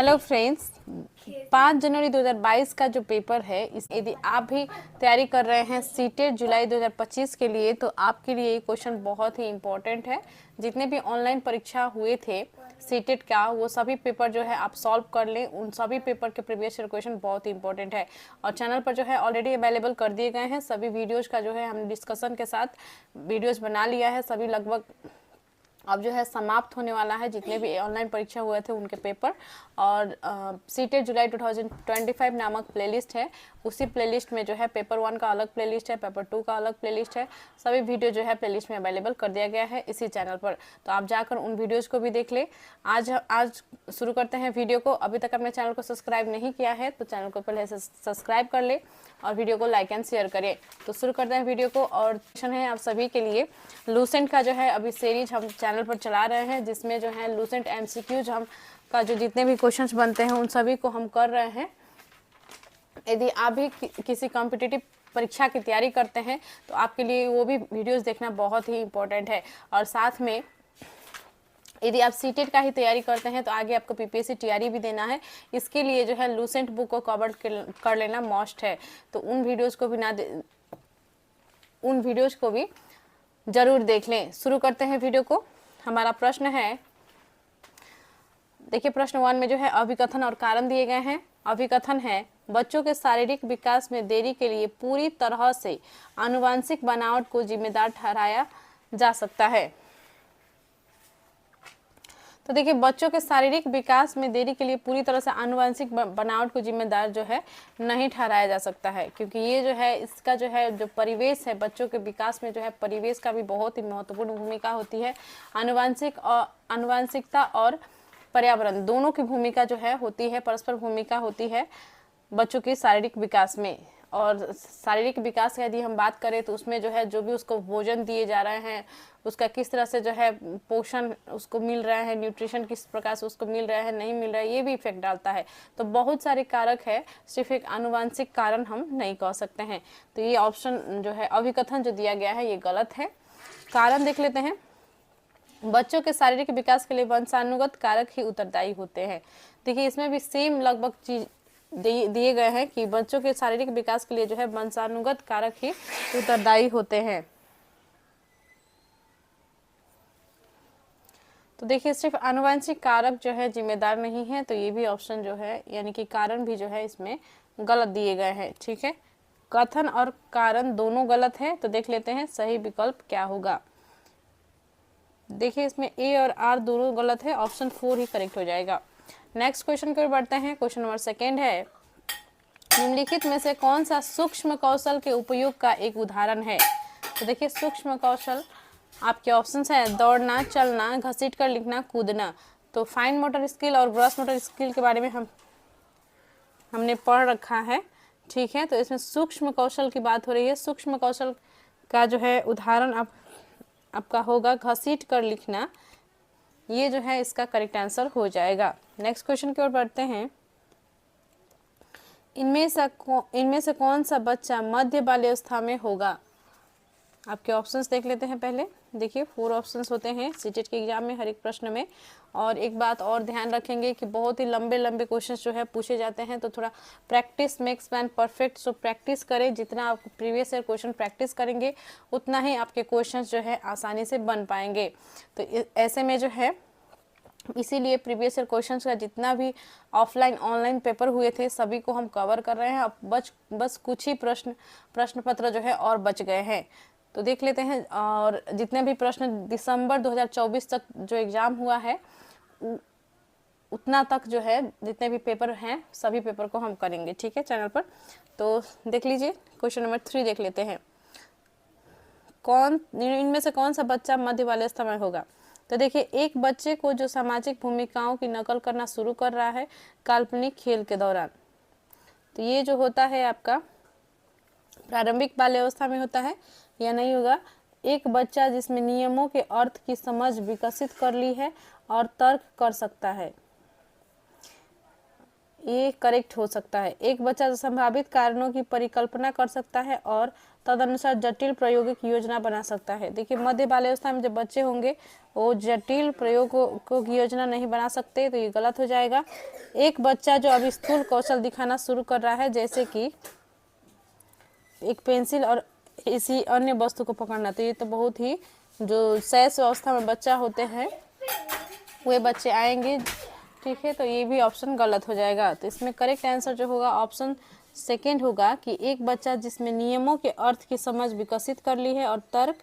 Hello friends, 5 जनवरी 2022 का जो paper है इस यदि आप भी तैयारी कर रहे हैं सीटेट जुलाई 2025 के लिए तो आपके लिए ये क्वेश्चन बहुत ही इम्पोर्टेंट है। जितने भी ऑनलाइन परीक्षा हुए थे सीटेट का वो सभी पेपर जो है आप सॉल्व कर लें। उन सभी पेपर के प्रीवियस ईयर क्वेश्चन बहुत ही इंपॉर्टेंट है और चैनल पर जो है ऑलरेडी अवेलेबल कर दिए गए हैं। सभी वीडियोज़ का जो है हमने डिस्कशन के साथ वीडियोज़ बना लिया है। सभी लगभग अब जो है समाप्त होने वाला है जितने भी ऑनलाइन परीक्षा हुए थे उनके पेपर। और सीटेट जुलाई 2025 नामक प्लेलिस्ट है, उसी प्लेलिस्ट में जो है पेपर 1 का अलग प्लेलिस्ट है, पेपर 2 का अलग प्लेलिस्ट है। सभी वीडियो जो है प्लेलिस्ट में अवेलेबल कर दिया गया है इसी चैनल पर, तो आप जाकर उन वीडियोज़ को भी देख ले। आज शुरू करते हैं वीडियो को। अभी तक अपने चैनल को सब्सक्राइब नहीं किया है तो चैनल को पहले से सब्सक्राइब कर ले और वीडियो को लाइक एंड शेयर करें। तो शुरू करते हैं वीडियो को। और क्वेश्चन है आप सभी के लिए, लूसेंट का जो है अभी सीरीज हम चैनल पर चला रहे हैं जिसमें जो है लूसेंट एमसीक्यूज हम का जो जितने भी क्वेश्चंस बनते हैं उन सभी को हम कर रहे हैं। यदि आप भी किसी कॉम्पिटिटिव परीक्षा की तैयारी करते हैं तो आपके लिए वो भी वीडियोस देखना बहुत ही इम्पोर्टेंट है। और साथ में यदि आप सीटेट का ही तैयारी करते हैं तो आगे आपको पीपीएससी टीआरई भी देना है, इसके लिए जो है लूसेंट बुक को कवर कर लेना मस्ट है। तो उन वीडियोज़ को भी जरूर देख लें। शुरू करते हैं वीडियो को। हमारा प्रश्न है, देखिए प्रश्न 1 में जो है अभिकथन और कारण दिए गए हैं। अभिकथन है, बच्चों के शारीरिक विकास में देरी के लिए पूरी तरह से आनुवंशिक बनावट को जिम्मेदार ठहराया जा सकता है। तो देखिए बच्चों के शारीरिक विकास में देरी के लिए पूरी तरह से आनुवंशिक बनावट को जिम्मेदार जो है नहीं ठहराया जा सकता है, क्योंकि ये जो है इसका जो है जो परिवेश है बच्चों के विकास में जो है परिवेश का भी बहुत ही महत्वपूर्ण भूमिका होती है। आनुवंशिकता और पर्यावरण दोनों की भूमिका जो है होती है, परस्पर भूमिका होती है बच्चों के शारीरिक विकास में। और शारीरिक विकास यदि हम बात करें तो उसमें जो है जो भी उसको भोजन दिए जा रहे हैं उसका किस तरह से जो है पोषण उसको मिल रहा है, न्यूट्रिशन किस प्रकार से उसको मिल रहा है नहीं मिल रहा है, ये भी इफेक्ट डालता है। तो बहुत सारे कारक है, सिर्फ एक आनुवंशिक कारण हम नहीं कह सकते हैं। तो ये ऑप्शन जो है अभिकथन जो दिया गया है ये गलत है। कारण देख लेते हैं, बच्चों के शारीरिक विकास के लिए वंशानुगत कारक ही उत्तरदायी होते हैं। देखिए इसमें भी सेम लगभग चीज दिए गए हैं कि बच्चों के शारीरिक विकास के लिए जो है वंशानुगत कारक ही उत्तरदायी होते हैं। तो देखिए सिर्फ आनुवंशिक कारक जो है जिम्मेदार नहीं है, तो ये भी ऑप्शन जो है यानी कि कारण भी जो है इसमें गलत दिए गए हैं। ठीक है, कथन और कारण दोनों गलत है। तो देख लेते हैं सही विकल्प क्या होगा। देखिए इसमें ए और आर दोनों गलत है, ऑप्शन 4 ही करेक्ट हो जाएगा। नेक्स्ट क्वेश्चन की ओर बढ़ते हैं। क्वेश्चन नंबर 2 है, निम्नलिखित में से कौन सा सूक्ष्म कौशल के उपयोग का एक उदाहरण है। तो देखिए सूक्ष्म कौशल आपके ऑप्शंस हैं दौड़ना, चलना, घसीट कर लिखना, कूदना। तो फाइन मोटर स्किल और ग्रॉस मोटर स्किल के बारे में हमने पढ़ रखा है। ठीक है, तो इसमें सूक्ष्म कौशल की बात हो रही है। सूक्ष्म कौशल का जो है उदाहरण आपका होगा घसीट कर लिखना। ये जो है इसका करेक्ट आंसर हो जाएगा। नेक्स्ट क्वेश्चन की ओर बढ़ते हैं। इनमें से कौन सा बच्चा मध्य बाल्यावस्था में होगा। आपके ऑप्शंस देख लेते हैं पहले। देखिए 4 ऑप्शंस होते हैं सीटेट के एग्जाम में हर एक प्रश्न में। और एक बात और ध्यान रखेंगे कि बहुत ही लंबे लंबे क्वेश्चंस जो है पूछे जाते हैं, तो थोड़ा practice makes man perfect. So practice करें, जितना आप प्रीवियस ईयर क्वेश्चन प्रैक्टिस करेंगे उतना ही आपके क्वेश्चंस जो है आसानी से बन पाएंगे। तो ऐसे में जो है इसीलिए प्रीवियस ईयर क्वेश्चंस का जितना भी ऑफलाइन ऑनलाइन पेपर हुए थे सभी को हम कवर कर रहे हैं। अब बस कुछ ही प्रश्न पत्र जो है और बच गए हैं, तो देख लेते हैं। और जितने भी प्रश्न दिसंबर 2024 तक जो एग्ज़ाम हुआ है उतना तक जो है जितने भी पेपर हैं सभी पेपर को हम करेंगे। ठीक है, चैनल पर। तो देख लीजिए क्वेश्चन नंबर 3 देख लेते हैं। इनमें से कौन सा बच्चा मध्य बाल्यावस्था में होगा। तो देखिए एक बच्चे को जो सामाजिक भूमिकाओं की नकल करना शुरू कर रहा है काल्पनिक खेल के दौरान, तो ये जो होता है आपका प्रारंभिक बाल्यावस्था में होता है या नहीं होगा। एक बच्चा जिसमें नियमों के अर्थ की समझ विकसित कर ली है और तर्क कर सकता है, ये करेक्ट हो सकता है। एक बच्चा जो संभावित कारणों की परिकल्पना कर सकता है और तदनुसार जटिल प्रायोगिक योजना बना सकता है। देखिए मध्य बाल्यावस्था में जब बच्चे होंगे वो जटिल प्रयोगों की योजना नहीं बना सकते, तो ये गलत हो जाएगा। एक बच्चा जो अब स्थूल कौशल दिखाना शुरू कर रहा है, जैसे कि एक पेंसिल और इसी अन्य वस्तु को पकड़ना, तो ये तो बहुत ही जो शैशव अवस्था में बच्चा होते हैं वे बच्चे आएंगे। ठीक है, तो ये भी ऑप्शन गलत हो जाएगा। तो इसमें करेक्ट आंसर जो होगा ऑप्शन सेकेंड होगा कि एक बच्चा जिसमें नियमों के अर्थ की समझ विकसित कर ली है और तर्क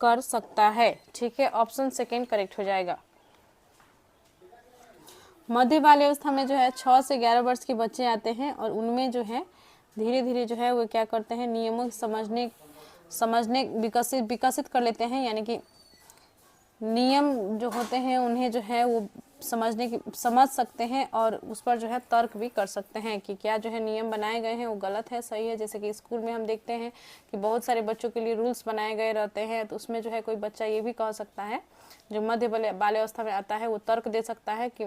कर सकता है। ठीक है, ऑप्शन सेकेंड करेक्ट हो जाएगा। मध्य बाल्यावस्था में जो है 6 से 11 वर्ष के बच्चे आते हैं और उनमें जो है धीरे धीरे जो है वो क्या करते हैं, नियमों को समझने विकसित कर लेते हैं, यानी कि नियम जो होते हैं उन्हें जो है वो समझ सकते हैं और उस पर जो है तर्क भी कर सकते हैं कि क्या जो है नियम बनाए गए हैं वो गलत है सही है। जैसे कि स्कूल में हम देखते हैं कि बहुत सारे बच्चों के लिए रूल्स बनाए गए रहते हैं, तो उसमें जो है कोई बच्चा ये भी कह सकता है जो मध्य बाल्यावस्था में आता है वो तर्क दे सकता है कि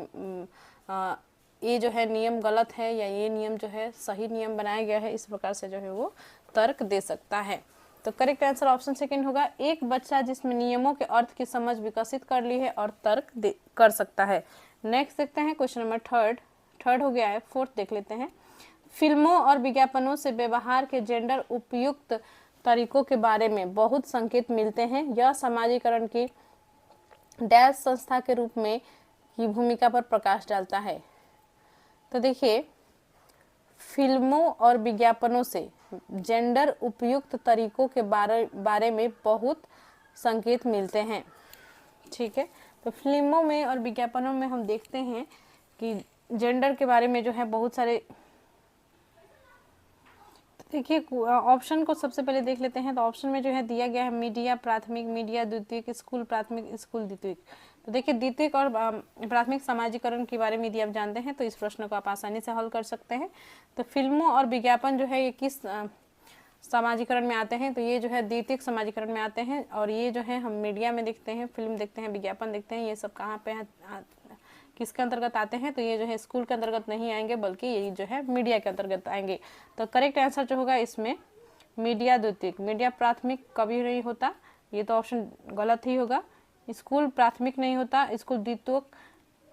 ये जो है नियम गलत है या ये नियम जो है सही नियम बनाया गया है, इस प्रकार से जो है वो तर्क दे सकता है। तो करेक्ट आंसर ऑप्शन सेकंड होगा, एक बच्चा जिसमें नियमों के अर्थ की समझ विकसित कर ली है और तर्क कर सकता है। नेक्स्ट देखते हैं क्वेश्चन नंबर थर्ड हो गया है, फोर्थ देख लेते हैं। फिल्मों और विज्ञापनों से व्यवहार के जेंडर उपयुक्त तरीकों के बारे में बहुत संकेत मिलते हैं। यह समाजीकरण की डैश संस्था के रूप में की भूमिका पर प्रकाश डालता है। तो देखिए फिल्मों और विज्ञापनों से जेंडर उपयुक्त तरीकों के बारे में बहुत संकेत मिलते हैं। ठीक है, तो फिल्मों में और विज्ञापनों में हम देखते हैं कि जेंडर के बारे में जो है बहुत सारे, देखिए ऑप्शन को सबसे पहले देख लेते हैं। तो ऑप्शन में जो है दिया गया है मीडिया प्राथमिक, मीडिया द्वितीयक, स्कूल प्राथमिक, स्कूल द्वितीयक। तो देखिए द्वितीयक और प्राथमिक समाजीकरण के बारे में यदि आप जानते हैं तो इस प्रश्न को आप आसानी से हल कर सकते हैं। तो फिल्मों और विज्ञापन जो है ये किस समाजीकरण में आते हैं, तो ये जो है द्वितीयक समाजीकरण में आते हैं। और ये जो है हम मीडिया में देखते हैं, फिल्म देखते हैं, विज्ञापन देखते हैं, ये सब कहाँ पे किसके अंतर्गत आते हैं, तो ये जो है स्कूल के अंतर्गत नहीं आएंगे बल्कि ये जो है मीडिया के अंतर्गत आएंगे। तो करेक्ट आंसर जो होगा इसमें मीडिया द्वितीयक, मीडिया प्राथमिक कभी नहीं होता, ये तो ऑप्शन गलत ही होगा। स्कूल प्राथमिक नहीं होता, स्कूल द्वितीयक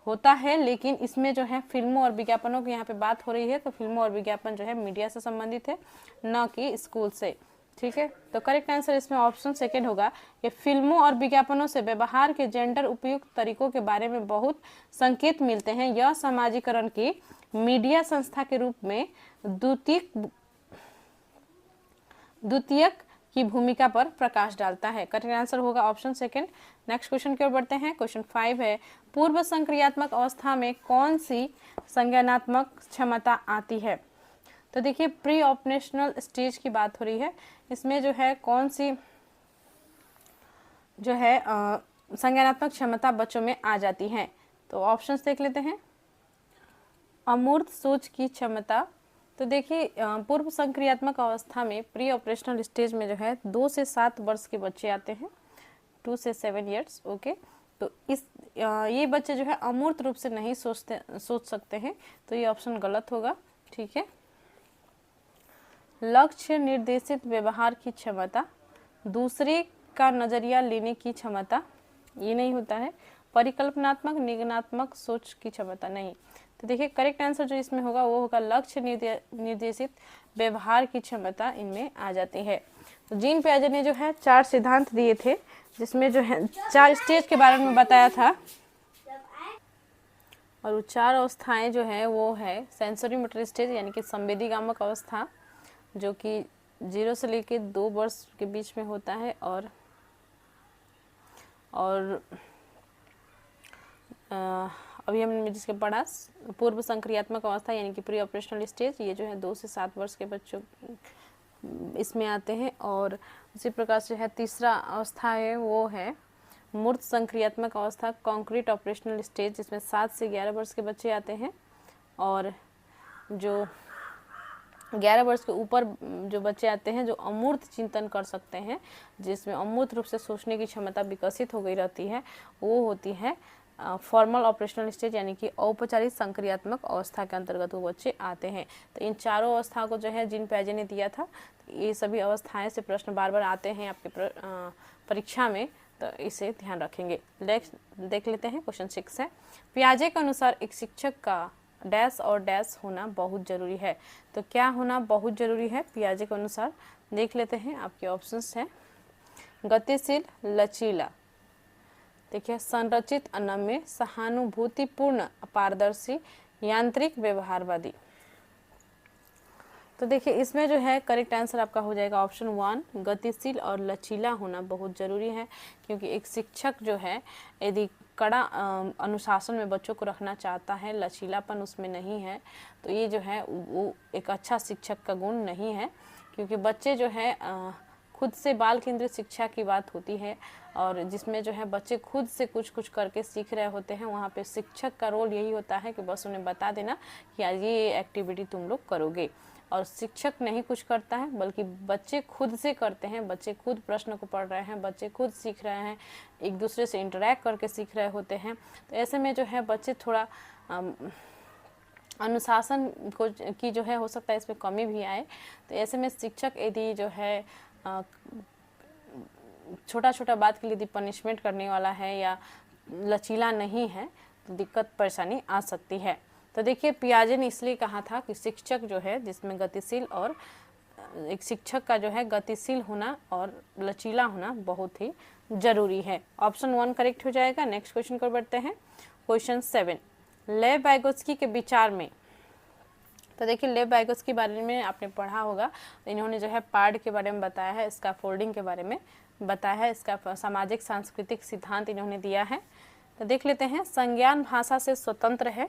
होता है, लेकिन इसमें जो है फिल्मों और विज्ञापनों की यहाँ पे बात हो रही है, तो फिल्मों और विज्ञापन जो है मीडिया से संबंधित है न कि स्कूल से। ठीक है, तो करेक्ट आंसर इसमें ऑप्शन सेकंड होगा कि फिल्मों और विज्ञापनों से व्यवहार के जेंडर उपयुक्त तरीकों के बारे में बहुत संकेत मिलते हैं। यह समाजीकरण की मीडिया संस्था के रूप में द्वितीयक की भूमिका पर प्रकाश डालता है। करेक्ट आंसर होगा ऑप्शन सेकंड। नेक्स्ट क्वेश्चन की ओर बढ़ते हैं। क्वेश्चन 5 है, पूर्व संक्रियात्मक अवस्था में कौन सी संज्ञानात्मक क्षमता आती है। तो देखिए प्री ऑपरेशनल स्टेज की बात हो रही है, इसमें जो है कौन सी जो है संज्ञानात्मक क्षमता बच्चों में आ जाती है। तो ऑप्शंस देख लेते हैं। अमूर्त सोच की क्षमता, तो देखिए पूर्व संक्रियात्मक अवस्था में प्री ऑपरेशनल स्टेज में जो है 2 से 7 वर्ष के बच्चे आते हैं, 2 से 7 ईयर्स। ओके, तो ये बच्चे जो है अमूर्त रूप से नहीं सोच सकते हैं, तो ये ऑप्शन गलत होगा। ठीक है, लक्ष्य निर्देशित व्यवहार की क्षमता, दूसरे का नजरिया लेने की क्षमता, ये नहीं होता है। परिकल्पनात्मक निगमनात्मक सोच की क्षमता नहीं। तो देखिए करेक्ट आंसर जो इसमें होगा वो होगा लक्ष्य निर्देशित व्यवहार की क्षमता इनमें आ जाती है। तो जीन पियाजे ने जो है 4 सिद्धांत दिए थे, जिसमें जो है 4 स्टेज के बारे में बताया था, और वो 4 अवस्थाएं जो है वो है सेंसरी मोटर स्टेज यानी कि संवेदीगामक अवस्था, जो कि 0 से लेकर 2 वर्ष के बीच में होता है, और अभी हमने जिसके पढ़ा पूर्व संक्रियात्मक अवस्था यानी कि प्री ऑपरेशनल स्टेज, ये जो है 2 से 7 वर्ष के बच्चों इसमें आते हैं। और उसी प्रकार से है तीसरा अवस्था है वो है मूर्त संक्रियात्मक अवस्था कॉन्क्रीट ऑपरेशनल स्टेज, जिसमें 7 से 11 वर्ष के बच्चे आते हैं। और जो 11 वर्ष के ऊपर जो बच्चे आते हैं जो अमूर्त चिंतन कर सकते हैं, जिसमें अमूर्त रूप से सोचने की क्षमता विकसित हो गई रहती है, वो होती है फॉर्मल ऑपरेशनल स्टेज यानी कि औपचारिक संक्रियात्मक अवस्था के अंतर्गत वो बच्चे आते हैं। तो इन चारों अवस्था को जो है जीन पियाजे ने दिया था, ये सभी अवस्थाएं से प्रश्न बार बार आते हैं आपके परीक्षा में, तो इसे ध्यान रखेंगे। नेक्स्ट देख लेते हैं, क्वेश्चन 6 है, पियाजे के अनुसार एक शिक्षक का डैश और डैश होना बहुत जरूरी है। तो क्या होना बहुत जरूरी है पियाजे के अनुसार, देख लेते हैं। आपके ऑप्शंस हैं गतिशील, लचीला, देखिए संरचित, अनम्य, सहानुभूतिपूर्ण, पारदर्शी, यांत्रिक, व्यवहारवादी। तो देखिए इसमें जो है करेक्ट आंसर आपका हो जाएगा ऑप्शन 1, गतिशील और लचीला होना बहुत ज़रूरी है। क्योंकि एक शिक्षक जो है यदि कड़ा अनुशासन में बच्चों को रखना चाहता है, लचीलापन उसमें नहीं है, तो ये जो है वो एक अच्छा शिक्षक का गुण नहीं है। क्योंकि बच्चे जो है खुद से बाल केंद्रित शिक्षा की बात होती है, और जिसमें जो है बच्चे खुद से कुछ करके सीख रहे होते हैं, वहाँ पे शिक्षक का रोल यही होता है कि बस उन्हें बता देना कि आज ये एक्टिविटी तुम लोग करोगे। और शिक्षक नहीं कुछ करता है, बल्कि बच्चे खुद से करते हैं, बच्चे खुद प्रश्न को पढ़ रहे हैं, बच्चे खुद सीख रहे हैं, एक दूसरे से इंटरेक्ट करके सीख रहे होते हैं। तो ऐसे में जो है बच्चे थोड़ा अनुशासन को की जो है हो सकता है इसमें कमी भी आए। तो ऐसे में शिक्षक यदि जो है छोटा छोटा बात के लिए यदि पनिशमेंट करने वाला है या लचीला नहीं है, तो दिक्कत परेशानी आ सकती है। तो देखिए पियाजे ने इसलिए कहा था कि शिक्षक जो है जिसमें गतिशील और एक शिक्षक का जो है गतिशील होना और लचीला होना बहुत ही जरूरी है। ऑप्शन 1 करेक्ट हो जाएगा। नेक्स्ट क्वेश्चन को बढ़ते हैं, क्वेश्चन 7, लेव वाइगोत्स्की के विचार में। तो देखिए लेव वाइगोत्स्की के बारे में आपने पढ़ा होगा, तो इन्होंने जो है पार्ड के बारे में बताया है, इसका फोल्डिंग के बारे में बताया है, इसका सामाजिक सांस्कृतिक सिद्धांत इन्होंने दिया है। तो देख लेते हैं, संज्ञान भाषा से स्वतंत्र है।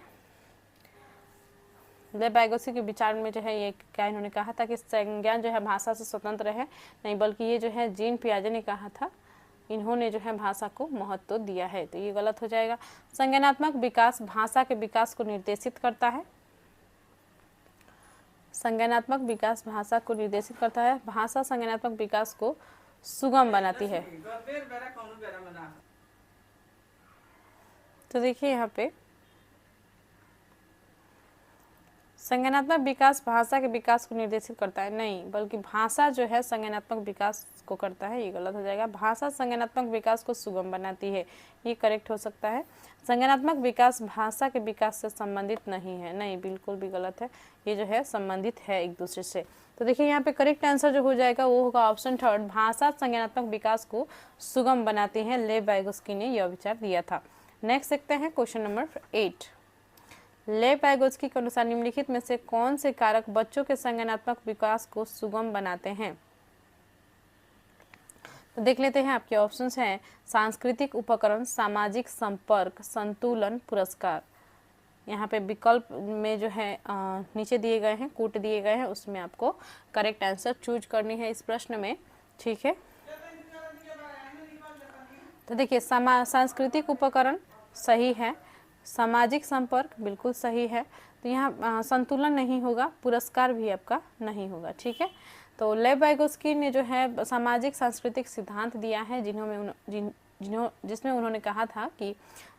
लेव वाइगोत्स्की के विचार में जो है ये क्या इन्होंने कहा था कि संज्ञान जो है भाषा से स्वतंत्र है, नहीं बल्कि ये जो है जीन पियाजे ने कहा था, इन्होंने जो है भाषा को महत्व दिया है। तो ये गलत हो जाएगा। संज्ञानात्मक विकास भाषा के विकास को निर्देशित करता है। संज्ञानात्मक विकास भाषा को निर्देशित करता है। भाषा संज्ञानात्मक विकास को सुगम बनाती है। तो देखिए यहाँ पे संज्ञानात्मक विकास भाषा के विकास को निर्देशित करता है, नहीं बल्कि भाषा जो है संज्ञानात्मक विकास को करता है, ये गलत हो जाएगा। भाषा संज्ञानात्मक विकास को सुगम बनाती है, ये करेक्ट हो सकता है। संज्ञानात्मक विकास भाषा के विकास से संबंधित नहीं है, नहीं बिल्कुल भी गलत है, ये जो है संबंधित है एक दूसरे से। तो देखिए यहाँ पे करेक्ट आंसर जो हो जाएगा वो होगा ऑप्शन 3, भाषा संज्ञानात्मक विकास को सुगम बनाती है। लेव वाइगोत्स्की ने यह विचार दिया था। नेक्स्ट देखते हैं क्वेश्चन नंबर 8, लेव वाइगोत्स्की के अनुसार निम्नलिखित में से कौन से कारक बच्चों के संज्ञानात्मक विकास को सुगम बनाते हैं। तो देख लेते हैं, आपके ऑप्शंस हैं सांस्कृतिक उपकरण, सामाजिक संपर्क, संतुलन, पुरस्कार। यहाँ पे विकल्प में जो है नीचे दिए गए हैं, कूट दिए गए हैं, उसमें आपको करेक्ट आंसर चूज करनी है इस प्रश्न में, ठीक है। तो देखिए सांस्कृतिक उपकरण सही है, सामाजिक संपर्क बिल्कुल सही है, तो यहाँ संतुलन नहीं होगा, पुरस्कार भी आपका नहीं होगा, ठीक है। तो लेव वाइगोत्स्की ने जो है सामाजिक सांस्कृतिक सिद्धांत दिया है, जिसमें उन्होंने कहा था कि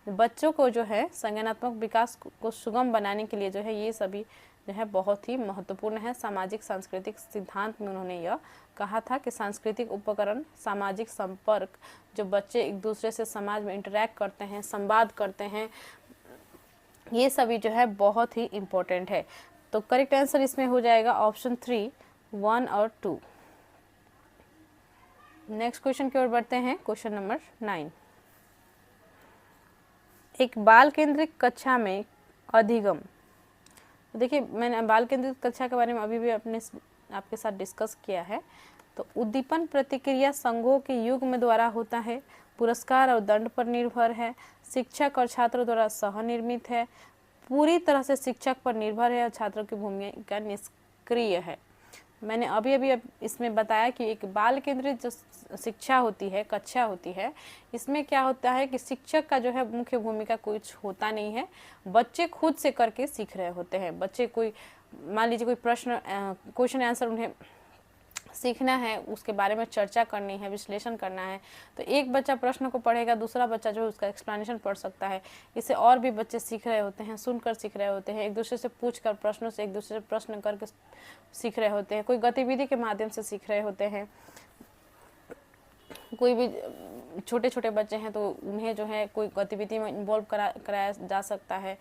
बच्चों को जो है संज्ञानात्मक विकास को सुगम बनाने के लिए जो है ये सभी जो है बहुत ही महत्वपूर्ण है। सामाजिक सांस्कृतिक सिद्धांत में उन्होंने यह कहा था कि सांस्कृतिक उपकरण, सामाजिक संपर्क, जो बच्चे एक दूसरे से समाज में इंटरेक्ट करते हैं, संवाद करते हैं, ये सभी जो है बहुत ही इम्पोर्टेंट है। तो करेक्ट आंसर इसमें हो जाएगा ऑप्शन 3, 1 और 2। नेक्स्ट क्वेश्चन की ओर बढ़ते हैं, क्वेश्चन नंबर 9, एक बाल केंद्रित कक्षा में अधिगम। देखिए मैंने बाल केंद्रित कक्षा के बारे में अभी भी आपके साथ डिस्कस किया है। तो उद्दीपन प्रतिक्रिया संघों के युग्म द्वारा होता है, पुरस्कार और दंड पर निर्भर है, शिक्षक और छात्रों द्वारा सहनिर्मित है, पूरी तरह से शिक्षक पर निर्भर है और छात्रों की भूमिका निष्क्रिय है। मैंने अभी इसमें बताया कि एक बाल केंद्रित जो शिक्षा होती है, कक्षा होती है, इसमें क्या होता है कि शिक्षक का जो है मुख्य भूमिका कुछ होता नहीं है, बच्चे खुद से करके सीख रहे होते हैं। बच्चे कोई मान लीजिए कोई क्वेश्चन आंसर उन्हें सीखना है, उसके बारे में चर्चा करनी है, विश्लेषण करना है। तो एक बच्चा प्रश्न को पढ़ेगा, दूसरा बच्चा जो है उसका एक्सप्लेनेशन पढ़ सकता है। इससे और भी बच्चे सीख रहे होते हैं, सुनकर सीख रहे होते हैं, एक दूसरे से पूछकर, प्रश्नों से एक दूसरे से प्रश्न करके सीख रहे होते हैं, कोई गतिविधि के माध्यम से सीख रहे होते हैं। कोई भी छोटे छोटे बच्चे हैं तो उन्हें जो है कोई गतिविधि में इन्वॉल्व कराया जा सकता है।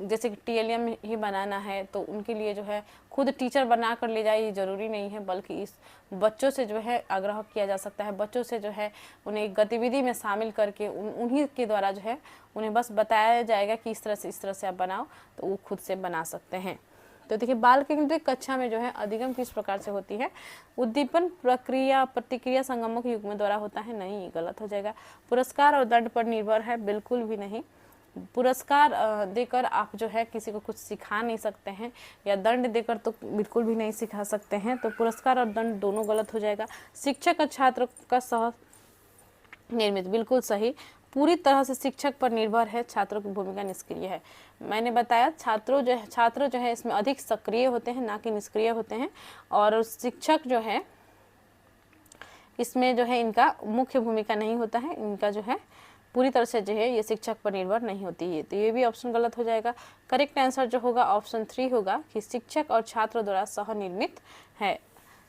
जैसे कि टीएलएम ही बनाना है तो उनके लिए जो है खुद टीचर बना कर ले जाए ये ज़रूरी नहीं है, बल्कि इस बच्चों से जो है आग्रह किया जा सकता है। बच्चों से जो है उन्हें गतिविधि में शामिल करके उन्हीं के द्वारा जो है उन्हें बस बताया जाएगा कि इस तरह से आप बनाओ, तो वो खुद से बना सकते हैं। तो देखिए बाल केंद्रित कक्षा में जो है अधिगम किस प्रकार से होती है? उद्दीपन प्रक्रिया प्रतिक्रिया संगमक युग्म द्वारा होता है। नहीं, गलत हो जाएगा। पुरस्कार और दंड पर निर्भर है। बिल्कुल भी नहीं। पुरस्कार देकर आप जो है किसी को कुछ सिखा नहीं सकते हैं, या दंड देकर तो बिल्कुल भी नहीं सिखा सकते हैं। तो पुरस्कार और दंड दोनों गलत हो जाएगा। शिक्षक और छात्र का सह निर्मित, बिल्कुल सही। पूरी तरह से शिक्षक पर निर्भर है, छात्रों की भूमिका निष्क्रिय है। मैंने बताया छात्र जो है इसमें अधिक सक्रिय होते हैं, ना कि निष्क्रिय होते हैं। और शिक्षक जो है इसमें जो है इनका मुख्य भूमिका नहीं होता है, इनका जो है पूरी तरह से जो है ये शिक्षक पर निर्भर नहीं होती है। तो ये भी ऑप्शन गलत हो जाएगा। करेक्ट आंसर जो होगा ऑप्शन 3 होगा कि शिक्षक और छात्र द्वारा सह निर्मित है।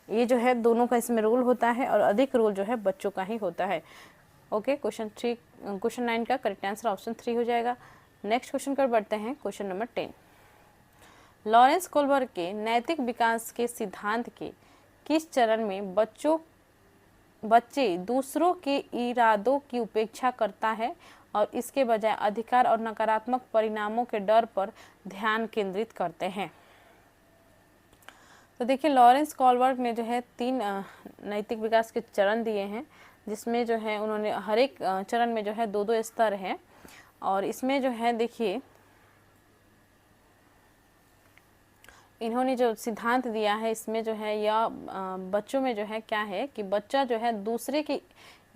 ये जो है दोनों का इसमें रोल होता है और अधिक रोल जो है बच्चों का ही होता है। ओके, क्वेश्चन 9 का करेक्ट आंसर ऑप्शन 3 हो जाएगा। नेक्स्ट क्वेश्चन पर बढ़ते हैं, क्वेश्चन नंबर 10। लॉरेंस कोलबर्ग के नैतिक विकास के सिद्धांत के किस चरण में बच्चे दूसरों के इरादों की उपेक्षा करता है और इसके बजाय अधिकार और नकारात्मक परिणामों के डर पर ध्यान केंद्रित करते हैं? तो देखिए लॉरेंस कोलबर्ग ने जो है 3 नैतिक विकास के चरण दिए हैं, जिसमें जो है उन्होंने हर एक चरण में जो है 2-2 स्तर है। और इसमें जो है देखिए इन्होंने जो सिद्धांत दिया है इसमें जो है यह बच्चों में जो है क्या है कि बच्चा जो है दूसरे के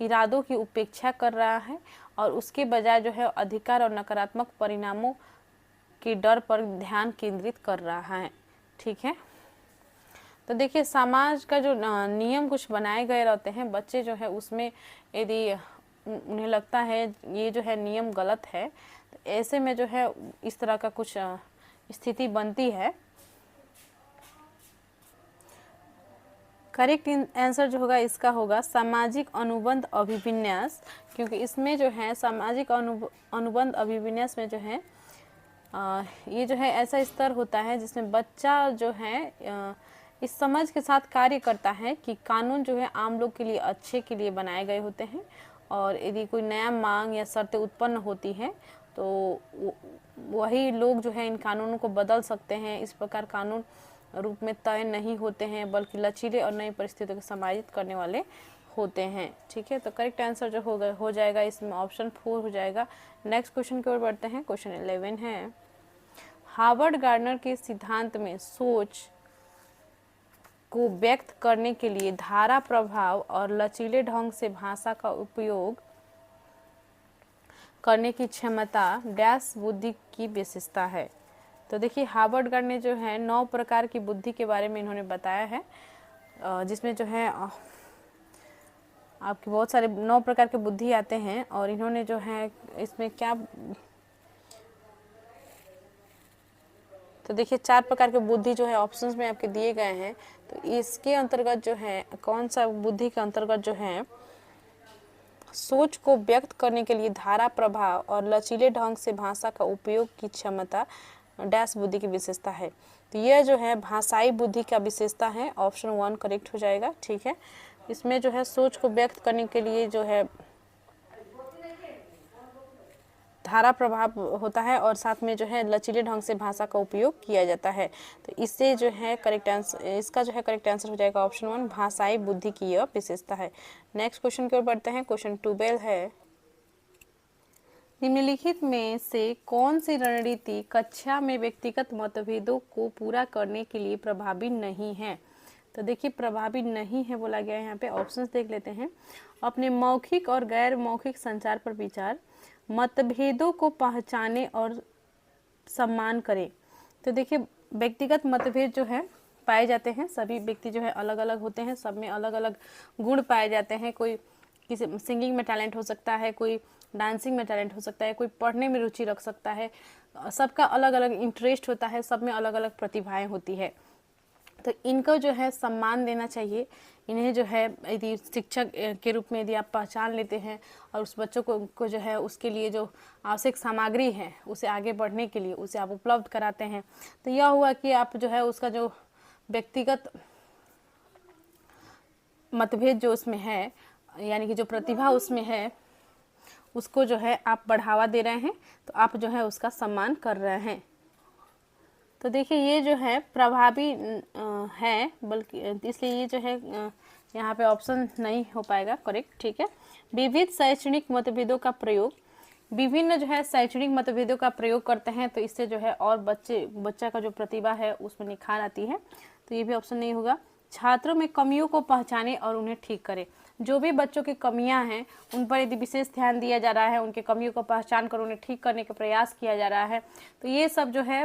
इरादों की उपेक्षा कर रहा है और उसके बजाय जो है अधिकार और नकारात्मक परिणामों के डर पर ध्यान केंद्रित कर रहा है। ठीक है, तो देखिए समाज का जो नियम कुछ बनाए गए रहते हैं, बच्चे जो है उसमें यदि उन्हें लगता है ये जो है नियम गलत है, तो ऐसे में जो है इस तरह का कुछ स्थिति बनती है। करेक्ट आंसर जो होगा इसका होगा सामाजिक अनुबंध अभिविन्यास, क्योंकि इसमें जो है सामाजिक अनुबंध अभिविन्यास में जो है ये जो है ऐसा स्तर होता है जिसमें बच्चा जो है इस समझ के साथ कार्य करता है कि कानून जो है आम लोग के लिए अच्छे के लिए बनाए गए होते हैं, और यदि कोई नया मांग या शर्तें उत्पन्न होती हैं तो वही लोग जो है इन कानूनों को बदल सकते हैं। इस प्रकार कानून रूप में तय नहीं होते हैं, बल्कि लचीले और नई परिस्थितियों को समायोजित करने वाले होते हैं। ठीक है, तो करेक्ट आंसर जो हो जाएगा इसमें ऑप्शन 4 हो जाएगा। नेक्स्ट क्वेश्चन की ओर बढ़ते हैं, क्वेश्चन 11 है। हार्वर्ड गार्डनर के सिद्धांत में सोच को व्यक्त करने के लिए धारा प्रभाव और लचीले ढंग से भाषा का उपयोग करने की क्षमता डैश बुद्धि की विशेषता है। तो देखिए हार्वर्ड गार्डनर जो है 9 प्रकार की बुद्धि के बारे में इन्होंने बताया है, जिसमें जो है आपके बहुत सारे 9 प्रकार के बुद्धि आते हैं। और इन्होंने जो है इसमें क्या, तो देखिए 4 प्रकार के बुद्धि जो है ऑप्शंस में आपके दिए गए हैं। तो इसके अंतर्गत जो है कौन सा बुद्धि के अंतर्गत जो है सोच को व्यक्त करने के लिए धारा प्रभाव और लचीले ढंग से भाषा का उपयोग की क्षमता डैश बुद्धि की विशेषता है। तो यह जो है भाषाई बुद्धि का विशेषता है। ऑप्शन 1 करेक्ट हो जाएगा। ठीक है, इसमें जो है सोच को व्यक्त करने के लिए जो है धारा प्रभाव होता है और साथ में जो है लचीले ढंग से भाषा का उपयोग किया जाता है। तो इससे जो है करेक्ट आंसर, इसका जो है करेक्ट आंसर हो जाएगा ऑप्शन 1, भाषाई बुद्धि की यह विशेषता है। नेक्स्ट क्वेश्चन की ओर बढ़ते हैं, क्वेश्चन 12 है। निम्नलिखित में से कौन सी रणनीति कक्षा में व्यक्तिगत मतभेदों को पूरा करने के लिए प्रभावी नहीं है? तो देखिए प्रभावी नहीं है बोला गया है, यहाँ पे ऑप्शंस देख लेते हैं। अपने मौखिक और गैर मौखिक संचार पर विचार, मतभेदों को पहचाने और सम्मान करें। तो देखिए व्यक्तिगत मतभेद जो है पाए जाते हैं। सभी व्यक्ति जो है अलग अलग होते हैं, सब में अलग अलग गुण पाए जाते हैं। कोई किसी सिंगिंग में टैलेंट हो सकता है, कोई डांसिंग में टैलेंट हो सकता है, कोई पढ़ने में रुचि रख सकता है। सबका अलग अलग इंटरेस्ट होता है, सब में अलग अलग प्रतिभाएं होती है। तो इनको जो है सम्मान देना चाहिए। इन्हें जो है यदि शिक्षक के रूप में यदि आप पहचान लेते हैं और उस बच्चों को जो है उसके लिए जो आवश्यक सामग्री है उसे आगे बढ़ने के लिए उसे आप उपलब्ध कराते हैं, तो यह हुआ कि आप जो है उसका जो व्यक्तिगत मतभेद जो उसमें है, यानी कि जो प्रतिभा उसमें है, उसको जो है आप बढ़ावा दे रहे हैं, तो आप जो है उसका सम्मान कर रहे हैं। तो देखिए ये जो है प्रभावी है, बल्कि इसलिए ये जो है यहाँ पे ऑप्शन नहीं हो पाएगा करेक्ट, ठीक है। विविध शैक्षणिक मतभेदों का प्रयोग, विभिन्न जो है शैक्षणिक मतभेदों का प्रयोग करते हैं, तो इससे जो है और बच्चा का जो प्रतिभा है उसमें निखार आती है, तो ये भी ऑप्शन नहीं होगा। छात्रों में कमियों को पहचाने और उन्हें ठीक करे, जो भी बच्चों की कमियां हैं उन पर यदि विशेष ध्यान दिया जा रहा है, उनके कमियों को पहचान कर उन्हें ठीक करने का प्रयास किया जा रहा है, तो ये सब जो है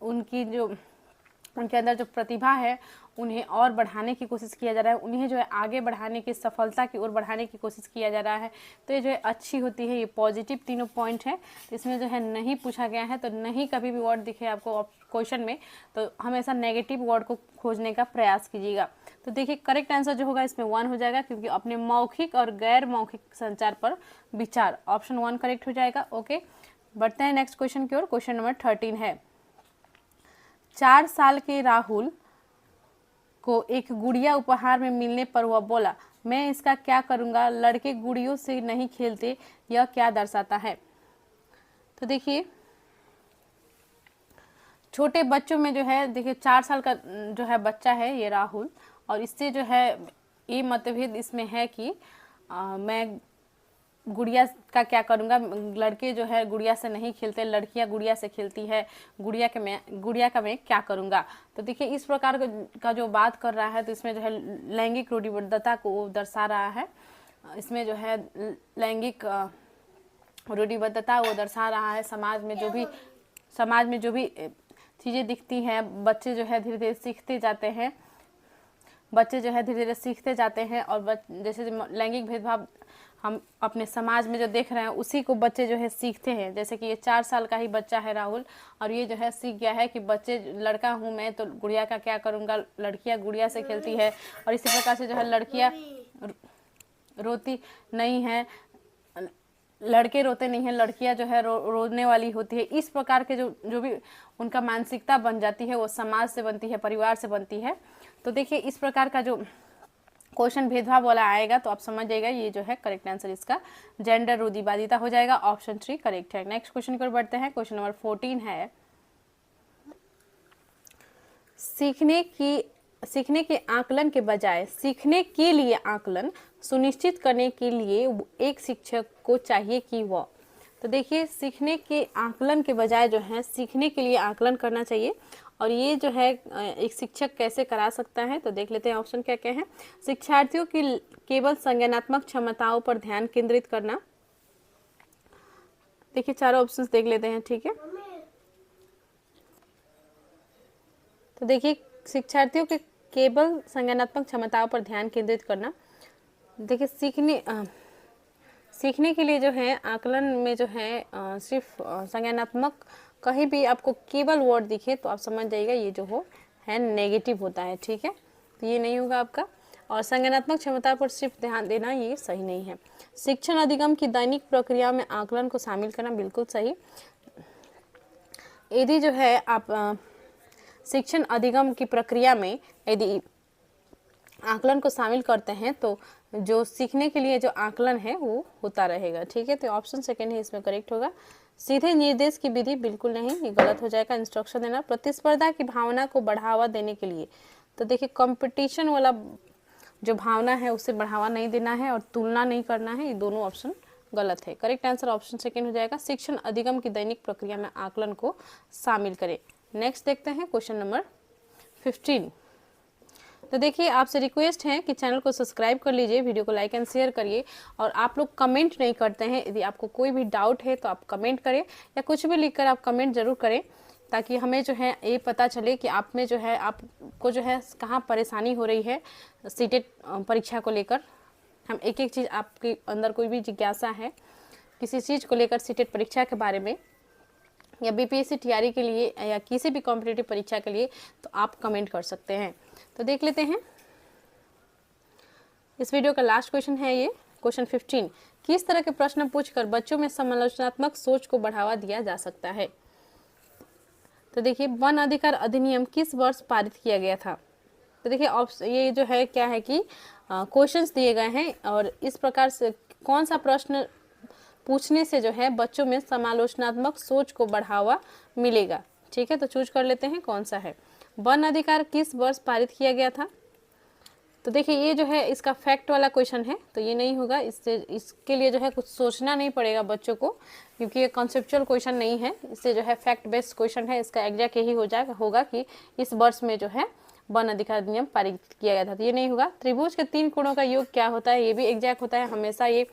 उनके अंदर जो प्रतिभा है उन्हें और बढ़ाने की कोशिश किया जा रहा है, उन्हें जो है आगे बढ़ाने की, सफलता की ओर बढ़ाने की कोशिश किया जा रहा है। तो ये जो है अच्छी होती है, ये पॉजिटिव तीनों पॉइंट है। तो इसमें जो है नहीं पूछा गया है, तो नहीं कभी भी वर्ड दिखे आपको क्वेश्चन में तो हमेशा नेगेटिव वर्ड को खोजने का प्रयास कीजिएगा। तो देखिए करेक्ट आंसर जो होगा इसमें 1 हो जाएगा, क्योंकि अपने मौखिक और गैर मौखिक संचार पर विचार, ऑप्शन 1 करेक्ट हो जाएगा। ओके, बढ़ते हैं नेक्स्ट क्वेश्चन की ओर। क्वेश्चन नंबर 13 है, 4 साल के राहुल को एक गुड़िया उपहार में मिलने पर वह बोला, मैं इसका क्या करूंगा, लड़के गुड़ियों से नहीं खेलते, यह क्या दर्शाता है। तो देखिए छोटे बच्चों में जो है, देखिए 4 साल का जो है बच्चा है ये राहुल, और इससे जो है ये मतभेद इसमें है कि मैं गुड़िया का क्या करूँगा, लड़के जो है गुड़िया से नहीं खेलते, लड़कियां गुड़िया से खेलती है, गुड़िया का मैं क्या करूँगा। तो देखिए इस प्रकार का जो बात कर रहा है, तो इसमें जो है लैंगिक रूढ़िबद्धता को दर्शा रहा है। इसमें जो है लैंगिक रूढ़िबद्धता वो दर्शा रहा है। समाज में जो भी चीज़ें दिखती हैं, बच्चे जो है धीरे धीरे सीखते जाते हैं, और जैसे लैंगिक भेदभाव हम अपने समाज में जो देख रहे हैं उसी को बच्चे जो है सीखते हैं। जैसे कि ये 4 साल का ही बच्चा है राहुल, और ये जो है सीख गया है कि लड़का हूँ मैं तो गुड़िया का क्या करूँगा, लड़कियाँ गुड़िया से खेलती है, और इसी प्रकार से जो है लड़कियाँ रोती नहीं है, लड़के रोते नहीं हैं, लड़कियां जो है रोने वाली होती है। इस प्रकार के जो भी उनका मानसिकता बन जाती है वो समाज से बनती है, परिवार से बनती है। तो देखिए इस प्रकार का जो क्वेश्चन भेदभाव वाला आएगा तो आप समझ जाइएगा ये जो है करेक्ट आंसर इसका जेंडर रूढ़िवादिता हो जाएगा, ऑप्शन 3 करेक्ट है। नेक्स्ट क्वेश्चन की ओर बढ़ते हैं। क्वेश्चन नंबर 14 है, सीखने के आकलन के बजाय सीखने के लिए आकलन सुनिश्चित करने के लिए एक शिक्षक को चाहिए कि वह, तो देखिए सीखने के आकलन के बजाय जो है सीखने के लिए आकलन करना चाहिए, और ये जो है एक शिक्षक कैसे करा सकता है, तो देख लेते हैं ऑप्शन क्या क्या है। शिक्षार्थियों की केवल संज्ञानात्मक क्षमताओं पर ध्यान केंद्रित करना, देखिए चारों ऑप्शंस देख लेते हैं, ठीक है। तो देखिए शिक्षार्थियों के केवल संज्ञानात्मक क्षमताओं पर ध्यान केंद्रित करना, देखिए सीखने के लिए जो है आकलन में जो है सिर्फ संज्ञानात्मक कहीं भी आपको केवल वर्ड दिखे तो आप समझ जाइएगा ये जो है नेगेटिव होता है, ठीक है। तो ये नहीं होगा आपका, और संज्ञानात्मक क्षमता पर सिर्फ ध्यान देना ये सही नहीं है। शिक्षण अधिगम की दैनिक प्रक्रिया में आकलन को शामिल करना बिल्कुल सही। यदि जो है आप शिक्षण अधिगम की प्रक्रिया में यदि आकलन को शामिल करते हैं तो जो सीखने के लिए जो आकलन है वो होता रहेगा, ठीक है। तो ऑप्शन सेकेंड है इसमें करेक्ट होगा। सीधे निर्देश की विधि बिल्कुल नहीं, ये गलत हो जाएगा। इंस्ट्रक्शन देना, प्रतिस्पर्धा की भावना को बढ़ावा देने के लिए, तो देखिए कंपटीशन वाला जो भावना है उसे बढ़ावा नहीं देना है और तुलना नहीं करना है, ये दोनों ऑप्शन गलत है। करेक्ट आंसर ऑप्शन सेकेंड हो जाएगा, शिक्षण अधिगम की दैनिक प्रक्रिया में आकलन को शामिल करें। नेक्स्ट देखते हैं क्वेश्चन नंबर 15। तो देखिए आपसे रिक्वेस्ट है कि चैनल को सब्सक्राइब कर लीजिए, वीडियो को लाइक एंड शेयर करिए, और आप लोग कमेंट नहीं करते हैं। यदि आपको कोई भी डाउट है तो आप कमेंट करें, या कुछ भी लिखकर आप कमेंट जरूर करें ताकि हमें जो है ये पता चले कि आप में जो है आपको जो है कहाँ परेशानी हो रही है सीटेट परीक्षा को लेकर। हम एक एक चीज़, आपके अंदर कोई भी जिज्ञासा है किसी चीज़ को लेकर सीटेट परीक्षा के बारे में या बीपीएससी टीआरई के लिए या किसी भी कॉम्पिटिटिव परीक्षा के लिए, तो आप कमेंट कर सकते हैं। तो देख लेते हैं, इस वीडियो का लास्ट क्वेश्चन है ये क्वेश्चन 15। किस तरह के प्रश्न पूछकर बच्चों में समालोचनात्मक सोच को बढ़ावा दिया जा सकता है? तो देखिए, वन अधिकार अधिनियम किस वर्ष पारित किया गया था? तो देखिए ये जो है क्या है कि क्वेश्चंस दिए गए हैं और इस प्रकार से कौन सा प्रश्न पूछने से जो है बच्चों में समालोचनात्मक सोच को बढ़ावा मिलेगा। ठीक है, तो चूज कर लेते हैं कौन सा है। वन अधिकार किस वर्ष पारित किया गया था? तो देखिए ये जो है इसका फैक्ट वाला क्वेश्चन है, तो ये नहीं होगा। इसके लिए जो है कुछ सोचना नहीं पड़ेगा बच्चों को, क्योंकि ये कॉन्सेप्चुअल क्वेश्चन नहीं है। इससे जो है फैक्ट बेस्ड क्वेश्चन है। इसका एग्जैक्ट यही होगा कि इस वर्ष में जो है वन अधिकार अधिनियम पारित किया गया था, तो ये नहीं होगा। त्रिभुज के 3 कोणों का योग क्या होता है? ये भी एग्जैक्ट होता है, हमेशा ये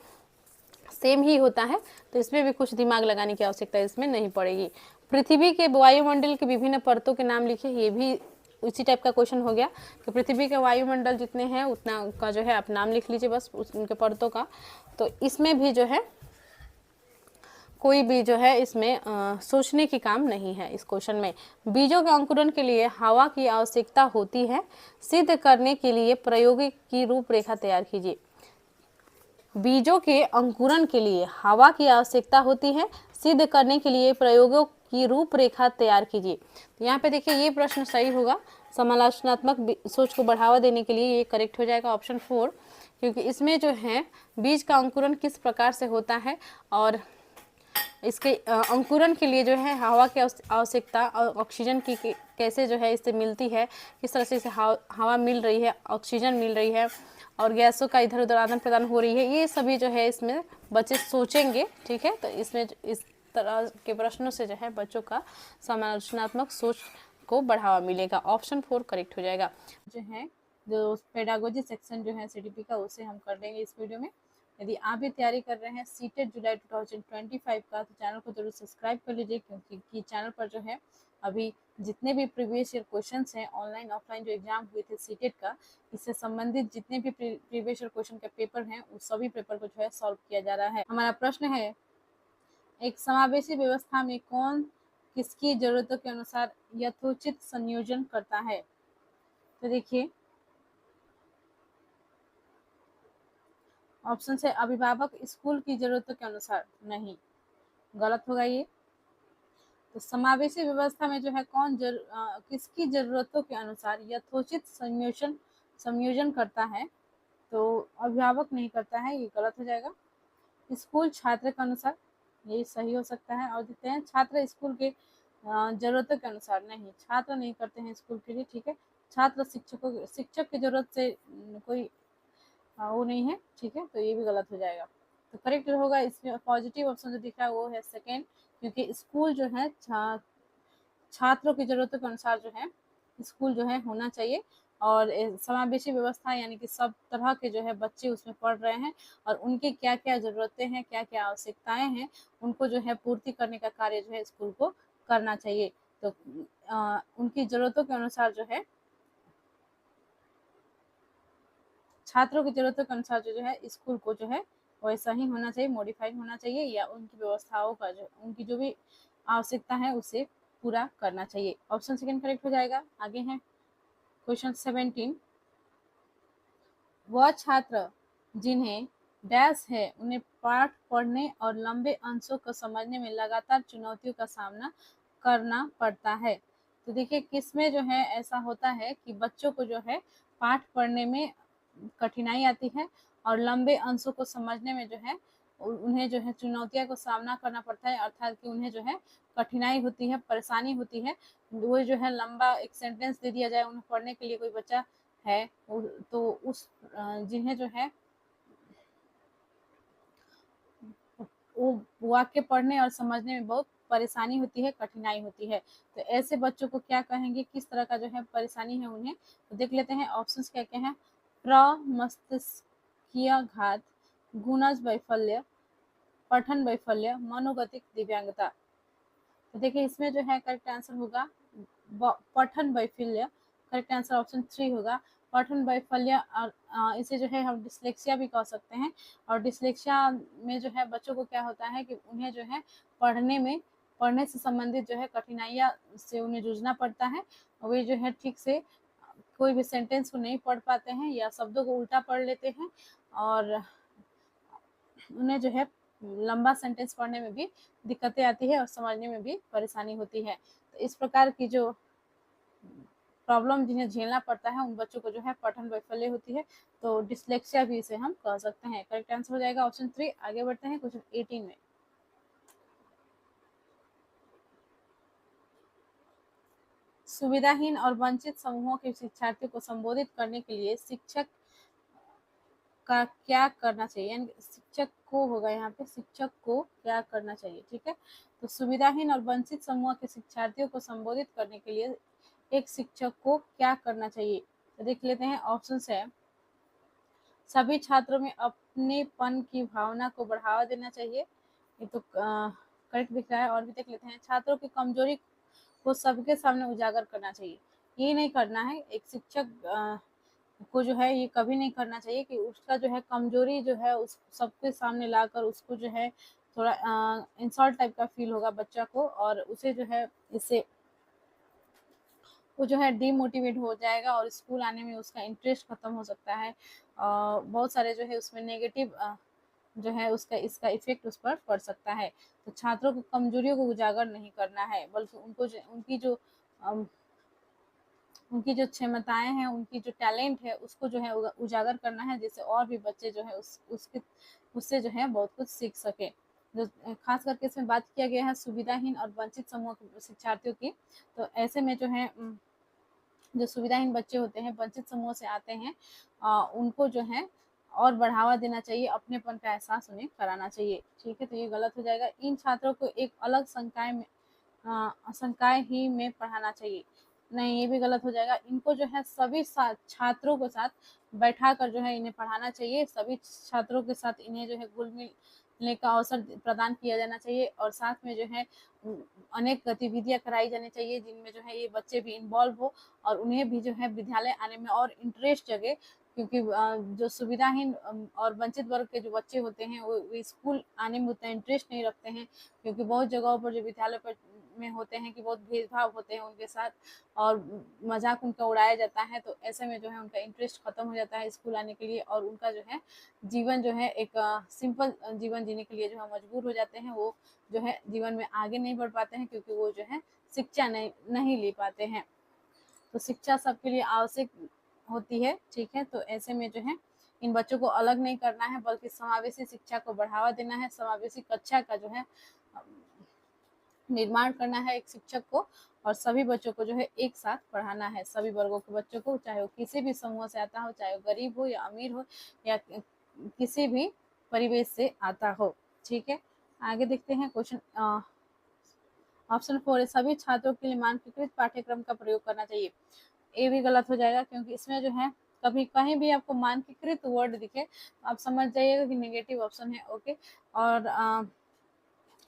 सेम ही होता है, तो इसमें भी कुछ दिमाग लगाने की आवश्यकता इसमें नहीं पड़ेगी। पृथ्वी के वायुमंडल के विभिन्न परतों के नाम लिखिए, ये भी उसी टाइप का क्वेश्चन हो गया कि पृथ्वी के वायुमंडल जितने हैं उतना का जो है आप नाम लिख लीजिए बस उनके परतों का। तो इसमें भी जो है कोई भी जो है इसमें सोचने की काम नहीं है इस क्वेश्चन में। बीजों के अंकुरण के लिए हवा की आवश्यकता होती है, सिद्ध करने के लिए प्रयोगों की रूपरेखा तैयार कीजिए। बीजों के अंकुरण के लिए हवा की आवश्यकता होती है, सिद्ध करने के लिए प्रयोगों की रूपरेखा तैयार कीजिए। तो यहाँ पे देखिए ये प्रश्न सही होगा। समालोचनात्मक सोच को बढ़ावा देने के लिए ये करेक्ट हो जाएगा ऑप्शन 4, क्योंकि इसमें जो है बीज का अंकुरण किस प्रकार से होता है और इसके अंकुरण के लिए जो है हवा की आवश्यकता और ऑक्सीजन की कैसे जो है इससे मिलती है, किस तरह से इसे हवा मिल रही है, ऑक्सीजन मिल रही है और गैसों का इधर उधर आदान प्रदान हो रही है, ये सभी जो है इसमें बच्चे सोचेंगे। ठीक है, तो इसमें इस तरह के प्रश्नों से जो है बच्चों का समालोचनात्मक सोच को बढ़ावा मिलेगा। ऑप्शन 4 करेक्ट हो जाएगा। जो है जो पेडागोजी सेक्शन जो है सीडीपी का, उसे हम कर लेंगे इस वीडियो में। यदि आप भी तैयारी कर रहे हैं सीटेट जुलाई 2025 का, तो चैनल को जरूर सब्सक्राइब कर लीजिए, क्योंकि चैनल पर जो है अभी जितने भी प्रीवियस ईयर क्वेश्चंस हैं ऑनलाइन ऑफलाइन जो एग्जाम हुए थे सीटेट का, इससे संबंधित जितने भी प्रीवियस ईयर क्वेश्चन के पेपर हैं उस सभी पेपर को जो है सॉल्व किया जा रहा है। हमारा प्रश्न है, एक समावेशी व्यवस्था में कौन किसकी जरूरतों के अनुसार यथोचित संयोजन करता है? तो देखिए ऑप्शन है अभिभावक स्कूल की जरूरतों के अनुसार, नहीं, गलत होगा ये। तो समावेशी व्यवस्था में जो है कौन किसकी जरूरतों के अनुसार यथोचित संयोजन करता है? तो अभिभावक नहीं करता है, ये गलत हो जाएगा। स्कूल छात्र के अनुसार, ये सही हो सकता है। और देखते हैं छात्र स्कूल के जरूरतों के अनुसार, नहीं, छात्र नहीं करते हैं स्कूल के लिए। ठीक है, छात्र शिक्षक की जरूरत से कोई वो नहीं है। ठीक है, तो ये भी गलत हो जाएगा। तो करेक्ट होगा इसमें पॉजिटिव ऑप्शन जो दिख रहा है वो है सेकेंड, क्योंकि स्कूल जो है छात्रों की जरूरतों के अनुसार जो है स्कूल जो है होना चाहिए। और समावेशी व्यवस्था यानी कि सब तरह के जो है बच्चे उसमें पढ़ रहे हैं और उनकी क्या क्या ज़रूरतें हैं, क्या क्या आवश्यकताएं हैं, उनको जो है पूर्ति करने का कार्य जो है स्कूल को करना चाहिए। तो उनकी ज़रूरतों के अनुसार जो है छात्रों की जरूरतों के अनुसार जो है स्कूल को जो है वैसा ही होना चाहिए, मॉडिफाइड होना चाहिए, या उनकी व्यवस्थाओं का जो उनकी जो भी आवश्यकता है उसे पूरा करना चाहिए। ऑप्शन सेकंड करेक्ट हो जाएगा। आगे है क्वेश्चन 17, वह छात्र जिन्हें डैश है उन्हें पाठ पढ़ने और लंबे अंशों को समझने में लगातार चुनौतियों का सामना करना पड़ता है। तो देखिए किसमें जो है ऐसा होता है कि बच्चों को जो है पाठ पढ़ने में कठिनाई आती है और लंबे अंशों को समझने में जो है उन्हें जो है चुनौतियों को सामना करना पड़ता है, अर्थात कि उन्हें जो है कठिनाई होती है, परेशानी होती है। वो जो है लंबा एक सेंटेंस दे दिया जाए उन्हें पढ़ने के लिए, कोई बच्चा है तो उस जिन्हें जो है वो वाक्य पढ़ने और समझने में बहुत परेशानी होती है, कठिनाई होती है। तो ऐसे बच्चों को क्या कहेंगे, किस तरह का जो है परेशानी है उन्हें, तो देख लेते हैं ऑप्शंस क्या क्या हैं। प्रमस्तिष्कीय घात, गुणज वैफल्य, पठन वैफल्य, मनोगतिक दिव्यांगता। तो देखिए इसमें जो है करेक्ट आंसर होगा पठन वैफल्य। करेक्ट आंसर ऑप्शन 3 होगा पठन वैफल्य। और इसे जो है हम डिस्लेक्सिया भी कह सकते हैं। और डिस्लेक्सिया में जो है बच्चों को क्या होता है कि उन्हें जो है पढ़ने से संबंधित जो है कठिनाइयाँ से उन्हें जूझना पड़ता है। वे जो है ठीक से कोई भी सेंटेंस को नहीं पढ़ पाते हैं या शब्दों को उल्टा पढ़ लेते हैं, और उन्हें जो है लंबा सेंटेंस पढ़ने में भी दिक्कतें आती है और समझने में भी परेशानी होती है। तो इस प्रकार की जो प्रॉब्लम जिन्हें झेलना पड़ता है उन बच्चों को जो है पठन वैफल्य होती है। तो डिस्लेक्सिया भी इसे हम कह सकते हैं। करेक्ट आंसर हो जाएगा ऑप्शन 3। आगे बढ़ते हैं क्वेश्चन 18 में। सुविधाहीन और वंचित समूहों के शिक्षार्थियों को संबोधित करने के लिए शिक्षक का क्या करना चाहिए, यानी शिक्षक को होगा यहाँ पे, शिक्षक को क्या करना चाहिए। ठीक है, तो सुविधाहीन और वंचित समूह के शिक्षार्थियों को संबोधित करने के लिए एक शिक्षक को क्या करना चाहिए। तो देख लेते हैं ऑप्शन है। सभी छात्रों में अपनेपन की भावना को बढ़ावा देना चाहिए, ये तो करेक्ट दिख रहा है। और भी देख लेते हैं, छात्रों की कमजोरी को सबके सामने उजागर करना चाहिए। ये नहीं करना है, एक शिक्षक को जो है ये कभी नहीं करना चाहिए कि उसका जो है कमजोरी जो है उस सबके सामने लाकर उसको जो है थोड़ा इंसल्ट टाइप का फील होगा बच्चा को, और उसे जो है इससे वो जो है डीमोटिवेट हो जाएगा और स्कूल आने में उसका इंटरेस्ट खत्म हो सकता है। बहुत सारे जो है उसमें नेगेटिव जो है उसका इसका इफेक्ट उस पर पड़ सकता है। तो छात्रों की कमजोरियों को उजागर नहीं करना है, बल्कि उनकी जो क्षमताएं हैं, उनकी जो टैलेंट है उसको जो है उजागर करना है, जिससे और भी बच्चे जो है उससे जो है बहुत कुछ सीख सके। जो खास करके इसमें बात किया गया है सुविधाहीन और वंचित समूह के शिक्षार्थियों की। तो ऐसे में जो है जो सुविधाहीन बच्चे होते हैं, वंचित समूह से आते हैं, उनको जो है और बढ़ावा देना चाहिए, अपनेपन का एहसास उन्हें कराना चाहिए। ठीक है, तो ये गलत हो जाएगा। इन छात्रों को एक अलग संकाय ही में पढ़ाना चाहिए। नहीं, ये भी गलत हो जाएगा। इनको जो है सभी छात्रों के साथ बैठा कर जो है इन्हें पढ़ाना चाहिए। सभी छात्रों के साथ इन्हें जो है घुल मिलने का अवसर प्रदान किया जाना चाहिए, और साथ में जो है अनेक गतिविधियां कराई जानी चाहिए जिनमें जो है ये बच्चे भी इन्वॉल्व हो और उन्हें भी जो है विद्यालय आने में और इंटरेस्ट जगे। क्योंकि जो सुविधाहीन और वंचित वर्ग के जो बच्चे होते हैं वो स्कूल आने में उतना इंटरेस्ट नहीं रखते हैं, क्योंकि बहुत जगहों पर जो विद्यालय पर में होते हैं कि बहुत भेदभाव होते हैं उनके साथ और मजाक उनका उड़ाया जाता है। तो ऐसे में जो है उनका इंटरेस्ट खत्म हो जाता है स्कूल आने के लिए, और उनका जो है जीवन जो है एक सिंपल जीवन जीने के लिए जो है मजबूर हो जाते हैं। वो जो है जीवन में आगे नहीं बढ़ पाते हैं, क्योंकि वो जो है शिक्षा नहीं ले पाते हैं। तो शिक्षा सबके लिए आवश्यक होती है। ठीक है, तो ऐसे में जो है इन बच्चों को अलग नहीं करना है, बल्कि समावेशी शिक्षा को बढ़ावा देना है। समावेशी कक्षा का जो है निर्माण करना है एक शिक्षक को, और सभी बच्चों को जो है एक साथ पढ़ाना है। सभी वर्गों के बच्चों को, चाहे वो किसी भी समूह से आता हो, चाहे वो गरीब हो या अमीर हो या किसी भी परिवेश से आता हो। ठीक है, आगे देखते हैं क्वेश्चन ऑप्शन 4 है सभी छात्रों के लिए मानकीकृत पाठ्यक्रम का प्रयोग करना चाहिए। ये भी गलत हो जाएगा, क्योंकि इसमें जो है कभी कहीं भी आपको मानकीकृत वर्ड दिखे तो आप समझ जाइएगा कि नेगेटिव ऑप्शन है। ओके, और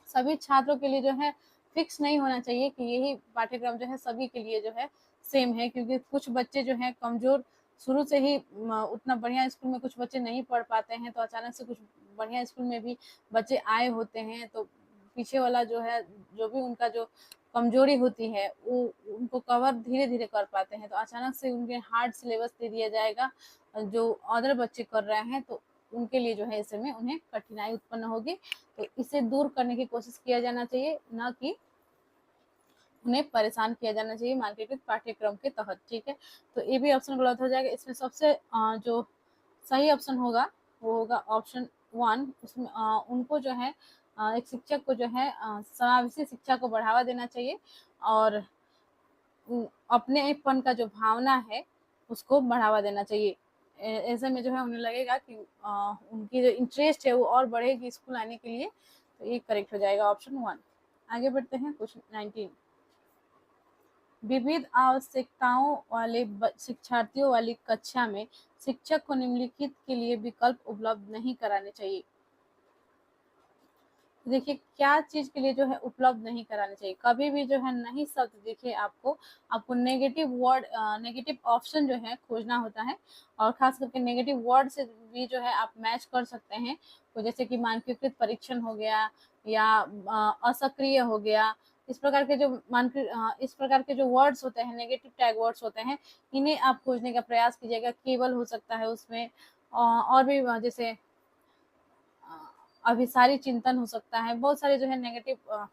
सभी छात्रों के लिए जो है फिक्स नहीं होना चाहिए कि यही पाठ्यक्रम जो है सभी के लिए जो है सेम है, क्योंकि कुछ बच्चे जो है कमजोर शुरू से ही उतना बढ़िया स्कूल में कुछ बच्चे नहीं पढ़ पाते हैं, तो अचानक से कुछ बढ़िया स्कूल में भी बच्चे आए होते हैं, तो पीछे वाला जो है जो भी उनका जो कमजोरी होती है वो उनको कवर धीरे धीरे कर पाते हैं। तो अचानक से उनके हार्ड सिलेबस दे दिया जाएगा जो अदर बच्चे कर रहे हैं, तो उनके लिए जो है ऐसे में उन्हें कठिनाई उत्पन्न होगी। तो इसे दूर करने की कोशिश किया जाना चाहिए, न कि उन्हें परेशान किया जाना चाहिए मार्केटेड पाठ्यक्रम के तहत। ठीक है, तो ये भी ऑप्शन गलत हो जाएगा। इसमें सबसे जो सही ऑप्शन होगा वो होगा ऑप्शन 1। उसमें उनको जो है एक शिक्षक को जो है समावेशी शिक्षा को बढ़ावा देना चाहिए, और अपनेपन का जो भावना है उसको बढ़ावा देना चाहिए। ऐसे में जो है उन्हें लगेगा कि उनकी जो इंटरेस्ट है वो और बढ़ेगी स्कूल आने के लिए। तो ये करेक्ट हो जाएगा ऑप्शन 1। आगे बढ़ते हैं क्वेश्चन 19। विविध आवश्यकताओं वाले शिक्षार्थियों वाली कक्षा में शिक्षक को निम्नलिखित के लिए विकल्प उपलब्ध नहीं कराने चाहिए। देखिए क्या चीज के लिए जो है उपलब्ध नहीं करानी चाहिए, कभी भी जो है नहीं शब्द देखिए आपको नेगेटिव वर्ड, नेगेटिव ऑप्शन जो है खोजना होता है, और खास करके नेगेटिव वर्ड से भी जो है आप मैच कर सकते हैं। तो जैसे कि मानकीकृत परीक्षण हो गया, या असक्रिय हो गया, इस प्रकार के जो इस प्रकार के जो वर्ड्स होते हैं, नेगेटिव टैग वर्ड्स होते हैं, इन्हें आप खोजने का प्रयास कीजिएगा। केवल हो सकता है उसमें, और भी जैसे अभिसारी चिंतन हो सकता है, बहुत सारे जो है नेगेटिव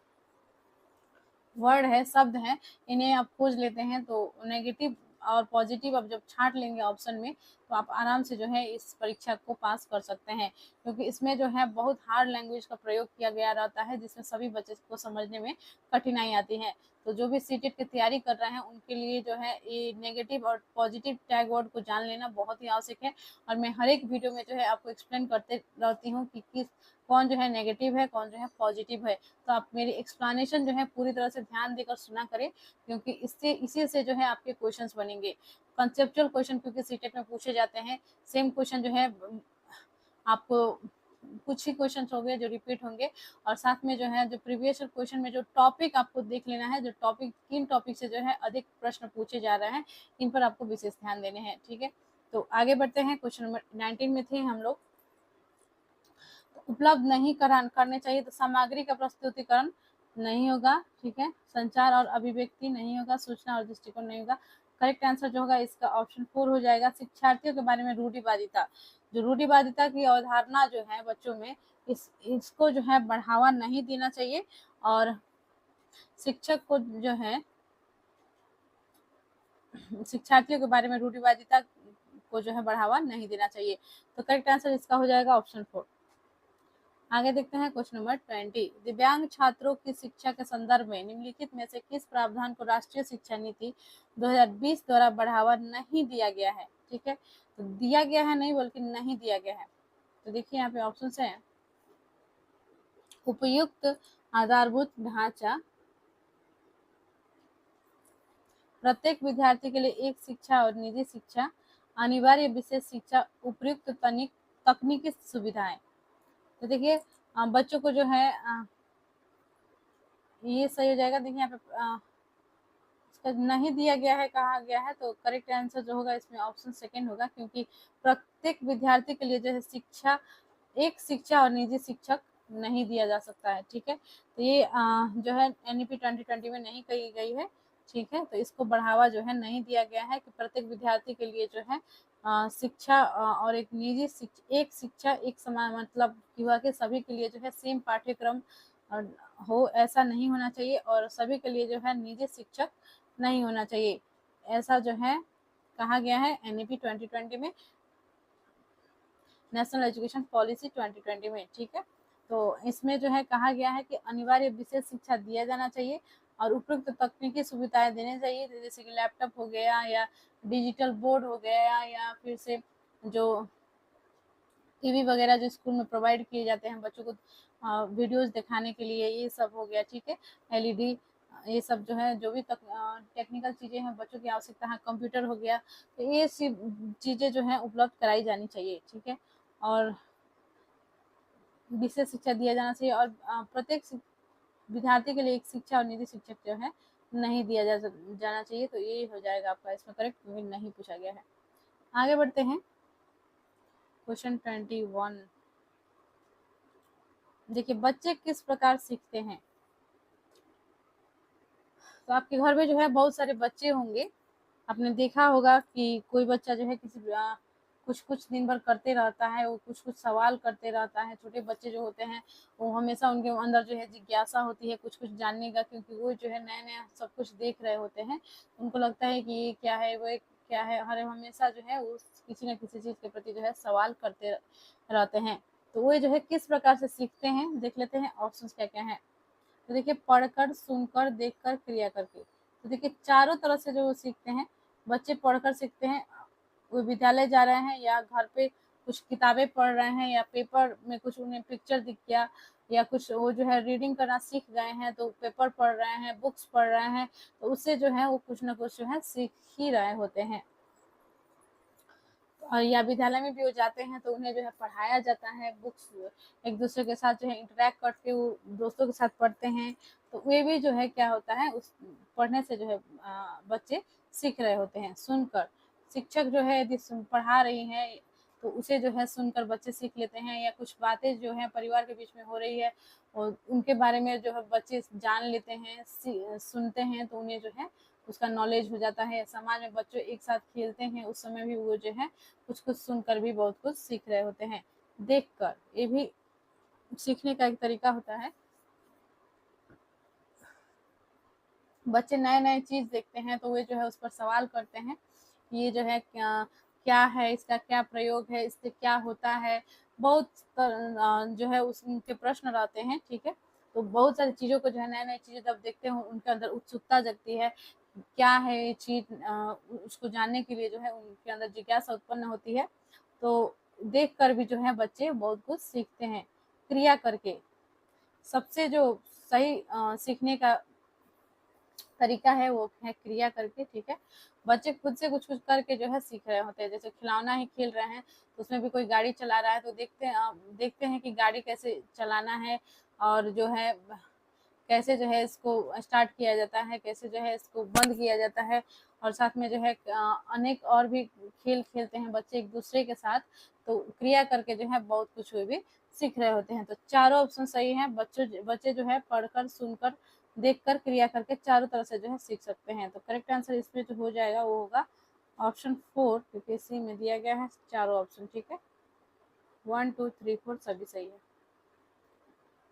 वर्ड है, शब्द है, इन्हें आप खोज लेते हैं तो नेगेटिव और पॉजिटिव आप जब छांट लेंगे ऑप्शन में, तो आप आराम से जो है इस परीक्षा को पास कर सकते हैं, क्योंकि इसमें जो है बहुत हार्ड लैंग्वेज का प्रयोग किया गया रहता है, जिसमें सभी बच्चे को समझने में कठिनाई आती है। तो जो भी सीटेट की तैयारी कर रहे हैं उनके लिए जो है ये नेगेटिव और पॉजिटिव टैग वर्ड को जान लेना बहुत ही आवश्यक है। और मैं हर एक वीडियो में जो है आपको एक्सप्लेन करते रहती हूँ कि किस कौन जो है नेगेटिव है, कौन जो है पॉजिटिव है। तो आप मेरी एक्सप्लेनेशन जो है पूरी तरह से ध्यान देकर सुना करें, क्योंकि इससे इसी से जो है आपके क्वेश्चंस बनेंगे कंसेप्चुअल क्वेश्चन, क्योंकि सीटेट में पूछे जाते हैं। सेम क्वेश्चन जो है आपको कुछ ही क्वेश्चन हो गए जो रिपीट होंगे, और साथ में जो है जो प्रीवियस क्वेश्चन में जो टॉपिक आपको देख लेना है, जो टॉपिक किन टॉपिक से जो है अधिक प्रश्न पूछे जा रहे हैं, इन पर आपको विशेष ध्यान देने हैं। ठीक है, तो आगे बढ़ते हैं। क्वेश्चन नंबर 19 में थे हम लोग। उपलब्ध नहीं करने चाहिए, तो सामग्री का प्रस्तुतिकरण नहीं होगा। ठीक है, संचार और अभिव्यक्ति नहीं होगा, सूचना और दृष्टिकोण नहीं होगा। करेक्ट आंसर जो होगा इसका ऑप्शन 4 हो जाएगा। शिक्षार्थियों के बारे में रूढ़िवादिता, जो रूढ़िवादिता की अवधारणा जो है बच्चों में, इसको जो है बढ़ावा नहीं देना चाहिए, और शिक्षक को जो है शिक्षार्थियों के बारे में रूढ़िवादिता को जो है बढ़ावा नहीं देना चाहिए। तो करेक्ट आंसर इसका हो जाएगा ऑप्शन 4। आगे देखते हैं क्वेश्चन नंबर 20। दिव्यांग छात्रों की शिक्षा के संदर्भ में निम्नलिखित में से किस प्रावधान को राष्ट्रीय शिक्षा नीति 2020 द्वारा बढ़ावा नहीं दिया गया है? ठीक है, तो दिया गया है नहीं बल्कि नहीं दिया गया है। तो देखिए यहाँ पे ऑप्शन है, उपयुक्त आधारभूत ढांचा, प्रत्येक विद्यार्थी के लिए एक शिक्षा और निजी शिक्षा, अनिवार्य विशेष शिक्षा, उपयुक्त तकनीकी सुविधाएं। तो देखिए बच्चों को जो है ये सही हो जाएगा। देखिए यहाँ पे इसका नहीं दिया गया है, कहा गया है, तो करेक्ट आंसर जो होगा इसमें ऑप्शन सेकंड होगा, क्योंकि प्रत्येक विद्यार्थी के लिए जो है एक शिक्षा और निजी शिक्षक नहीं दिया जा सकता है। ठीक है, तो ये जो है एनईपी 2020 में नहीं कही गई है। ठीक है, तो इसको बढ़ावा जो है नहीं दिया गया है कि प्रत्येक विद्यार्थी के लिए जो है शिक्षा और एक निजी एक शिक्षा एक समान, मतलब युवा के सभी के लिए जो है सेम पाठ्यक्रम हो, ऐसा नहीं होना चाहिए, और सभी के लिए जो है निजी शिक्षक नहीं होना चाहिए, ऐसा जो है कहा गया है एनईपी 2020 में, नेशनल एजुकेशन पॉलिसी 2020 में। ठीक है, तो इसमें जो है कहा गया है कि अनिवार्य विशेष शिक्षा दिया जाना चाहिए, और उपयुक्त तकनीकी सुविधाएं देनी चाहिए, जैसे कि लैपटॉप हो गया, या डिजिटल बोर्ड हो गया, या फिर से जो टीवी वगैरह जो स्कूल में प्रोवाइड किए जाते हैं बच्चों को वीडियोस दिखाने के लिए, ये सब हो गया। ठीक है, एलईडी, ये सब जो है जो भी टेक्निकल चीज़ें हैं बच्चों की आवश्यकता है, कंप्यूटर हो गया, तो ये चीज़ें जो है उपलब्ध कराई जानी चाहिए। ठीक है, और विशेष शिक्षा दिया जाना चाहिए, और प्रत्येक विद्यार्थी के लिए एक शिक्षा और निजी शिक्षक जो है नहीं दिया जाना चाहिए। तो ये हो जाएगा आपका इसमें करेक्ट, क्योंकि नहीं पूछा गया है। आगे बढ़ते हैं क्वेश्चन 21। देखिए बच्चे किस प्रकार सीखते हैं? तो आपके घर में जो है बहुत सारे बच्चे होंगे, आपने देखा होगा कि कोई बच्चा जो है कुछ कुछ दिन भर करते रहता है, वो कुछ कुछ सवाल करते रहता है। छोटे बच्चे जो होते हैं वो हमेशा उनके अंदर जो है जिज्ञासा होती है कुछ कुछ जानने का, क्योंकि वो जो है नया नया सब कुछ देख रहे होते हैं। उनको लगता है कि ये क्या है, वो क्या है, हर हमेशा जो है वो किसी न किसी चीज़ के प्रति जो है सवाल करते रहते हैं। तो वो जो है किस प्रकार से सीखते हैं, देख लेते हैं ऑप्शन क्या क्या है। तो देखिए पढ़कर, सुनकर, देखकर, क्रिया करके। तो देखिए चारों तरह से जो सीखते हैं बच्चे, पढ़कर सीखते हैं, वो विद्यालय जा रहे हैं या घर पे कुछ किताबें पढ़ रहे हैं, या पेपर में कुछ उन्हें पिक्चर दिख गया, या कुछ वो जो है रीडिंग करना सीख गए हैं तो पेपर पढ़ रहे हैं, बुक्स पढ़ रहे हैं, तो उससे जो है वो कुछ ना कुछ जो है सीख ही रहे होते हैं। तो और या विद्यालय में भी वो जाते हैं तो उन्हें जो है पढ़ाया जाता है, बुक्स एक दूसरे के साथ जो है इंटरेक्ट करके वो दोस्तों के साथ पढ़ते हैं, तो वे भी जो है क्या होता है उस पढ़ने से जो है बच्चे सीख रहे होते हैं सुनकर। शिक्षक जो है यदि पढ़ा रही हैं तो उसे जो है सुनकर बच्चे सीख लेते हैं, या कुछ बातें जो है परिवार के बीच में हो रही है और उनके बारे में जो है बच्चे जान लेते हैं, सुनते हैं, तो उन्हें जो है उसका नॉलेज हो जाता है। समाज में बच्चों एक साथ खेलते हैं उस समय भी वो जो है कुछ कुछ सुनकर भी बहुत कुछ सीख रहे होते हैं। देखकर, ये भी सीखने का एक तरीका होता है। बच्चे नए नए चीज देखते हैं तो वे जो है उस पर सवाल करते हैं, ये जो है क्या क्या है, इसका क्या प्रयोग है, इससे क्या होता है, बहुत जो है उनके प्रश्न रहते हैं। ठीक है, तो बहुत सारी चीजों को जो है नए नए चीजें जब देखते हैं उनके अंदर उत्सुकता जगती है, क्या है ये चीज, उसको जानने के लिए जो है उनके अंदर जिज्ञासा उत्पन्न होती है। तो देख कर भी जो है बच्चे बहुत कुछ सीखते हैं। क्रिया करके, सबसे जो सही सीखने का तरीका है वो है क्रिया करके। ठीक है, बच्चे खुद से कुछ कुछ करके जो है सीख रहे होते हैं। जैसे खिलौना ही खेल रहे हैं तो उसमें भी कोई गाड़ी चला रहा है तो देखते हैं कि गाड़ी कैसे चलाना है, और जो है कैसे जो है इसको स्टार्ट किया जाता है, कैसे जो है इसको बंद किया जाता है। और साथ में जो है अनेक और भी खेल खेलते हैं बच्चे एक दूसरे के साथ, तो क्रिया करके जो है बहुत कुछ वो भी सीख रहे होते हैं। तो चारों ऑप्शन सही है। बच्चे जो है पढ़कर, सुनकर, देखकर, क्रिया करके चारों तरह से जो है सीख सकते हैं। तो करेक्ट आंसर इसमें जो हो जाएगा वो होगा ऑप्शन 4, क्योंकि इसी में दिया गया है चारों ऑप्शन। ठीक है, 1 2 3 4 सभी सही है।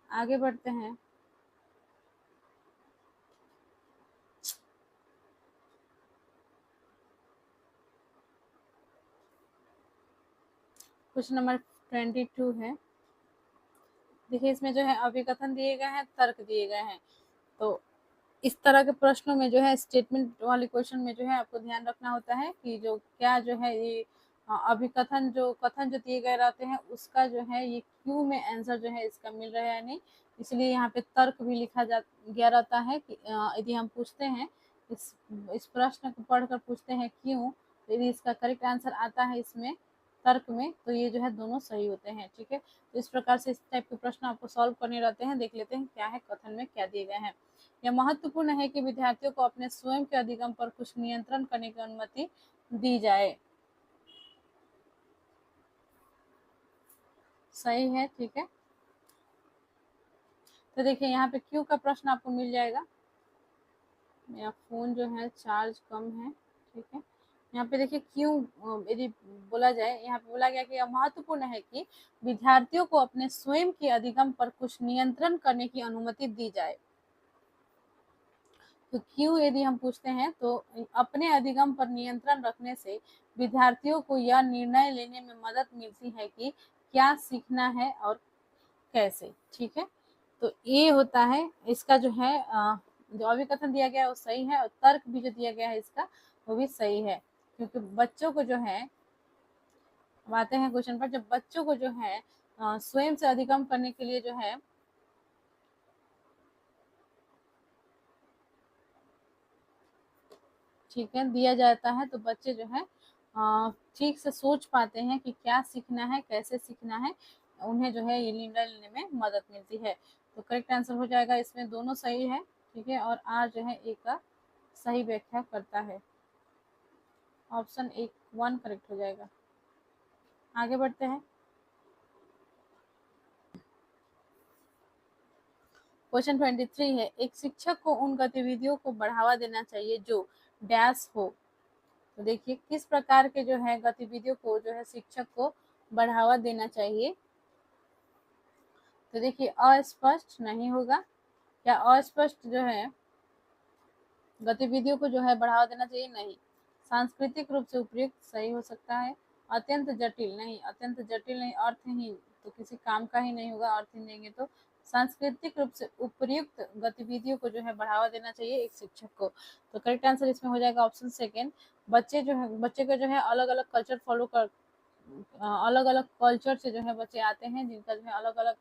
आगे बढ़ते हैं। क्वेश्चन नंबर 22 है। देखिए इसमें जो है अभिकथन दिए गए हैं, तर्क दिए गए हैं। तो इस तरह के प्रश्नों में जो है स्टेटमेंट वाले क्वेश्चन में जो है आपको ध्यान रखना होता है कि जो क्या जो है ये अभिकथन जो कथन जो दिए गए रहते हैं उसका जो है ये क्यों में आंसर जो है इसका मिल रहा है या नहीं। इसलिए यहाँ पे तर्क भी लिखा जा गया रहता है कि यदि हम पूछते हैं इस प्रश्न को पढ़कर पूछते हैं क्यों, तो यदि इसका करेक्ट आंसर आता है इसमें तर्क में तो ये जो है दोनों सही होते हैं। ठीक है, तो इस प्रकार से इस टाइप के प्रश्न आपको सॉल्व करने रहते हैं। देख लेते हैं क्या है कथन में क्या दिए गए हैं। यह महत्वपूर्ण है कि विद्यार्थियों को अपने स्वयं के अधिगम पर कुछ नियंत्रण करने की अनुमति दी जाए। सही है। ठीक है, तो देखिए यहाँ पे क्यों का प्रश्न आपको मिल जाएगा। मेरा फोन जो है चार्ज कम है। ठीक है, यहाँ पे देखिए क्यों यदि बोला जाए, यहाँ पे बोला गया कि यह महत्वपूर्ण है कि विद्यार्थियों को अपने स्वयं के अधिगम पर कुछ नियंत्रण करने की अनुमति दी जाए। तो क्यों यदि हम पूछते हैं तो अपने अधिगम पर नियंत्रण रखने से विद्यार्थियों को यह निर्णय लेने में मदद मिलती है कि क्या सीखना है और कैसे। ठीक है, तो ये होता है इसका जो है जो अभिकथन दिया गया है वो सही है, और तर्क भी जो दिया गया है इसका वो भी सही है। क्योंकि बच्चों को जो है, अब आते हैं क्वेश्चन पर, जब बच्चों को जो है स्वयं से अधिगम करने के लिए जो है ठीक है दिया जाता है तो बच्चे जो है ठीक से सोच पाते हैं कि क्या सीखना है, कैसे सीखना है, उन्हें जो है ये निर्णय लेने में मदद मिलती है। तो करेक्ट आंसर हो जाएगा इसमें दोनों सही है। ठीक है, और आर जो है एक का सही व्याख्या करता है। ऑप्शन 1 करेक्ट हो जाएगा। आगे बढ़ते हैं। क्वेश्चन 23 है, एक शिक्षक को उन गतिविधियों को बढ़ावा देना चाहिए जो डैश हो। तो देखिए किस प्रकार के जो है गतिविधियों को जो है शिक्षक को बढ़ावा देना चाहिए। तो देखिए अस्पष्ट नहीं होगा, या अस्पष्ट जो है गतिविधियों को जो है बढ़ावा देना चाहिए नहीं। सांस्कृतिक रूप से उपयुक्त सही हो सकता है। अत्यंत जटिल नहीं, अत्यंत जटिल नहीं, अर्थहीन तो किसी काम का ही नहीं होगा, अर्थहीन देंगे तो। सांस्कृतिक रूप से उपयुक्त गतिविधियों को जो है बढ़ावा देना चाहिए एक शिक्षक को। तो करेक्ट आंसर इसमें हो जाएगा ऑप्शन 2। बच्चे को जो है अलग अलग कल्चर फॉलो कर अलग अलग कल्चर से जो है बच्चे आते हैं, जिनका जो है अलग अलग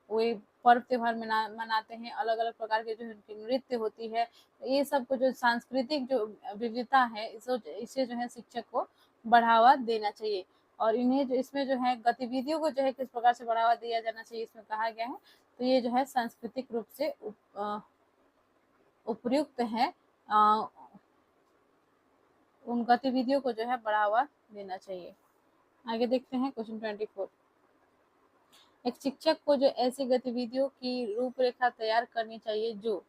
वे पर्व त्योहार मनाते हैं, अलग अलग प्रकार के जो उनकी नृत्य होती है। ये सब को जो सांस्कृतिक जो विविधता है इसे जो है शिक्षक को बढ़ावा देना चाहिए। और इन्हें जो इसमें जो है गतिविधियों को जो है किस प्रकार से बढ़ावा दिया जाना चाहिए इसमें कहा गया है। तो ये जो है सांस्कृतिक रूप से उपयुक्त है, उन गतिविधियों को जो है बढ़ावा देना चाहिए। आगे देखते हैं क्वेश्चन 24। एक शिक्षक को जो ऐसी गतिविधियों की रूपरेखा तैयार करनी चाहिए जो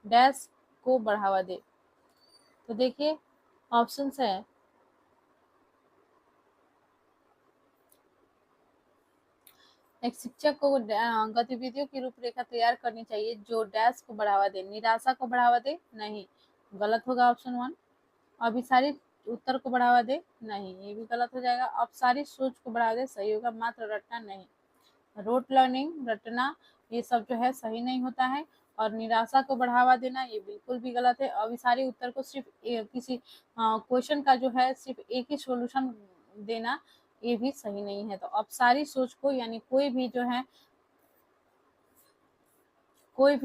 डैश को बढ़ावा दे। तो देखिए ऑप्शंस है, एक शिक्षक को गतिविधियों की रूपरेखा तैयार करनी चाहिए जो डैश को बढ़ावा दे। निराशा को बढ़ावा दे, नहीं, गलत होगा ऑप्शन 1। अभिसारी उत्तर को बढ़ावा दे, नहीं, ये भी गलत हो जाएगा। अपसारी सोच को बढ़ावा दे, सही होगा। मात्र रटना, नहीं। रोट लर्निंग, रटना, ये सब जो है सही नहीं होता है। और निराशा को बढ़ावा देना, ये बिल्कुल भी गलत है। अभिसारी उत्तर को सिर्फ किसी क्वेश्चन का जो है सिर्फ एक ही सॉल्यूशन देना, ये भी सही नहीं है। तो अपसारी सोच को यानी कोई भी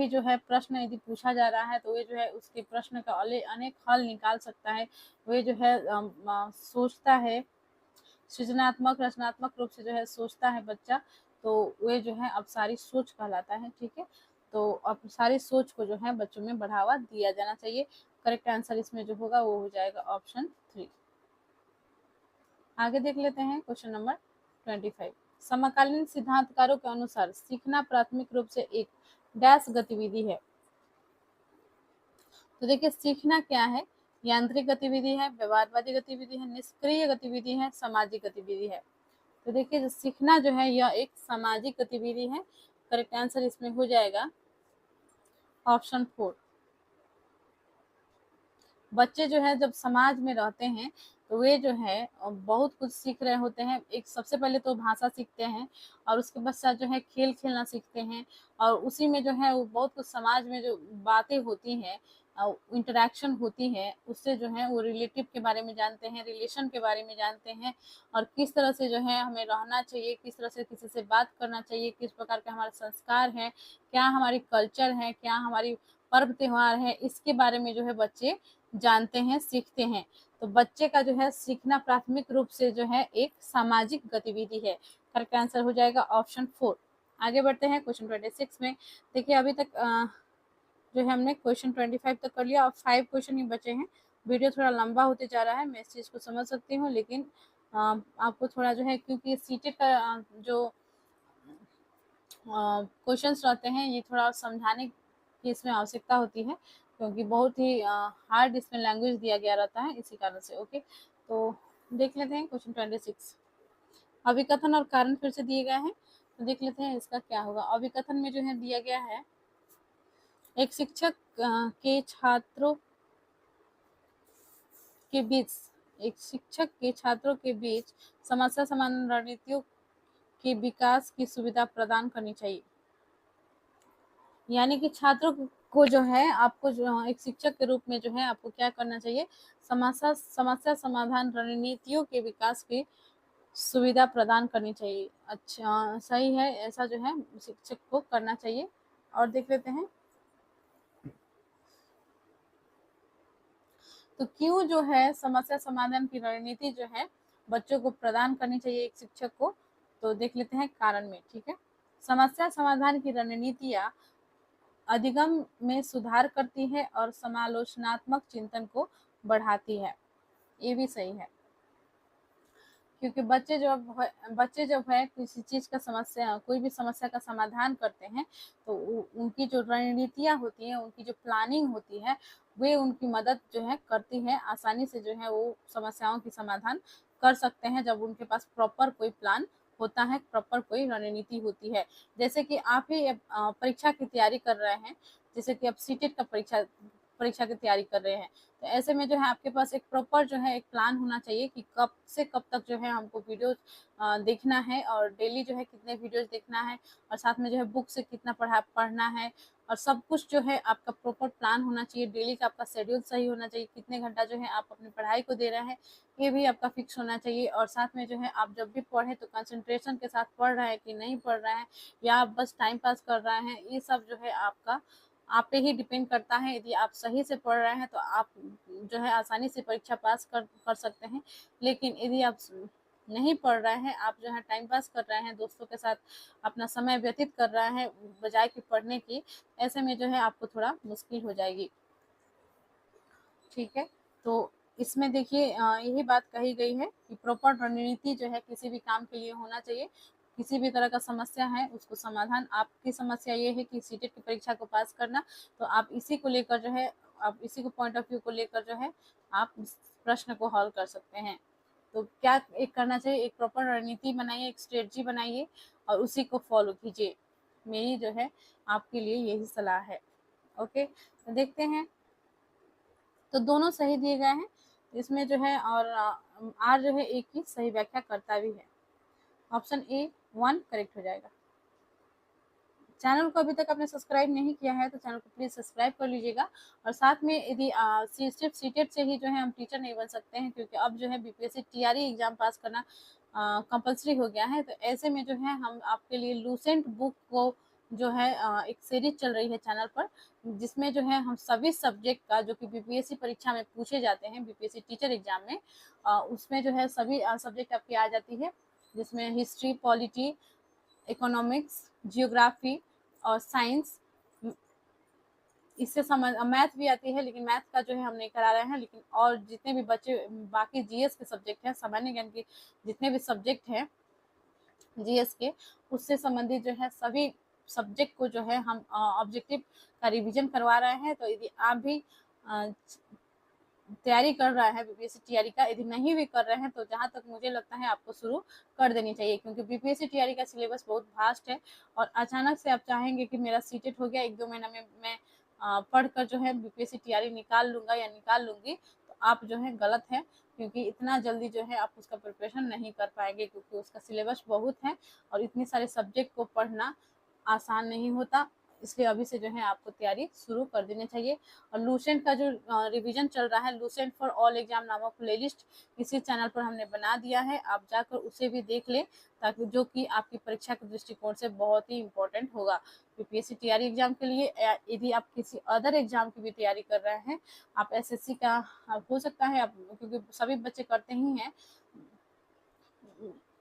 जो है प्रश्न यदि पूछा जा रहा है तो वे जो है उसके प्रश्न का अनेक हल निकाल सकता है। वे जो है सोचता है, सृजनात्मक रचनात्मक रूप से जो है सोचता है बच्चा, तो वे जो है अपसारी सोच कहलाता है। ठीक है, तो अपसारी सोच को जो है बच्चों में बढ़ावा दिया जाना चाहिए। करेक्ट आंसर इसमें जो होगा वो हो जाएगा ऑप्शन 3। आगे देख लेते हैं क्वेश्चन नंबर 25। समकालीन सिद्धांतकारों के अनुसार सीखना प्राथमिक रूप से एक डैश गतिविधि है। तो देखिए सीखना क्या है, यांत्रिक गतिविधि है, व्यवहारवादी गतिविधि है, निष्क्रिय गतिविधि है, सामाजिक गतिविधि है। तो देखिए जो सीखना जो है यह एक सामाजिक गतिविधि है। करेक्ट आंसर इसमें हो जाएगा ऑप्शन 4। बच्चे जो है जब समाज में रहते हैं तो वे जो है बहुत कुछ सीख रहे होते हैं। एक सबसे पहले तो भाषा सीखते हैं और उसके पश्चात जो है खेल खेलना सीखते हैं, और उसी में जो है वो बहुत कुछ समाज में जो बातें होती हैं, इंटरेक्शन होती है, उससे जो है वो रिलेटिव के बारे में जानते हैं, रिलेशन के बारे में जानते हैं, और किस तरह से जो है हमें रहना चाहिए, किस तरह से किसी से बात करना चाहिए, किस प्रकार के हमारे संस्कार हैं, क्या हमारी कल्चर है, क्या हमारी पर्व त्योहार है, इसके बारे में जो है बच्चे जानते हैं, सीखते हैं। तो बच्चे का जो है सीखना प्राथमिक रूप से जो है एक सामाजिक गतिविधि है। करेक्ट आंसर हो जाएगा ऑप्शन 4। आगे बढ़ते हैं क्वेश्चन 26 में। देखिए अभी तक जो है हमने क्वेश्चन 25 तक कर लिया, अब 5 क्वेश्चन ही बचे हैं। वीडियो थोड़ा लंबा होते जा रहा है, मैं इस चीज़ को समझ सकती हूँ, लेकिन आपको थोड़ा जो है क्योंकि सीटेड का जो क्वेश्चंस रहते हैं ये थोड़ा समझाने की इसमें आवश्यकता होती है, क्योंकि बहुत ही हार्ड इसमें लैंग्वेज दिया गया रहता है, इसी कारण से। ओके, तो देख लेते हैं क्वेश्चन 26। अभिकथन और कारण फिर से दिए गए हैं, तो देख लेते हैं इसका क्या होगा। अभिकथन में जो है दिया गया है, एक शिक्षक के छात्रों के बीच समस्या समाधान रणनीतियों के विकास की सुविधा प्रदान करनी चाहिए। यानी कि छात्रों को जो है आपको जो एक शिक्षक के रूप में जो है आपको क्या करना चाहिए, समस्या समाधान रणनीतियों के विकास की सुविधा प्रदान करनी चाहिए। अच्छा, सही है, ऐसा जो है शिक्षक को करना चाहिए। और देख लेते हैं तो क्यों जो है समस्या समाधान की रणनीति जो है बच्चों को प्रदान करनी चाहिए एक शिक्षक को। तो देख लेते हैं कारण में। ठीक है, समस्या समाधान की रणनीतियाँ अधिगम में सुधार करती है और समालोचनात्मक चिंतन को बढ़ाती है। ये भी सही है, क्योंकि बच्चे जब है किसी चीज का समस्या, कोई भी समस्या का समाधान करते हैं तो उनकी जो रणनीतियाँ होती हैं, उनकी जो प्लानिंग होती है, वे उनकी मदद जो है करती है, आसानी से जो है वो समस्याओं की समाधान कर सकते हैं जब उनके पास प्रॉपर कोई प्लान होता है, प्रॉपर कोई रणनीति होती है। जैसे कि आप ही परीक्षा की तैयारी कर रहे हैं, जैसे कि आप सीटेट का परीक्षा की तैयारी कर रहे हैं, तो ऐसे में जो है आपके पास एक प्रॉपर जो है एक प्लान होना चाहिए कि कब से कब तक जो है हमको वीडियोस देखना है, और डेली जो है कितने वीडियोस देखना है, और साथ में जो है बुक से कितना पढ़ना है, और सब कुछ जो है आपका प्रॉपर प्लान होना चाहिए। डेली का आपका शेड्यूल सही होना चाहिए, कितने घंटा जो है आप अपनी पढ़ाई को दे रहे हैं ये भी आपका फिक्स होना चाहिए। और साथ में जो है आप जब भी पढ़ें तो कंसंट्रेशन के साथ पढ़ रहे हैं कि नहीं पढ़ रहे हैं, या आप बस टाइम पास कर रहे हैं, ये सब जो है आपका आप पे ही डिपेंड करता है। यदि आप सही से पढ़ रहे हैं तो आप जो है आसानी से परीक्षा पास कर सकते हैं। लेकिन यदि आप नहीं पढ़ रहे हैं, आप जो है टाइम पास कर रहे हैं, दोस्तों के साथ अपना समय व्यतीत कर रहे हैं बजाय कि पढ़ने की, ऐसे में जो है आपको थोड़ा मुश्किल हो जाएगी। ठीक है, तो इसमें देखिए यही बात कही गई है कि प्रॉपर रणनीति जो है किसी भी काम के लिए होना चाहिए। किसी भी तरह का समस्या है उसको समाधान, आपकी समस्या ये है कि सीटेट की परीक्षा को पास करना, तो आप इसी को लेकर जो है, आप इसी को पॉइंट ऑफ व्यू को लेकर जो है आप प्रश्न को हल कर सकते हैं। तो क्या एक करना चाहिए, एक प्रॉपर रणनीति बनाइए, एक स्ट्रेटजी बनाइए और उसी को फॉलो कीजिए। मेरी जो है आपके लिए यही सलाह है। ओके, तो देखते हैं, तो दोनों सही दिए गए हैं इसमें जो है, और आर जो है एक ही सही व्याख्या करता भी है। ऑप्शन ए 1 करेक्ट हो जाएगा। चैनल को अभी तक आपने सब्सक्राइब नहीं किया है तो चैनल को प्लीज सब्सक्राइब कर लीजिएगा। और साथ में यदि सिर्फ सीटेट से ही जो है हम टीचर नहीं बन सकते हैं, क्योंकि अब जो है बीपीएससी टीआरई एग्जाम पास करना कंपलसरी हो गया है। तो ऐसे में जो है हम आपके लिए लूसेंट बुक को जो है एक सीरीज चल रही है चैनल पर, जिसमें जो है हम सभी सब्जेक्ट का जो कि बीपीएससी परीक्षा में पूछे जाते हैं, बीपीएससी टीचर एग्जाम में, उसमें जो है सभी सब्जेक्ट आपकी आ जाती है, जिसमें हिस्ट्री, पॉलिटी, इकोनॉमिक्स, जियोग्राफी और साइंस, इससे समझ मैथ भी आती है, लेकिन मैथ का जो है हम नहीं करा रहे हैं। लेकिन और जितने भी बच्चे बाकी जीएस के सब्जेक्ट हैं, सामान्य ज्ञान के जितने भी सब्जेक्ट हैं जीएस के, उससे संबंधित जो है सभी सब्जेक्ट को जो है हम ऑब्जेक्टिव का रिवीजन करवा रहे हैं। तो यदि आप भी तैयारी कर रहा है बीपीएससी टीआरई का, यदि नहीं भी कर रहे हैं तो जहां तक मुझे लगता है आपको शुरू कर देनी चाहिए, क्योंकि बीपीएससी टीआरई का सिलेबस बहुत वास्ट है। और अचानक से आप चाहेंगे कि मेरा सीटेट हो गया, 1-2 महीना में मैं पढ़कर जो है बीपीएससी टीआरई निकाल लूंगा या निकाल लूंगी, तो आप जो है गलत है, क्योंकि इतना जल्दी जो है आप उसका प्रिपरेशन नहीं कर पाएंगे, क्योंकि उसका सिलेबस बहुत है और इतने सारे सब्जेक्ट को पढ़ना आसान नहीं होता। इसलिए अभी से जो है आपको तैयारी शुरू कर देनी चाहिए। और लूसेंट का जो रिवीजन चल रहा है, लूसेंट फॉर ऑल एग्जाम नामक प्लेलिस्ट इसी चैनल पर हमने बना दिया है, आप जाकर उसे भी देख लें, ताकि जो कि आपकी परीक्षा के दृष्टिकोण से बहुत ही इंपॉर्टेंट होगा यूपीएससी टीआरई एग्जाम के लिए। यदि आप किसी अदर एग्जाम की भी तैयारी कर रहे हैं, आप एसएससी का हो सकता है, क्योंकि सभी बच्चे करते ही हैं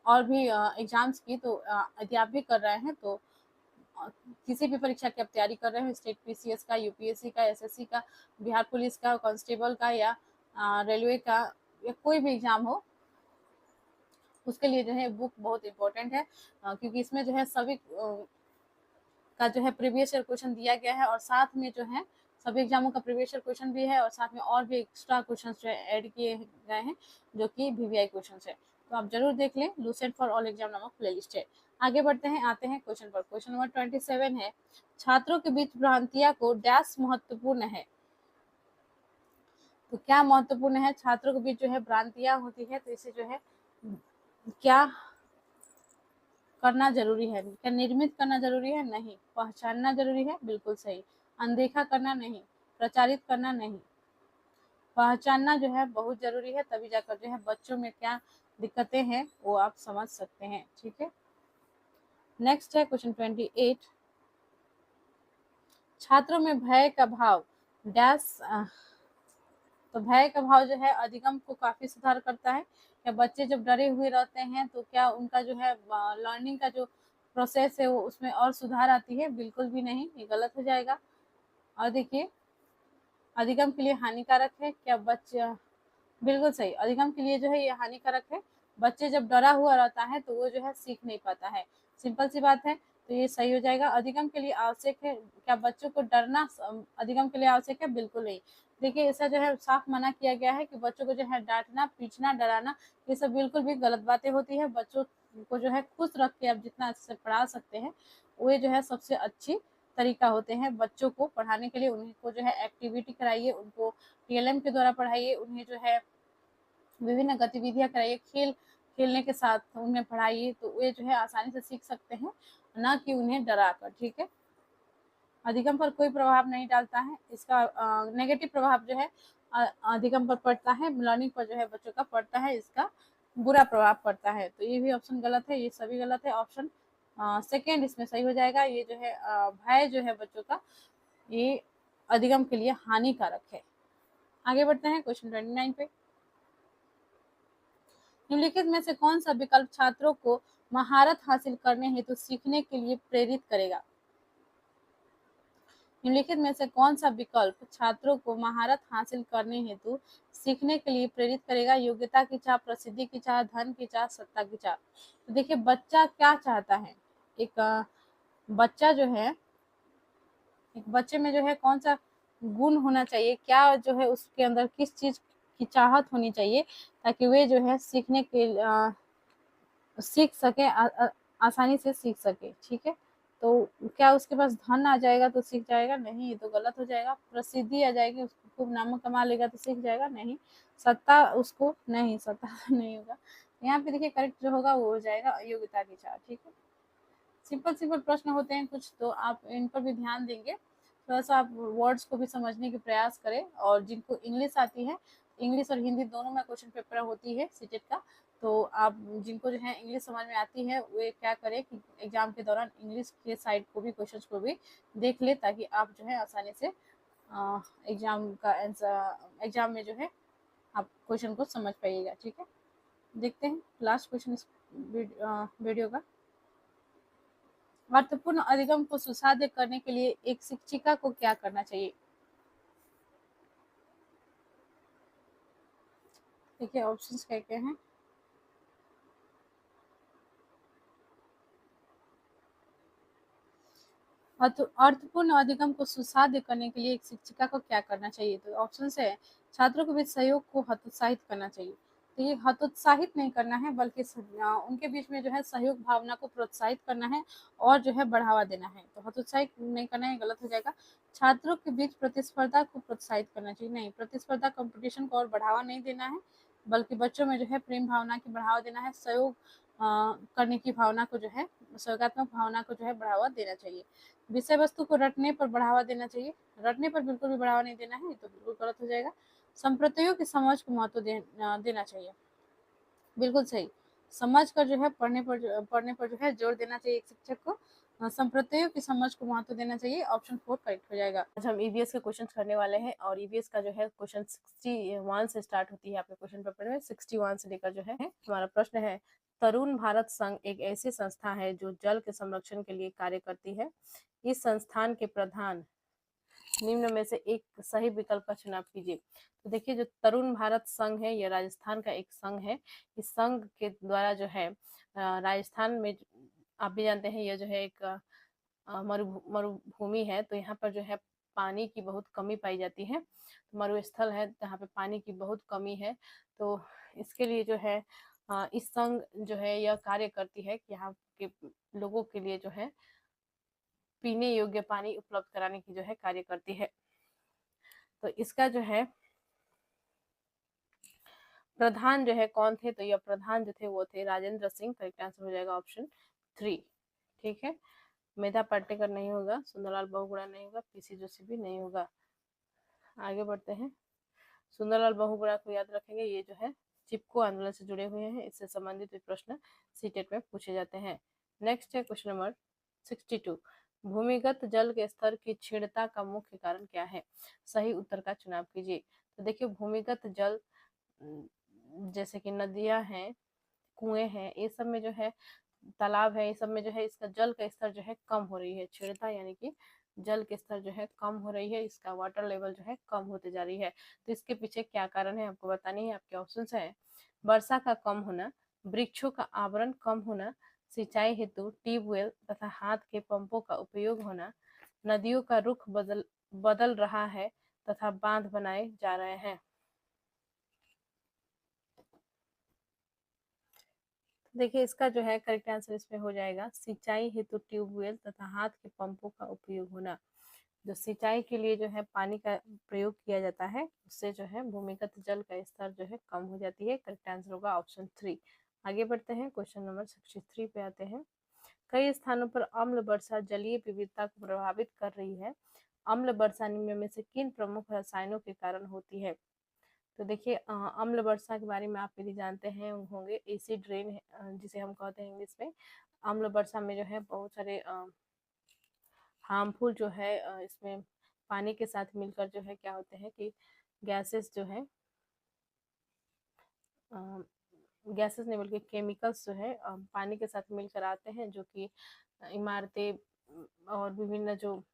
और भी एग्जाम्स की, तो यदि आप भी कर रहे हैं तो किसी भी परीक्षा की आप तैयारी कर रहे हो, स्टेट पीसीएस का, यूपीएससी का, एसएससी का, बिहार पुलिस का, कांस्टेबल का, या रेलवे का, या कोई भी एग्जाम हो, उसके लिए जो है बुक बहुत इंपॉर्टेंट है, क्योंकि इसमें जो है सभी का जो है प्रीवियस ईयर क्वेश्चन दिया गया है, और साथ में जो है सभी एग्जामों का प्रीवियस ईयर क्वेश्चन भी है, और साथ में और भी एक्स्ट्रा क्वेश्चन जो है ऐड किए गए हैं, जो कि वीवीआई क्वेश्चन है। तो आप जरूर देख लें, लूसेंट फॉर ऑल एग्जाम नामक प्लेलिस्ट है। आगे बढ़ते हैं, आते हैं क्वेश्चन पर। क्वेश्चन नंबर 27 है, छात्रों के बीच भ्रांतियां को डैश महत्वपूर्ण है। तो क्या महत्वपूर्ण है, छात्रों के बीच जो है भ्रांतियां होती है, तो इसे जो है क्या करना जरूरी है, क्या निर्मित करना जरूरी है, नहीं। पहचानना जरूरी है, बिल्कुल सही। अनदेखा करना नहीं, प्रचारित करना नहीं। पहचानना जो है बहुत जरूरी है, तभी जाकर जो है बच्चों में क्या दिक्कतें हैं वो आप समझ सकते हैं। ठीक है, नेक्स्ट है क्वेश्चन 28, छात्रों में भय का भाव डैश। तो भय का भाव जो है अधिगम को काफी सुधार करता है। क्या बच्चे जब डरे हुए रहते हैं तो क्या उनका जो है लर्निंग का जो प्रोसेस है वो उसमें और सुधार आती है? बिल्कुल भी नहीं, ये गलत हो जाएगा। और देखिए, अधिगम के लिए हानिकारक है क्या बच्चे, बिल्कुल सही, अधिगम के लिए जो है ये हानिकारक है। बच्चे जब डरा हुआ रहता है तो वो जो है सीख नहीं पाता है, सिंपल सी बात है। तो ये सही हो जाएगा। अधिगम के लिए आवश्यक है क्या बच्चों को डरना अधिगम के लिए आवश्यक है? बिल्कुल नहीं। देखिए, ऐसा जो है साफ मना किया गया है कि बच्चों को जो है डांटना, पीटना, डराना, ये सब बिल्कुल भी गलत बातें होती है। बच्चों को जो है खुश रख के आप जितना अच्छे से पढ़ा सकते हैं वो जो है सबसे अच्छी तरीका होते हैं बच्चों को पढ़ाने के लिए। उनको जो है एक्टिविटी कराइए, उनको टीएलएम के द्वारा पढ़ाइए, उन्हें जो है विभिन्न गतिविधियां कराइए, खेलने के साथ उन्हें पढ़ाइए, तो वे जो है आसानी से सीख सकते हैं, ना कि उन्हें डरा कर। ठीक है, अधिगम पर कोई प्रभाव नहीं डालता है, इसका नेगेटिव प्रभाव जो है अधिगम पर पड़ता है, लर्निंग पर जो है बच्चों का पड़ता है, इसका बुरा प्रभाव पड़ता है। तो ये भी ऑप्शन गलत है, ये सभी गलत है। ऑप्शन सेकेंड इसमें सही हो जाएगा। ये जो है भय जो है बच्चों का, ये अधिगम के लिए हानिकारक है। आगे बढ़ते हैं क्वेश्चन 29 पे। निम्नलिखित में से कौन सा विकल्प छात्रों को महारत हासिल करने हेतु सीखने के लिए प्रेरित करेगा? निम्नलिखित में से कौन सा विकल्प छात्रों को महारत हासिल करने हेतु सीखने के लिए प्रेरित करेगा? योग्यता की चाह, प्रसिद्धि की चाह, धन की चाह, सत्ता की चाह। तो देखिए बच्चा क्या चाहता है, एक बच्चा जो है, एक बच्चे में जो है कौन सा गुण होना चाहिए, क्या जो है उसके अंदर किस चीज की चाहत होनी चाहिए ताकि वे जो है सीखने के सीख सके, आसानी से सीख सके। ठीक है, तो क्या उसके पास धन आ जाएगा तो सीख जाएगा? नहीं, ये तो गलत हो जाएगा। प्रसिद्धि आ जाएगी, उसको खूब नाम कमा लेगा तो सीख जाएगा? नहीं। सत्ता उसको, नहीं, सत्ता तो नहीं होगा। यहाँ पे देखिए करेक्ट जो होगा वो हो जाएगा योग्यता की चाह। ठीक है, सिंपल सिंपल प्रश्न होते हैं कुछ, तो आप इन पर भी ध्यान देंगे, थोड़ा सा आप वर्ड्स को भी समझने के प्रयास करें। और जिनको इंग्लिश आती है, इंग्लिश और हिंदी दोनों में क्वेश्चन पेपर होती है सीटेट का, तो आप जिनको जो है इंग्लिश समझ में आती है वे क्या करें कि एग्जाम के दौरान इंग्लिश के साइड को भी, क्वेश्चन को भी देख ले ताकि आप जो है आसानी से एग्जाम का आंसर, एग्जाम में जो है आप क्वेश्चन को समझ पाइएगा। ठीक है, देखते हैं लास्ट क्वेश्चन इस वीडियो का। अर्थपूर्ण अधिगम को सुसाध्य करने के लिए एक शिक्षिका को क्या करना चाहिए? देखिए ऑप्शंस क्या क्या हैं। अर्थपूर्ण अधिगम को सुसाध्य करने के लिए एक शिक्षिका को क्या करना चाहिए? तो ऑप्शन है छात्रों के बीच सहयोग को हतोत्साहित करना चाहिए। तो ये हतोत्साहित नहीं करना है बल्कि उनके बीच में जो है सहयोग भावना को प्रोत्साहित करना है और जो है बढ़ावा देना है। तो हतोत्साहित नहीं करना है, गलत हो जाएगा। छात्रों के बीच प्रतिस्पर्धा को प्रोत्साहित करना चाहिए, नहीं, प्रतिस्पर्धा कंपटीशन को और बढ़ावा नहीं देना है बल्कि बच्चों में जो है प्रेम भावना की बढ़ावा देना है, सहयोग करने की भावना को जो है, सहयोगात्मक भावना को जो है बढ़ावा देना चाहिए। विषय वस्तु को रटने पर बढ़ावा देना चाहिए, रटने पर बिल्कुल भी बढ़ावा नहीं देना है, तो बिल्कुल गलत हो जाएगा। संप्रदायों की समझ को महत्व देना चाहिए, बिल्कुल सही। समझ कर जो है पढ़ने पर जो है जोर देना चाहिए एक शिक्षक को। संप्रदायों की समझ को महत्व देना चाहिए, ऑप्शन 4 करेक्ट हो जाएगा। आज हम ईवीएस के क्वेश्चन करने वाले हैं और ईवीएस का जो है क्वेश्चन 61 से स्टार्ट होती है आपके क्वेश्चन पेपर में, 61 से लेकर जो है हमारा प्रश्न है, तरुण भारत संघ एक ऐसी संस्था है जो जल के संरक्षण के लिए कार्य करती है। इस संस्थान के प्रधान निम्न में से एक सही विकल्प का चुनाव कीजिए। तो देखिए जो तरुण भारत संघ है यह राजस्थान का एक संघ है। इस संघ के द्वारा जो है राजस्थान में, आप भी जानते हैं यह जो है एक मरुभूमि है, तो यहाँ पर जो है पानी की बहुत कमी पाई जाती है, मरुस्थल है जहाँ पे पानी की बहुत कमी है। तो इसके लिए जो है इस संघ जो है यह कार्य करती है कि यहाँ के लोगों के लिए जो है पीने योग्य पानी उपलब्ध कराने की जो है कार्य करती है। तो इसका जो है प्रधान जो है कौन थे? तो यह प्रधान जो थे वो थे राजेंद्र सिंह। करेक्ट आंसर हो जाएगा ऑप्शन 3। ठीक है, मेधा पाटकर नहीं होगा, सुंदरलाल बहुगुणा नहीं होगा, पीसी जोशी भी नहीं होगा। आगे बढ़ते हैं। सुंदरलाल बहुगुणा को याद रखेंगे, ये जो है चिपको आंदोलन से जुड़े हुए हैं, इससे संबंधित प्रश्न सीटेट में पूछे जाते हैं। नेक्स्ट है क्वेश्चन नंबर 62। भूमिगत जल के स्तर की क्षीणता का मुख्य कारण क्या है? सही उत्तर का चुनाव कीजिए। तो देखिए भूमिगत जल जैसे कि नदियां हैं, कुएं हैं, ये सब में जो है, तालाब है, ये सब में जो है इसका जल का स्तर जो है कम हो रही है। क्षीणता यानी कि जल के स्तर जो है कम हो रही है, इसका वाटर लेवल जो है कम होते जा रही है। तो इसके पीछे क्या कारण है आपको बतानी है। आपके ऑप्शंस है वर्षा का कम होना, वृक्षों का आवरण कम होना, सिंचाई हेतु ट्यूबवेल तथा हाथ के पंपों का उपयोग होना, नदियों का रुख बदल रहा है तथा बांध बनाए जा रहे हैं। देखिए इसका जो है करेक्ट आंसर इसमें हो जाएगा सिंचाई हेतु ट्यूबवेल तथा हाथ के पंपों का उपयोग होना। जो सिंचाई के लिए जो है पानी का प्रयोग किया जाता है उससे जो है भूमिगत जल का स्तर जो है कम हो जाती है। करेक्ट आंसर होगा ऑप्शन 3। आगे बढ़ते हैं, क्वेश्चन नंबर 63 पे आते हैं। कई स्थानों पर अम्ल वर्षा जलीय विविधता को प्रभावित कर रही है। अम्ल वर्षा निम्न में से किन प्रमुख रसायनों के कारण होती है? तो देखिए अम्ल वर्षा के बारे में आप यदि जानते हैं होंगे, एसिड रेन जिसे हम कहते हैं इंग्लिश में। अम्ल वर्षा में जो है बहुत सारे हार्मफुल जो है इसमें पानी के साथ मिलकर जो है क्या होते हैं कि गैसेस जो है गैसेस नहीं बल्कि केमिकल्स जो है पानी के साथ मिलकर आते हैं, जो कि इमारतें और विभिन्न जो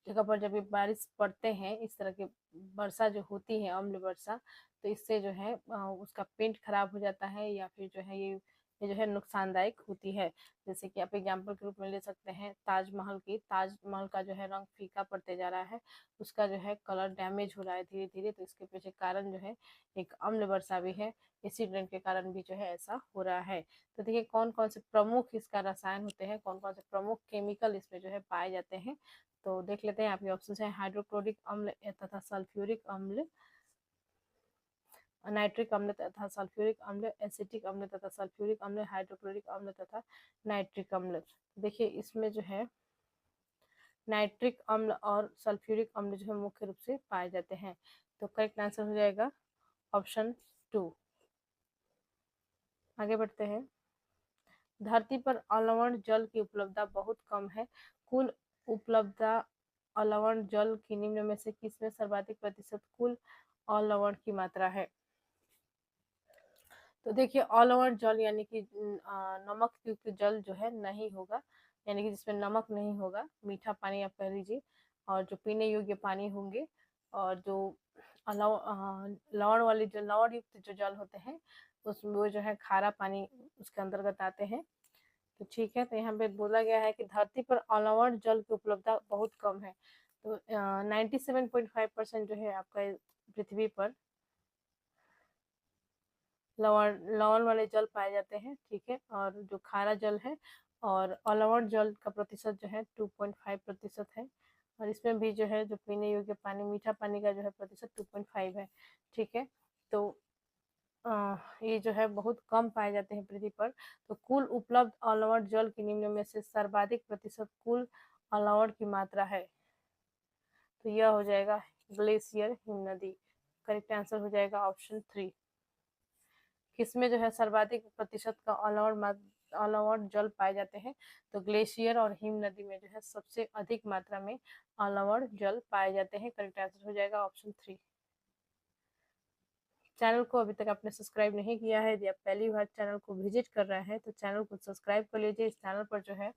जगह पर जब ये बारिश पड़ते हैं, इस तरह की वर्षा जो होती है, अम्ल वर्षा, तो इससे जो है उसका पेंट खराब हो जाता है, या फिर जो है ये जो है नुकसानदायक होती है। जैसे कि आप एग्जाम्पल के रूप में ले सकते हैं ताजमहल की। ताजमहल का जो है रंग फीका पड़ते जा रहा है, उसका जो है कलर डैमेज हो रहा है धीरे धीरे, तो इसके पीछे कारण जो है एक अम्ल वर्षा भी है। एसिड के कारण भी जो है ऐसा हो रहा है। तो देखिए कौन कौन से प्रमुख इसका रसायन होते हैं, कौन कौन से प्रमुख केमिकल इसमें जो है पाए जाते हैं। तो देख लेते हैं, आपके ऑप्शन है हाइड्रोक्लोरिक अम्ल तथा सल्फ्यूरिक अम्ल, नाइट्रिक अम्ल तथा सल्फ्यूरिक अम्ल, एसिटिक अम्ल तथा सल्फ्यूरिक अम्ल, हाइड्रोक्लोरिक अम्ल तथा नाइट्रिक अम्ल। देखिए इसमें जो है नाइट्रिक अम्ल और सल्फ्यूरिक अम्ल जो है मुख्य रूप से पाए जाते हैं। तो करेक्ट आंसर हो जाएगा ऑप्शन 2। आगे बढ़ते हैं। धरती पर अलवण जल की उपलब्धता बहुत कम है। कुल उपलब्धता अलवण जल की निम्न में से किसमें सर्वाधिक प्रतिशत कुल अलवण की मात्रा है। तो देखिए अलवण जल यानी कि नमक युक्त जल जो है नहीं होगा, यानी कि जिसमें नमक नहीं होगा, मीठा पानी आप कह लीजिए, और जो पीने योग्य पानी होंगे, और जो लवण वाली जो लवण युक्त जो जल होते हैं उसमें वो जो है खारा पानी उसके अंतर्गत आते हैं। तो ठीक है, तो यहाँ पे बोला गया है कि धरती पर अलवण जल की उपलब्धता बहुत कम है। तो 97.5% जो है आपका पृथ्वी पर लवण लवण वाले जल पाए जाते हैं। ठीक है, और जो खारा जल है और अलवण जल का प्रतिशत जो है 2.5% है, और इसमें भी जो है जो पीने योग्य पानी मीठा पानी का जो है प्रतिशत 2.5 है। ठीक है, तो ये जो है बहुत कम पाए जाते हैं पृथ्वी पर। तो कुल उपलब्ध अलवण जल के निम्न में से सर्वाधिक प्रतिशत कुल अलवण की मात्रा है, तो यह हो जाएगा ग्लेशियर हिम नदी। करेक्ट आंसर हो जाएगा ऑप्शन 3। किसमें जो है सर्वाधिक प्रतिशत का अलवण जल पाए जाते हैं, तो ग्लेशियर और हिम नदी में जो है सबसे अधिक मात्रा में अलवण जल पाए जाते हैं। करेक्ट आंसर हो जाएगा ऑप्शन 3। चैनल को अभी तक आपने सब्सक्राइब नहीं किया है, यदि आप पहली बार चैनल को विजिट कर रहे हैं तो चैनल को सब्सक्राइब कर लीजिए। इस चैनल पर जो है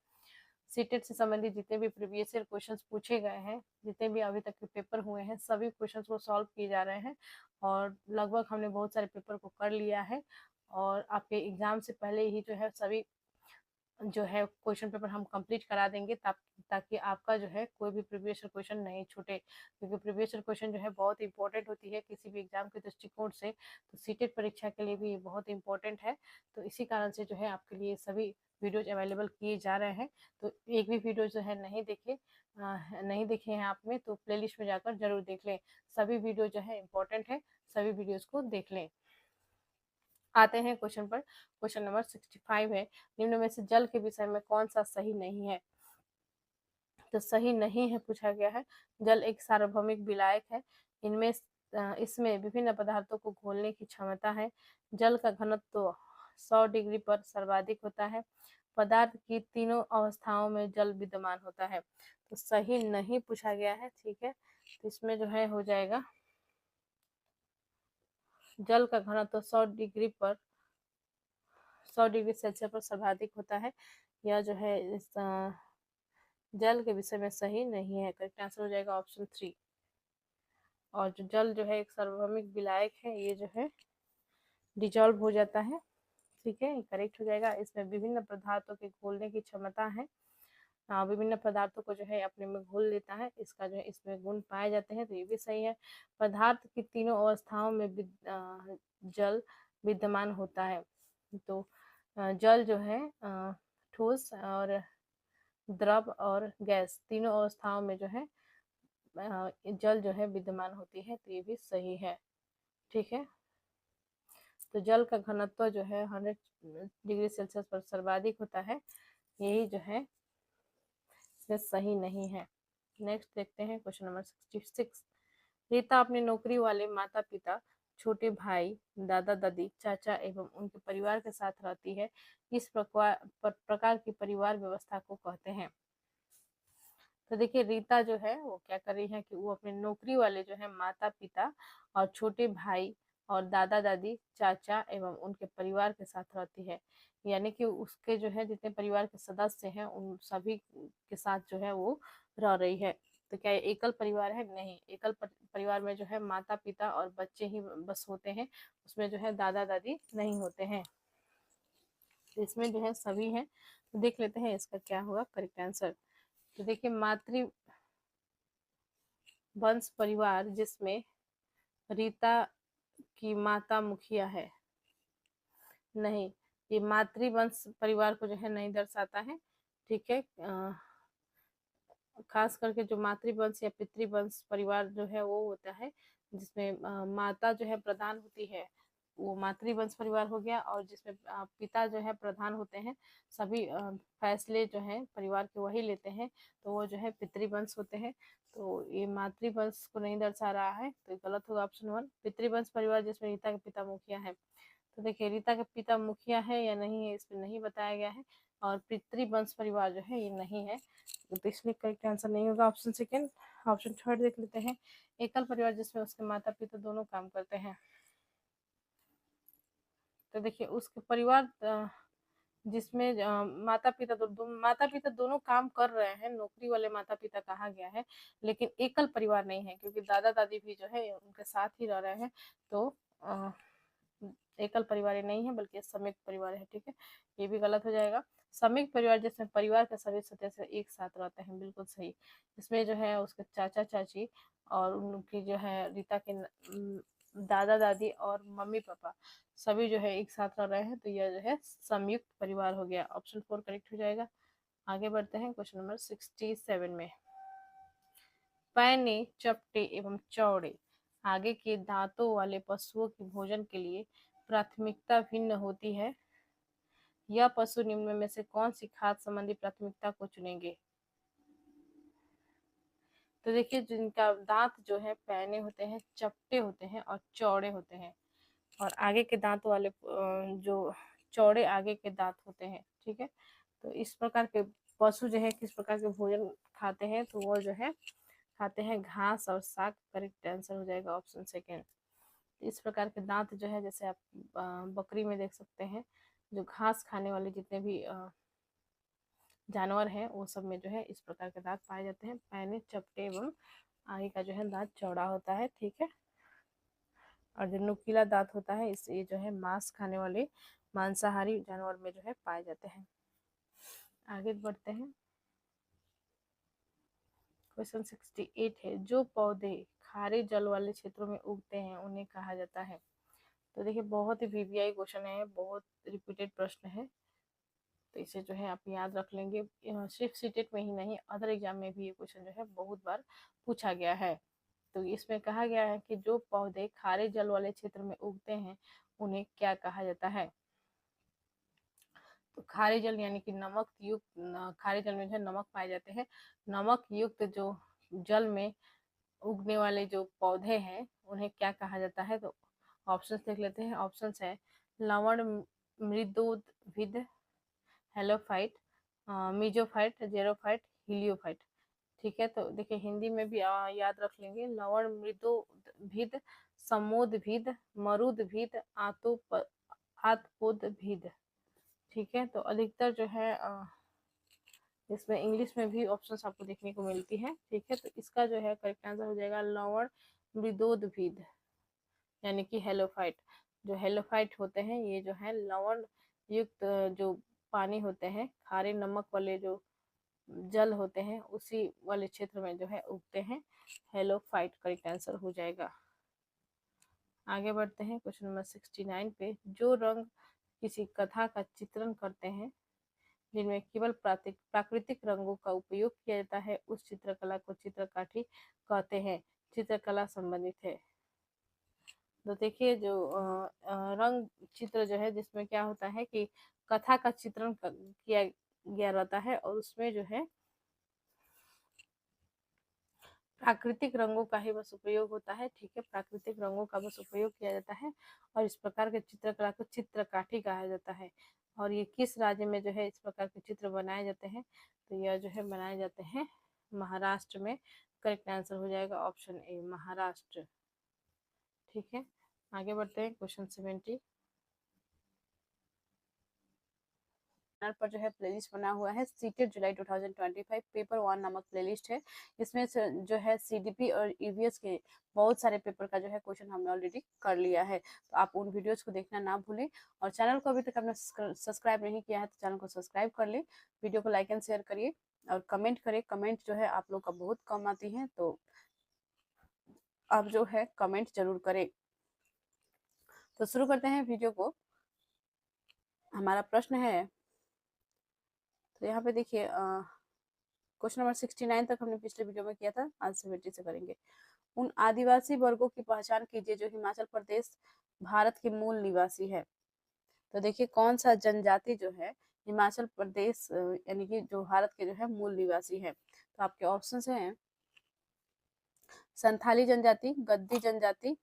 सीटेट से संबंधित जितने भी प्रीवियस ईयर क्वेश्चंस पूछे गए हैं, जितने भी अभी तक के पेपर हुए हैं, सभी क्वेश्चंस को सॉल्व किए जा रहे हैं, और लगभग हमने बहुत सारे पेपर को कर लिया है, और आपके एग्जाम से पहले ही जो है सभी जो है क्वेश्चन पेपर हम कंप्लीट करा देंगे, ताकि आपका जो है कोई भी प्रीवियस क्वेश्चन नहीं छूटे, क्योंकि प्रीवियस क्वेश्चन जो है बहुत इंपॉर्टेंट होती है किसी भी एग्जाम के दृष्टिकोण से। तो सीटेट परीक्षा के लिए भी ये बहुत इंपॉर्टेंट है। तो इसी कारण से जो है आपके लिए सभी वीडियोज अवेलेबल किए जा रहे हैं। तो एक भी वीडियो जो है नहीं देखे हैं आपने तो प्लेलिस्ट में जाकर जरूर देख लें। सभी वीडियो जो है इंपॉर्टेंट है, सभी वीडियोज को देख लें। आते हैं क्वेश्चन पर। क्वेश्चन नंबर 65 है, निम्न में से जल के विषय में कौन सा सही नहीं है। तो सही नहीं है पूछा गया है। जल एक सार्वभौमिक विलायक है, इनमें इसमें विभिन्न पदार्थों को घोलने की क्षमता है। जल का घनत्व तो 100 डिग्री पर सर्वाधिक होता है। पदार्थ की तीनों अवस्थाओं में जल विद्यमान होता है। तो सही नहीं पूछा गया है। ठीक है, तो इसमें जो है हो जाएगा जल का घनत्व 100 डिग्री सेल्सियस पर सर्वाधिक होता है। यह जो है इस जल के विषय में सही नहीं है। करेक्ट आंसर हो जाएगा ऑप्शन 3। और जो जल जो है एक सार्वभौमिक विलायक है, ये जो है डिजॉल्व हो जाता है। ठीक है, करेक्ट हो जाएगा। इसमें विभिन्न पदार्थों के घोलने की क्षमता है, विभिन्न पदार्थों को जो है अपने में घोल लेता है, इसका जो है इसमें गुण पाए जाते हैं, तो ये भी सही है। पदार्थ की तीनों अवस्थाओं में जल विद्यमान होता है। तो जल जो है ठोस और द्रव और गैस तीनों अवस्थाओं में जो है जल जो है विद्यमान होती है, तो ये भी सही है। ठीक है, तो जल का घनत्व जो है 100 डिग्री सेल्सियस पर सर्वाधिक होता है, यही जो है सही नहीं है। नेक्स्ट देखते हैं क्वेश्चन नंबर 66। रीता अपने नौकरी वाले माता पिता, छोटे भाई, दादा दादी, चाचा एवं उनके परिवार के साथ रहती है। इस प्रकार की परिवार व्यवस्था को कहते हैं। तो देखिए रीता जो है वो क्या कर रही है कि वो अपने नौकरी वाले जो है माता पिता और छोटे भाई और दादा दादी, चाचा एवं उनके परिवार के साथ रहती है। यानी कि उसके जो है जितने परिवार के सदस्य हैं उन सभी के साथ जो है वो रह रही है। तो क्या ये एकल परिवार है? नहीं, एकल परिवार में जो है माता पिता और बच्चे ही बस होते हैं, उसमें जो है दादा दादी नहीं होते हैं। तो इसमें जो है सभी हैं। तो देख लेते हैं इसका क्या होगा करेक्ट आंसर। तो देखिए मातृ वंश परिवार जिसमें रीता की माता मुखिया है। नहीं, ये मातृवंश परिवार को जो है नहीं दर्शाता है। ठीक है, खास करके जो मातृवंश या पितृवंश परिवार जो है वो होता है जिसमें माता जो है प्रधान होती है, वो मातृवंश परिवार हो गया। और जिसमें पिता जो है प्रधान होते हैं, सभी फैसले जो है परिवार के वही लेते हैं, तो वो जो है पितृवंश होते हैं। तो ये मातृवंश को नहीं दर्शा रहा है, तो गलत होगा ऑप्शन 1। पितृवंश परिवार जिसमें रीता के पिता मुखिया है। तो देखिए रीता के पिता मुखिया है या नहीं है इसमें नहीं बताया गया है। और पितृवंश परिवार जो है ये नहीं है, तो इसलिए करेक्ट आंसर नहीं होगा ऑप्शन सेकेंड। ऑप्शन थर्ड देख लेते हैं। एकल परिवार जिसमें उसके माता पिता दोनों काम करते हैं। तो देखिए उसके परिवार जिसमें माता पिता दोनों काम कर रहे हैं, नौकरी वाले माता पिता कहा गया है, लेकिन एकल परिवार नहीं है क्योंकि दादा दादी भी जो है उनके साथ ही रह रहे हैं। तो एकल परिवार ये नहीं है बल्कि संयुक्त परिवार है। ठीक है, ये भी गलत हो जाएगा। संयुक्त परिवार जिसमें परिवार के सभी सदस्य एक साथ रहते हैं, बिल्कुल सही। इसमें जो है उसके चाचा चाची और उनकी जो है रीता के दादा दादी और मम्मी पापा सभी जो है एक साथ रह रहे हैं, तो यह जो है संयुक्त परिवार हो गया। ऑप्शन 4 करेक्ट हो जाएगा। आगे बढ़ते हैं क्वेश्चन नंबर 67 में। पैने, चपटे एवं चौड़े आगे के दांतों वाले पशुओं की भोजन के लिए प्राथमिकता भिन्न होती है। यह पशु निम्न में से कौन सी खाद्य संबंधी प्राथमिकता को चुनेंगे? तो देखिए जिनका दांत जो है पैने होते हैं, चपटे होते हैं और चौड़े होते हैं, और आगे के दांत वाले जो चौड़े आगे के दांत होते हैं। ठीक है, तो इस प्रकार के पशु जो है किस प्रकार के भोजन खाते हैं? तो वो जो है खाते हैं घास और साग। करेक्ट आंसर हो जाएगा ऑप्शन सेकेंड। इस प्रकार के दांत जो है जैसे आप बकरी में देख सकते हैं, जो घास खाने वाले जितने भी जानवर हैं वो सब में जो है इस प्रकार के दांत पाए जाते हैं। पैने, चपटे एवं आगे का जो है दांत चौड़ा होता है। ठीक है, और जो नुकीला दांत होता है इस ये जो है मांस खाने वाले मांसाहारी जानवर में जो है पाए जाते हैं। आगे बढ़ते हैं। क्वेश्चन 68 है, जो पौधे खारे जल वाले क्षेत्रों में उगते हैं उन्हें कहा जाता है। तो देखिए बहुत ही वीवीआई क्वेश्चन है, बहुत रिपीटेड प्रश्न है, तो इसे जो है आप याद रख लेंगे। सिर्फ सीटेट में ही नहीं, अदर एग्जाम में भी ये क्वेश्चन जो है बहुत बार पूछा गया है। तो इसमें कहा गया है कि जो पौधे खारे जल वाले क्षेत्र में उगते हैं उन्हें क्या कहा जाता है? तो खारे जल यानी कि नमक युक्त, खारे जल में जो है नमक पाए जाते हैं, नमक युक्त जो जल में उगने वाले जो पौधे हैं उन्हें क्या कहा जाता है? तो ऑप्शंस देख लेते हैं। ऑप्शंस है लवण, मृदोद्भिद, हेलोफाइट, मीजोफाइट, जेरोफाइट, हिलियोफाइट। ठीक है, तो देखिए हिंदी में भी याद रख लेंगे। लवण, मृदोद्भिद, समोद्भिद, मरुद्भिद, आतपोद्भिद। ठीक है, तो अधिकतर जो है इसमें इंग्लिश में भी ऑप्शंस आपको देखने को मिलती है। ठीक है, तो इसका जो है करेक्ट आंसर हो जाएगा लवण मृदोद्भिद यानी कि हेलोफाइट। जो हेलोफाइट होते हैं ये जो है लवण युक्त जो पानी होते हैं, खारे नमक वाले जो जल होते हैं उसी वाले क्षेत्र में जो है उगते हैं। हेलोफाइट करेक्ट आंसर हो जाएगा। आगे बढ़ते हैं क्वेश्चन नंबर 69 पे। जो रंग किसी कथा का चित्रण करते हैं जिनमें केवल प्राकृतिक रंगों का उपयोग किया जाता है उस चित्रकला को चित्रकाठी कहते हैं। चित्रकला संबंधित है। तो देखिए जो रंग चित्र जो है जिसमें क्या होता है कि कथा का चित्रण किया गया रहता है और उसमें जो है प्राकृतिक रंगों का ही बस उपयोग होता है। ठीक है, प्राकृतिक रंगों का बस उपयोग किया जाता है और इस प्रकार के चित्रकला को चित्रकाठी कहा जाता है। और ये किस राज्य में जो है इस प्रकार के चित्र बनाए जाते हैं? तो यह जो है बनाए जाते हैं महाराष्ट्र में। करेक्ट आंसर हो जाएगा ऑप्शन ए, महाराष्ट्र। ठीक है, आगे बढ़ते हैं क्वेश्चन 70 पर जो है प्लेलिस्ट बना हुआ है सीटेड जुलाई 2025 पेपर 1 नामक प्लेलिस्ट है। इसमें जो है सीडीपी और ईवीएस के बहुत सारे पेपर का जो है क्वेश्चन हमने ऑलरेडी कर लिया है, तो आप उन वीडियोस को देखना ना भूलें। और चैनल को अभी तक आपने सब्सक्राइब नहीं किया है तो चैनल को सब्सक्राइब कर ले, वीडियो को लाइक एंड शेयर करिए और कमेंट करें। कमेंट जो है आप लोग का बहुत कम आती है, तो आप जो है कमेंट जरूर करें। तो शुरू करते हैं वीडियो को। हमारा प्रश्न है, तो यहाँ पे देखिए क्वेश्चन नंबर 69 तक हमने पिछले वीडियो में किया था, आज 70 से करेंगे। उन आदिवासी वर्गों की पहचान कीजिए जो हिमाचल प्रदेश भारत के मूल निवासी है। तो देखिए कौन सा जनजाति जो है हिमाचल प्रदेश यानी कि जो भारत के जो है मूल निवासी है। तो आपके ऑप्शंस हैं संथाली जनजाति, गद्दी जनजाति,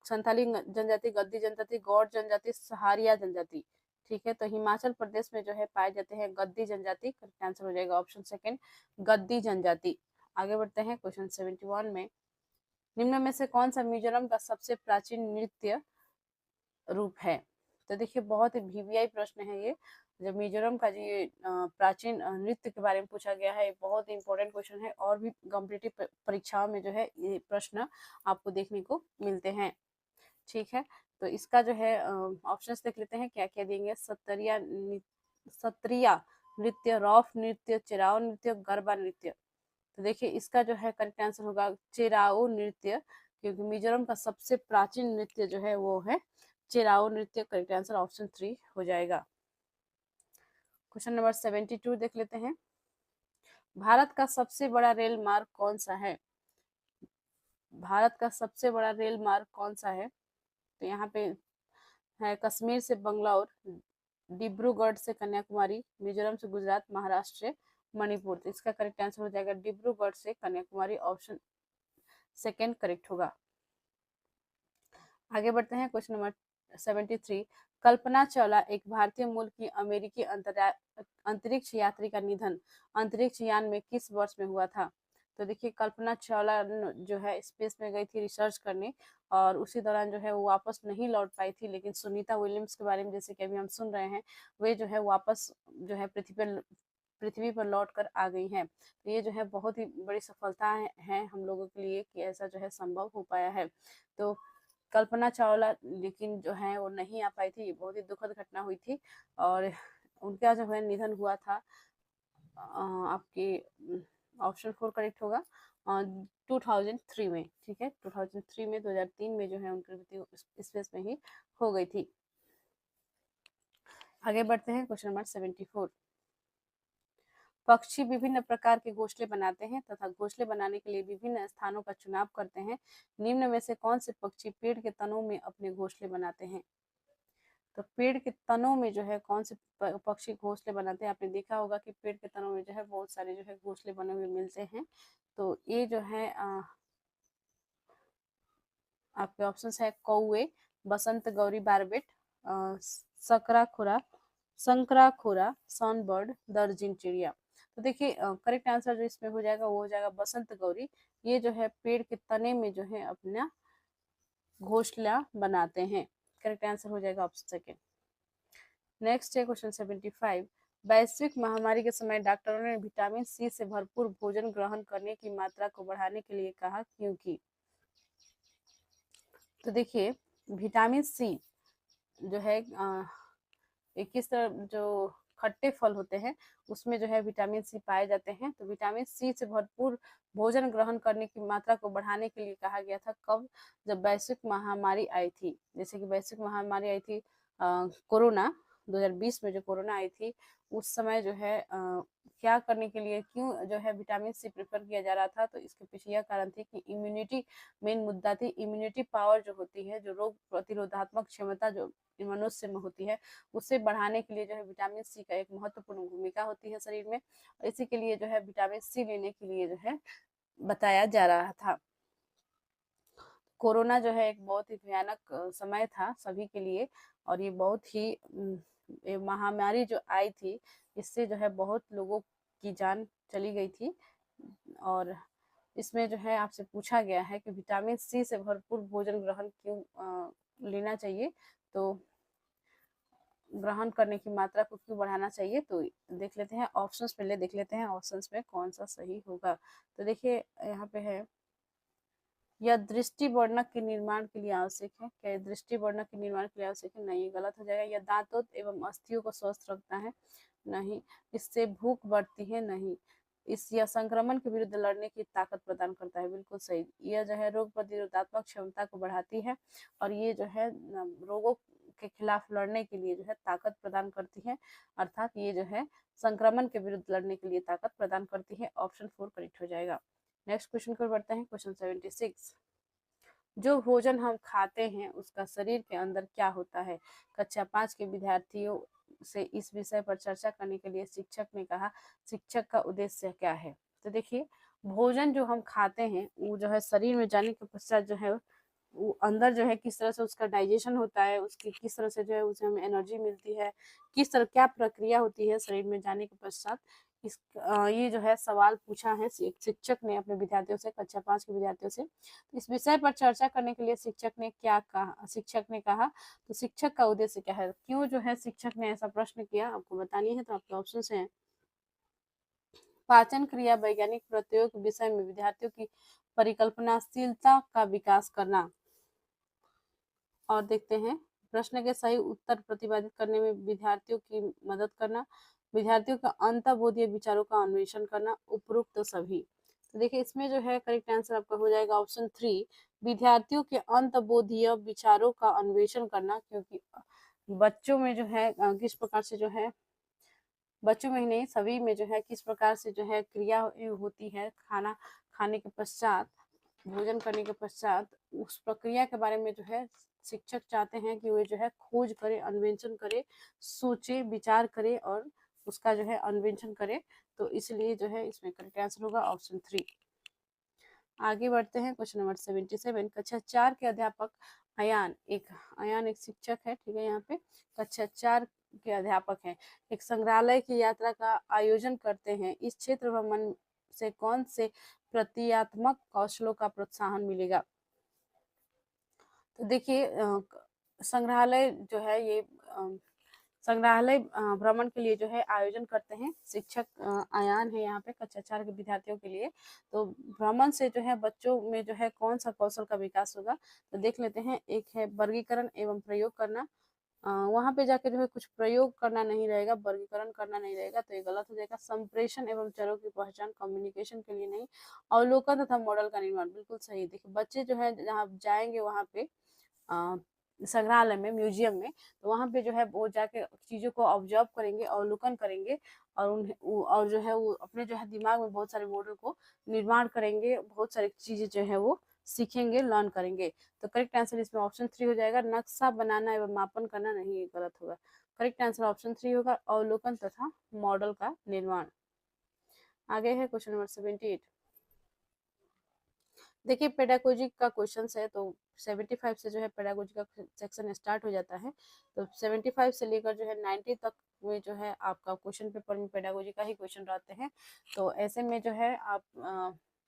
संथाली जनजाति, गद्दी जनजाति, गौड़ जनजाति, सहारिया जनजाति। ठीक है, तो हिमाचल प्रदेश में जो है पाए जाते हैं गद्दी जनजाति। करेक्ट आंसर हो जाएगा ऑप्शन सेकंड, गद्दी जनजाति। आगे बढ़ते हैं क्वेश्चन 71 में। निम्न में से कौन सा मिजोरम का सबसे प्राचीन नृत्य रूप है। तो देखिए बहुत ही वीवीआई प्रश्न है ये, जब मिजोरम का जो ये प्राचीन नृत्य के बारे में पूछा गया है, बहुत ही इंपॉर्टेंट क्वेश्चन है और भी कॉम्पिटिटिव परीक्षाओं में जो है ये प्रश्न आपको देखने को मिलते हैं। ठीक है, तो इसका जो है ऑप्शंस देख लेते हैं क्या क्या देंगे। सत्रिया नृत्य, रॉफ नृत्य, चिराओ नृत्य, गरबा नृत्य। तो देखिए इसका जो है करेक्ट आंसर होगा चिराओ नृत्य, क्योंकि मिजोरम का सबसे प्राचीन नृत्य जो है वो है चिराओ नृत्य। करेक्ट आंसर ऑप्शन 3 हो जाएगा। क्वेश्चन नंबर 72 देख लेते हैं। भारत का सबसे बड़ा रेल मार्ग कौन सा है। भारत का सबसे बड़ा रेल मार्ग कौन सा है। तो यहाँ पे है कश्मीर से बंगलौर, डिब्रूगढ़ से कन्याकुमारी, मिजोरम से गुजरात, महाराष्ट्र से मणिपुर। तो इसका करेक्ट आंसर हो जाएगा डिब्रूगढ़ से कन्याकुमारी, ऑप्शन सेकेंड करेक्ट होगा। आगे बढ़ते हैं क्वेश्चन नंबर 73। कल्पना चावला एक भारतीय मूल की अमेरिकी अंतरिक्ष यात्री का निधन अंतरिक्ष यान में किस वर्ष में हुआ था। तो देखिए कल्पना चावला जो है स्पेस में गई थी रिसर्च करने, और उसी दौरान जो है वो वापस नहीं लौट पाई थी, लेकिन सुनीता विलियम्स के बारे में जैसे कि अभी हम सुन रहे हैं, वे जो है वापस जो है पृथ्वी पर लौट कर आ गई हैं। तो ये जो है बहुत ही बड़ी सफलता है हम लोगों के लिए कि ऐसा जो है संभव हो पाया है। तो कल्पना चावला लेकिन जो है वो नहीं आ पाई थी, बहुत ही दुखद घटना हुई थी और उनका जो है निधन हुआ था। आपके ऑप्शन 4 करेक्ट होगा 2003 में। ठीक है, 2003 में 2003 में जो है उनकी मृत्यु स्पेस में ही हो गई थी। आगे बढ़ते हैं क्वेश्चन नंबर 74। पक्षी विभिन्न प्रकार के घोंसले बनाते हैं तथा घोंसले बनाने के लिए विभिन्न स्थानों का चुनाव करते हैं। निम्न में से कौन से पक्षी पेड़ के तनों में अपने घोंसले बनाते हैं। तो पेड़ के तनों में जो है कौन से पक्षी घोंसले बनाते हैं। आपने देखा होगा कि पेड़ के तनों में जो है बहुत सारे जो है घोंसले बने हुए मिलते हैं। तो ये जो है आपके ऑप्शन है कौवे, बसंत गौरी बारबेट, संकराखोरा, सॉनबर्ड, दर्जिन चिड़िया। तो देखिए करेक्ट आंसर जो इसमें हो जाएगा वो हो जाएगा बसंत गौरी। ये जो है पेड़ के तने में जो है अपना घोंसला बनाते हैं। करेक्ट आंसर हो जाएगा ऑप्शन सेकेंड। नेक्स्ट है क्वेश्चन 75। वैश्विक महामारी के समय डॉक्टरों ने विटामिन सी से भरपूर भोजन ग्रहण करने की मात्रा को बढ़ाने के लिए कहा, क्योंकि। तो देखिए विटामिन सी जो है किस तरह जो खट्टे फल होते हैं उसमें जो है विटामिन सी पाए जाते हैं। तो विटामिन सी से भरपूर भोजन ग्रहण करने की मात्रा को बढ़ाने के लिए कहा गया था कब, जब वैश्विक महामारी आई थी। जैसे कि वैश्विक महामारी आई थी कोरोना 2020 में, जो कोरोना आई थी उस समय जो है क्या करने के लिए क्यों जो है विटामिन सी प्रेफर किया जा रहा था। तो इसके पीछे यह कारण थी कि इम्यूनिटी मेन मुद्दा थी। इम्यूनिटी पावर जो होती है, जो रोग प्रतिरोधात्मक क्षमता जो मनुष्य में होती है, उसे बढ़ाने के लिए जो है विटामिन सी का एक महत्वपूर्ण भूमिका होती है शरीर में। इसी के लिए जो है विटामिन सी लेने के लिए जो है बताया जा रहा था। कोरोना जो है एक बहुत ही भयानक समय था सभी के लिए, और ये बहुत ही महामारी जो आई थी इससे जो है बहुत लोगों की जान चली गई थी। और इसमें जो है आपसे पूछा गया है कि विटामिन सी से भरपूर भोजन ग्रहण क्यों लेना चाहिए, तो ग्रहण करने की मात्रा को क्यों बढ़ाना चाहिए। तो देख लेते हैं ऑप्शंस, पहले देख लेते हैं ऑप्शंस में कौन सा सही होगा। तो देखिए यहाँ पे है, यह दृष्टि वर्णक के निर्माण के लिए आवश्यक है। क्या ये दृष्टि वर्णक के निर्माण के लिए आवश्यक है? नहीं, गलत हो जाएगा। यह दांतों एवं अस्थियों को स्वस्थ रखता है? नहीं। इससे भूख बढ़ती है? नहीं। इस यह संक्रमण के विरुद्ध लड़ने की ताकत प्रदान करता है? बिल्कुल सही। यह जो है रोग प्रतिरोधात्मक क्षमता को बढ़ाती है और ये जो है रोगों के खिलाफ लड़ने के लिए जो है ताकत प्रदान करती है, अर्थात ये जो है संक्रमण के विरुद्ध लड़ने के लिए ताकत प्रदान करती है। ऑप्शन 4 करेक्ट हो जाएगा। नेक्स्ट क्वेश्चन को बढ़ते हैं, क्वेश्चन 76। जो भोजन हम खाते हैं उसका शरीर के अंदर क्या होता है? कक्षा 5 के विद्यार्थियों से इस विषय पर चर्चा करने के लिए शिक्षक ने कहा, शिक्षक का उद्देश्य क्या है? तो देखिए भोजन जो हम खाते हैं वो जो है शरीर में जाने के पश्चात जो है वो अंदर जो है किस तरह से उसका डाइजेशन होता है, उसकी किस तरह से जो है उसे हमें एनर्जी मिलती है, किस तरह क्या प्रक्रिया होती है शरीर में जाने के पश्चात, ये जो है सवाल पूछा है शिक्षक ने अपने विद्यार्थियों से, कक्षा 5 के विद्यार्थियों से। तो इस विषय पर चर्चा करने के लिए शिक्षक ने क्या कहा, शिक्षक ने कहा, तो शिक्षक का उद्देश्य क्या है? क्यों जो है शिक्षक ने ऐसा प्रश्न किया आपको बतानी है। तो आपके ऑप्शन हैं, पाचन क्रिया वैज्ञानिक प्रत्ययों के विषय में विद्यार्थियों की परिकल्पनाशीलता का विकास करना, और देखते हैं प्रश्न के सही उत्तर प्रतिपादित करने में विद्यार्थियों की मदद करना, विद्यार्थियों का अंतर्बोधीय विचारों का अन्वेषण करना, उपरोक्त तो सभी। तो देखिए इसमें जो है करेक्ट आंसर आपका हो जाएगा ऑप्शन 3, विद्यार्थियों के अंतर्बोधीय विचारों का अन्वेषण करना, क्योंकि बच्चों में जो है किस प्रकार से जो है, बच्चों में ही नहीं सभी में जो है किस प्रकार से जो है क्रिया होती है खाना खाने के पश्चात, भोजन करने के पश्चात, उस प्रक्रिया के बारे में जो है शिक्षक चाहते हैं कि वे जो है खोज करे, अन्वेषण करे, सोचे, विचार करे और उसका जो है अन्वेषण करे। तो इसलिए जो है इसमें करेक्ट आंसर होगा ऑप्शन 3। आगे बढ़ते हैं क्वेश्चन नंबर 77। कक्षा 4 के अध्यापक अयान एक शिक्षक है, ठीक है, यहाँ पे कक्षा 4 के अध्यापक हैं, एक संग्रहालय की यात्रा का आयोजन करते हैं। इस क्षेत्र भ्रमण से कौन से प्रतीकात्मक कौशलों का प्रोत्साहन मिलेगा? तो देखिए संग्रहालय जो है ये संग्रहालय भ्रमण के लिए जो है आयोजन करते हैं शिक्षक अयान है यहाँ पे कक्षा 4 के विद्यार्थियों के लिए। तो भ्रमण से जो है बच्चों में जो है कौन सा कौशल का विकास होगा? तो देख लेते हैं, एक है वर्गीकरण एवं प्रयोग करना, वहां पे जाके जो है कुछ प्रयोग करना नहीं रहेगा, वर्गीकरण करना नहीं रहेगा, तो ये गलत हो जाएगा। संप्रेषण एवं चरों की पहचान, कम्युनिकेशन के लिए नहीं। अवलोकन तथा मॉडल का निर्माण, बिल्कुल सही। देखिए बच्चे जो है जहाँ जाएंगे वहां पे संग्रहालय में, म्यूजियम में, तो वहां पे जो है वो जाके चीजों को ऑब्जर्व करेंगे, अवलोकन करेंगे और और जो है वो अपने जो है दिमाग में बहुत सारे मॉडल को निर्माण करेंगे, बहुत सारी चीजें जो है वो सीखेंगे, लर्न करेंगे। तो करेक्ट आंसर इसमें ऑप्शन 3 हो जाएगा। नक्शा बनाना एवं मापन करना, नहीं, ये गलत होगा। करेक्ट आंसर ऑप्शन 3 होगा, अवलोकन तथा मॉडल का निर्माण। आगे है क्वेश्चन नंबर 78। देखिए पेडागोजी का क्वेश्चन है, तो 75 से जो है पेडागोजी का सेक्शन स्टार्ट हो जाता है। तो 75 से लेकर जो है 90 तक में जो है आपका क्वेश्चन पेपर में पेडागोजी का ही क्वेश्चन रहते हैं। तो ऐसे में जो है आप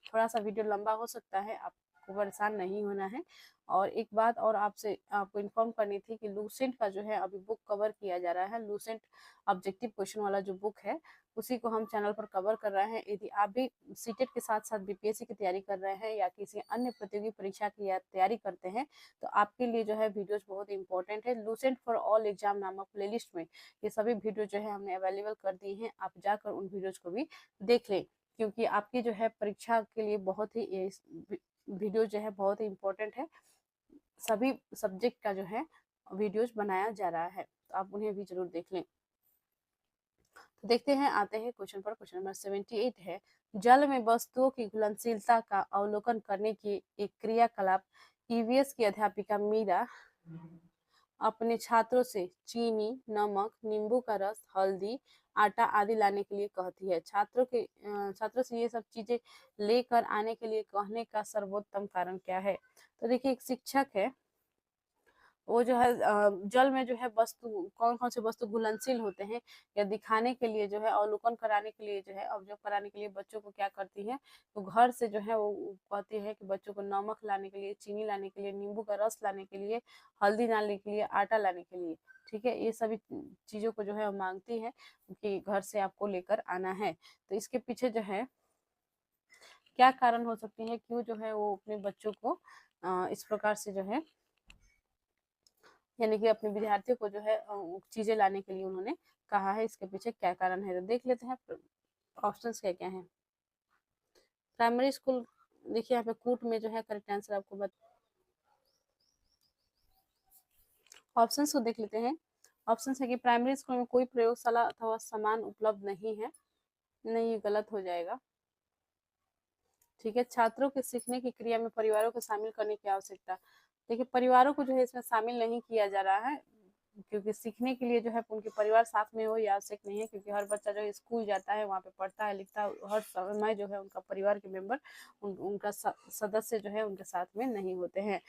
थोड़ा सा वीडियो लंबा हो सकता है, आपको परेशान नहीं होना है। और एक बात और आपको इन्फॉर्म करनी थी कि लूसेंट का जो है अभी बुक कवर किया जा रहा है। लूसेंट ऑब्जेक्टिव क्वेश्चन वाला जो बुक है उसी को हम चैनल पर कवर कर रहे हैं। यदि आप भी सीटेट के साथ साथ बीपीएससी की तैयारी कर रहे हैं या किसी अन्य प्रतियोगी परीक्षा की तैयारी करते हैं तो आपके लिए जो है वीडियोस बहुत इंपॉर्टेंट है। लूसेंट फॉर ऑल एग्जाम नामक प्लेलिस्ट में ये सभी वीडियो जो है हमने अवेलेबल कर दी हैं, आप जाकर उन वीडियोज को भी देख लें, क्योंकि आपकी जो है परीक्षा के लिए बहुत ही वीडियो जो है बहुत ही इम्पोर्टेंट है। सभी सब्जेक्ट का जो है वीडियोज बनाया जा रहा है, तो आप उन्हें भी जरूर देख लें। तो देखते हैं, आते हैं क्वेश्चन पर। क्वेश्चन नंबर 78 है, जल में वस्तुओं की घुलनशीलता का अवलोकन करने की एक क्रियाकलाप ईवीएस की अध्यापिका मीरा अपने छात्रों से चीनी, नमक, नींबू का रस, हल्दी, आटा आदि लाने के लिए कहती है। छात्रों से ये सब चीजें लेकर आने के लिए कहने का सर्वोत्तम कारण क्या है? तो देखिए एक शिक्षक है, वो जो है जल में जो है वस्तु, कौन कौन से वस्तु घुलनशील होते हैं, या दिखाने के लिए जो है, अवलोकन कराने के लिए जो है, ऑब्जर्व कराने के लिए बच्चों को क्या करती है, तो घर से जो है वो कहती है कि बच्चों को नमक लाने के लिए, चीनी लाने के लिए, नींबू का रस लाने के लिए, हल्दी लाने के लिए, आटा लाने के लिए। ठीक है, ये सभी चीजों को जो है मांगती है कि घर से आपको लेकर आना है। तो इसके पीछे जो है क्या कारण हो सकती है, क्यों जो है वो अपने बच्चों को इस प्रकार से जो है, यानी कि अपने विद्यार्थियों को जो है चीजें लाने के लिए उन्होंने कहा है, इसके पीछे क्या कारण है। तो देख लेते हैं ऑप्शंस क्या क्या है। प्राइमरी स्कूल, देखिए यहाँ पे कूट में जो है करेक्ट आंसर आपको ऑप्शंस को देख लेते हैं। ऑप्शन है कि प्राइमरी स्कूल में कोई प्रयोगशाला अथवा सामान उपलब्ध नहीं है। नहीं, ये गलत हो जाएगा। ठीक है, छात्रों के सीखने की क्रिया में परिवारों को शामिल करने की आवश्यकता। देखिए, परिवारों को जो है इसमें शामिल नहीं किया जा रहा है, क्योंकि सीखने के लिए जो है उनके परिवार साथ में हो, ये आवश्यक नहीं है, क्योंकि हर बच्चा जो है स्कूल जाता है, वहाँ पे पढ़ता है, लिखता है, हर समय जो है उनका परिवार के मेंबर, उनका सदस्य जो है उनके साथ में नहीं होते हैं।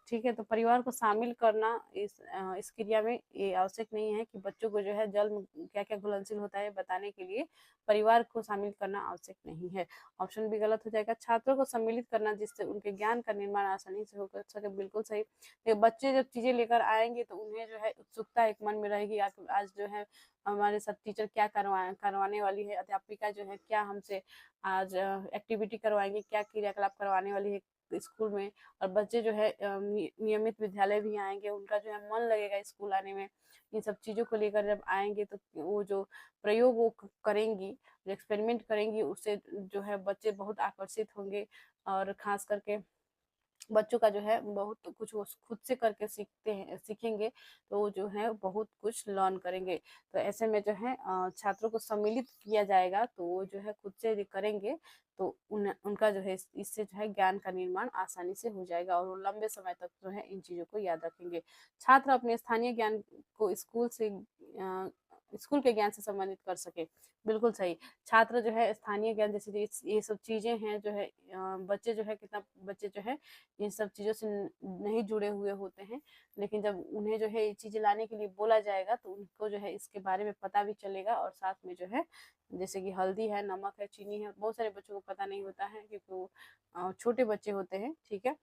ठीक है, तो परिवार को शामिल करना इस क्रिया में ये आवश्यक नहीं है कि बच्चों को जो है जल में क्या क्या घुलनशील होता है बताने के लिए परिवार को शामिल करना आवश्यक नहीं है। ऑप्शन भी गलत हो जाएगा। छात्रों को सम्मिलित करना जिससे उनके ज्ञान का निर्माण आसानी से हो सके, बिल्कुल सही। तो बच्चे जब चीजें लेकर आएंगे तो उन्हें जो है उत्सुकता एक मन में रहेगी, आज जो है हमारे साथ टीचर क्या करवाने वाली है, अध्यापिका जो है क्या हमसे आज एक्टिविटी करवाएंगे, क्या क्रियाकलाप करवाने वाली है स्कूल में। और बच्चे जो है नियमित विद्यालय भी आएंगे, उनका जो है मन लगेगा स्कूल आने में। इन सब चीजों को लेकर जब आएंगे तो वो जो प्रयोग वो करेंगी, जो एक्सपेरिमेंट करेंगी, उससे जो है बच्चे बहुत आकर्षित होंगे, और खास करके बच्चों का जो है बहुत कुछ वो खुद से करके सीखेंगे, तो वो जो है बहुत कुछ लर्न करेंगे। तो ऐसे में जो है छात्रों को सम्मिलित किया जाएगा, तो वो जो है खुद से करेंगे, तो उनका जो है इससे जो है ज्ञान का निर्माण आसानी से हो जाएगा, और वो लंबे समय तक जो है इन चीजों को याद रखेंगे। छात्र अपने स्थानीय ज्ञान को स्कूल के ज्ञान से संबंधित कर सके, बिल्कुल सही। छात्र जो है स्थानीय ज्ञान जैसे ये सब चीजें हैं जो है, बच्चे जो है कितना बच्चे जो है इन सब चीजों से नहीं जुड़े हुए होते हैं, लेकिन जब उन्हें जो है ये चीजें लाने के लिए बोला जाएगा तो उनको जो है इसके बारे में पता भी चलेगा, और साथ में जो है जैसे कि हल्दी है, नमक है, चीनी है, बहुत सारे बच्चों को पता नहीं होता है क्योंकि वो छोटे बच्चे होते हैं। ठीक है,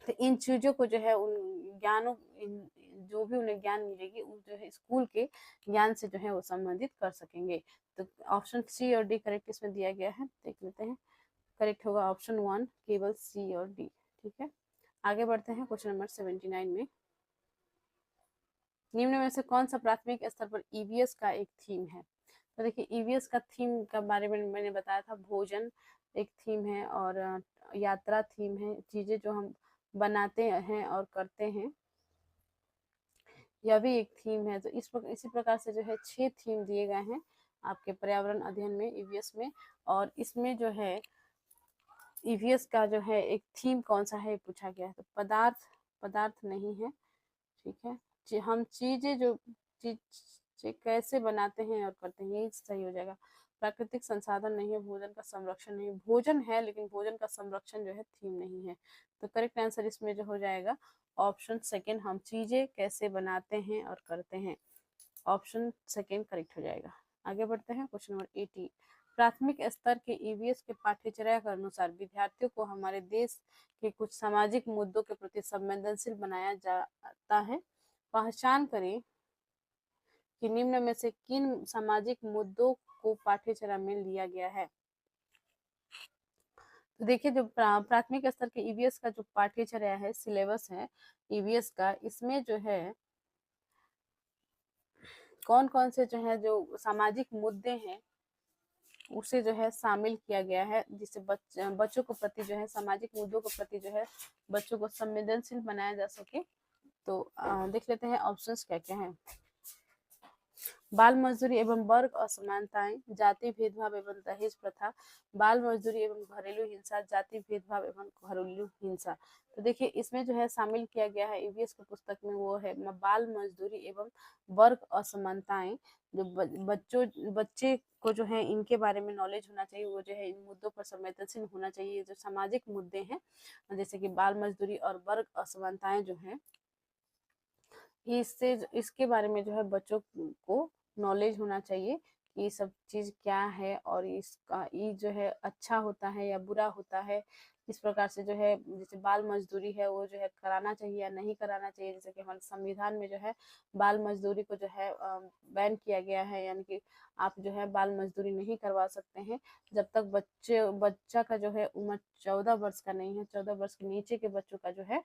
तो इन चीजों को जो है उन ज्ञानों जो भी उन्हें ज्ञान मिलेगी वो जो है स्कूल के ज्ञान से जो है वो संबंधित कर सकेंगे। तो ऑप्शन सी और डी करेक्ट इसमें दिया गया है, देख लेते हैं। करेक्ट होगा ऑप्शन 1, केवल सी और डी। ठीक है, आगे बढ़ते हैं क्वेश्चन नंबर 79 में। निम्न में से कौन सा प्राथमिक स्तर पर ईवीएस का एक थीम है। तो देखिए, ईवीएस का थीम के बारे में मैंने बताया था, भोजन एक थीम है, और यात्रा थीम है, चीजें जो हम बनाते हैं और करते हैं, यह भी एक थीम है। तो इसी प्रकार से जो है 6 थीम दिए गए हैं आपके पर्यावरण अध्ययन में, ईवीएस में। और इसमें जो है ईवीएस का जो है एक थीम कौन सा है पूछा गया है, तो पदार्थ नहीं है। ठीक है, हम चीजें जो चीज कैसे बनाते हैं और करते हैं, यही सही हो जाएगा। प्राकृतिक संसाधन नहीं है, भोजन का संरक्षण नहीं है, भोजन है लेकिन भोजन का संरक्षण जो है थीम नहीं है। तो करेक्ट आंसर इसमें जो हो जाएगा ऑप्शन सेकेंड, हम चीजें कैसे बनाते हैं और करते हैं। ऑप्शन सेकेंड करेक्ट हो जाएगा। आगे बढ़ते हैं क्वेश्चन नंबर 80। प्राथमिक स्तर के ईवीएस के पाठ्यचर्या के अनुसार विद्यार्थियों को हमारे देश के कुछ सामाजिक मुद्दों के प्रति संवेदनशील बनाया जाता है। पहचान करें कि निम्न में से किन सामाजिक मुद्दों को पाठ्यचर्या में लिया गया है। तो देखिए, जो प्राथमिक स्तर के ईवीएस का जो पाठ्यचर्या है, सिलेबस है ईवीएस का, इसमें जो है कौन कौन से जो है जो सामाजिक मुद्दे हैं उसे जो है शामिल किया गया है, जिससे बच्चों को प्रति जो है सामाजिक मुद्दों के प्रति जो है बच्चों को संवेदनशील बनाया जा सके। तो देख लेते हैं ऑप्शंस क्या क्या हैं। बाल मजदूरी एवं वर्ग असमानताएं, जाति भेदभाव एवं दहेज प्रथा, बाल मजदूरी एवं घरेलू हिंसा, जाति भेदभाव एवं घरेलू हिंसा। तो देखिए, इसमें जो है शामिल किया गया है ईवीएस की पुस्तक में, वो है बाल मजदूरी एवं वर्ग असमानताएं। जो बच्चे को जो है इनके बारे में नॉलेज होना चाहिए, वो जो है इन मुद्दों पर संवेदनशील होना चाहिए। जो सामाजिक मुद्दे हैं जैसे कि बाल मजदूरी और वर्ग असमानताएं जो है इससे इसके बारे में जो है बच्चों को नॉलेज होना चाहिए कि ये सब चीज क्या है और इसका ये जो है अच्छा होता है या बुरा होता है। इस प्रकार से जो है जैसे बाल मजदूरी है वो जो है कराना चाहिए या नहीं कराना चाहिए। जैसे कि हमारे संविधान में जो है बाल मजदूरी को जो है बैन किया गया है, यानी कि आप जो है बाल मजदूरी नहीं करवा सकते हैं जब तक बच्चा का जो है उम्र 14 वर्ष का नहीं है। 14 वर्ष के नीचे के बच्चों का जो है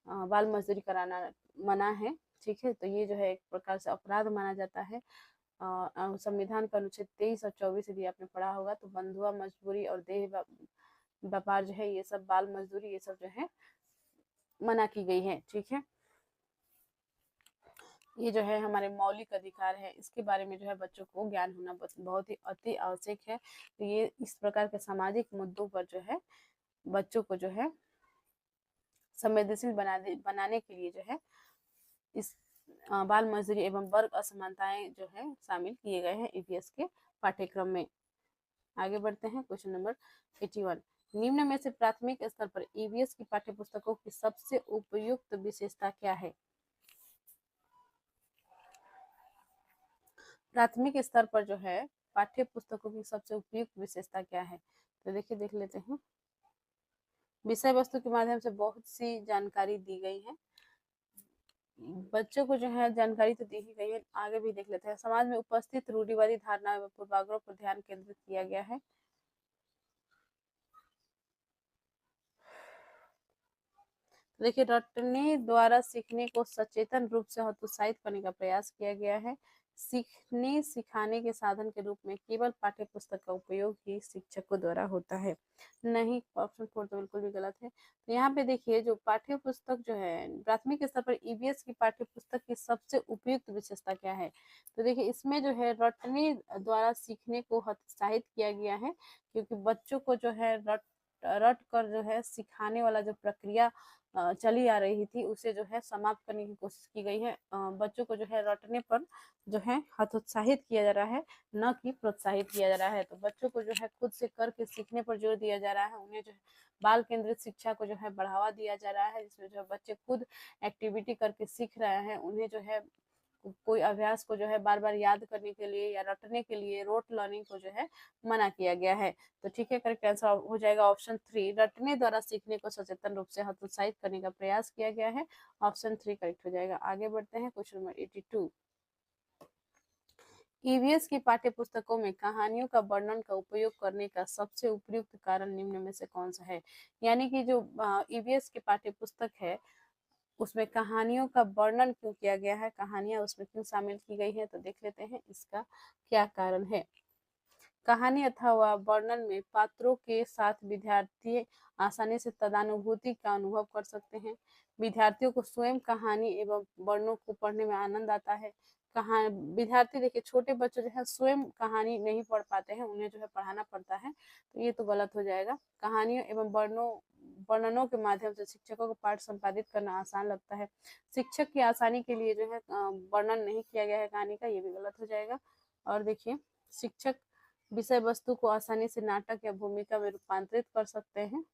बाल मजदूरी कराना मना है। ठीक है, तो ये जो है एक प्रकार से अपराध माना जाता है। संविधान का अनुच्छेद 23 और 24 यदि आपने पढ़ा होगा तो बंधुआ मजदूरी और देह व्यापार जो है, ये सब बाल मजदूरी ये सब जो है मना की गई है। ठीक है, ये जो है हमारे मौलिक अधिकार है, इसके बारे में जो है बच्चों को ज्ञान होना बहुत ही अति आवश्यक है। तो ये इस प्रकार के सामाजिक मुद्दों पर जो है बच्चों को जो है संवेदनशील बनाने के लिए जो है इस बाल मजदूरी एवं वर्ग असमानताएं जो है शामिल किए गए हैं ईवीएस के पाठ्यक्रम में। आगे बढ़ते हैं, क्वेश्चन नंबर 81। निम्न में से प्राथमिक स्तर पर ईवीएस की पाठ्यपुस्तकों की सबसे उपयुक्त विशेषता क्या है? प्राथमिक स्तर पर जो है पाठ्य पुस्तकों की सबसे उपयुक्त विशेषता क्या है? तो देखिए देख लेते हैं। विषय वस्तु के माध्यम से बहुत सी जानकारी दी गई है। बच्चों को जो है जानकारी तो दी ही गई है, आगे भी देख लेते हैं। समाज में उपस्थित रूढ़िवादी धारणा एवं पूर्वाग्रह पर ध्यान केंद्रित किया गया है। देखिए, रटने द्वारा सीखने को सचेतन रूप से हतोत्साहित करने का प्रयास किया गया है। सीखने सिखाने के साधन के रूप में केवल पाठ्य पुस्तक का उपयोग ही शिक्षकों द्वारा होता है। नहीं, ऑप्शन 4 तो बिल्कुल भी गलत है। तो यहाँ पे देखिए जो पाठ्य पुस्तक जो है प्राथमिक स्तर पर ईवीएस की पाठ्य पुस्तक की सबसे उपयुक्त विशेषता क्या है? तो देखिए इसमें जो है रटने द्वारा सीखने को हतोत्साहित किया गया है, क्योंकि बच्चों को जो है रट कर जो है सिखाने वाला जो प्रक्रिया चली आ रही थी उसे जो है समाप्त करने की कोशिश की गई है। बच्चों को जो है रटने पर जो है हतोत्साहित किया जा रहा है, न कि प्रोत्साहित किया जा रहा है। तो बच्चों को जो है खुद से करके सीखने पर जोर दिया जा रहा है। उन्हें जो है बाल केंद्रित शिक्षा को जो है बढ़ावा दिया जा रहा है, जिसमें जो बच्चे खुद एक्टिविटी करके सीख रहे हैं। उन्हें जो है कोई अभ्यास को जो है बार बार याद करने के लिए या रटने के लिए रोट लर्निंग को जो है मना किया गया है। तो ठीक है, करेक्ट आंसर हो जाएगा ऑप्शन 3, रटने द्वारा सीखने को सचेतन रूप से हतोत्साहित करने का प्रयास किया गया है। ऑप्शन 3 करेक्ट हो जाएगा। आगे बढ़ते हैं, क्वेश्चन नंबर 82। ईवीएस की पाठ्य पुस्तकों में कहानियों का वर्णन का उपयोग करने का सबसे उपयुक्त कारण निम्न में से कौन सा है? यानी कि जो ईवीएस की पाठ्य पुस्तक है उसमें कहानियों का वर्णन क्यों किया गया है, कहानियां उसमें क्यों शामिल की गई है, तो देख लेते हैं इसका क्या कारण है। कहानी अथवा वर्णन में पात्रों के साथ विद्यार्थी आसानी से तदानुभूति का अनुभव कर सकते हैं। विद्यार्थियों को स्वयं कहानी एवं वर्णनों को पढ़ने में आनंद आता है। विद्यार्थी देखिए छोटे बच्चे जो है स्वयं कहानी नहीं पढ़ पाते हैं, उन्हें जो है पढ़ाना पड़ता है, तो ये तो गलत हो जाएगा। कहानियों एवं वर्णनों के माध्यम से शिक्षकों को पाठ संपादित करना आसान लगता है। शिक्षक की आसानी के लिए जो है वर्णन नहीं किया गया है कहानी का, ये भी गलत हो जाएगा। और देखिए शिक्षक विषय वस्तु को आसानी से नाटक या भूमिका में रूपांतरित कर सकते हैं।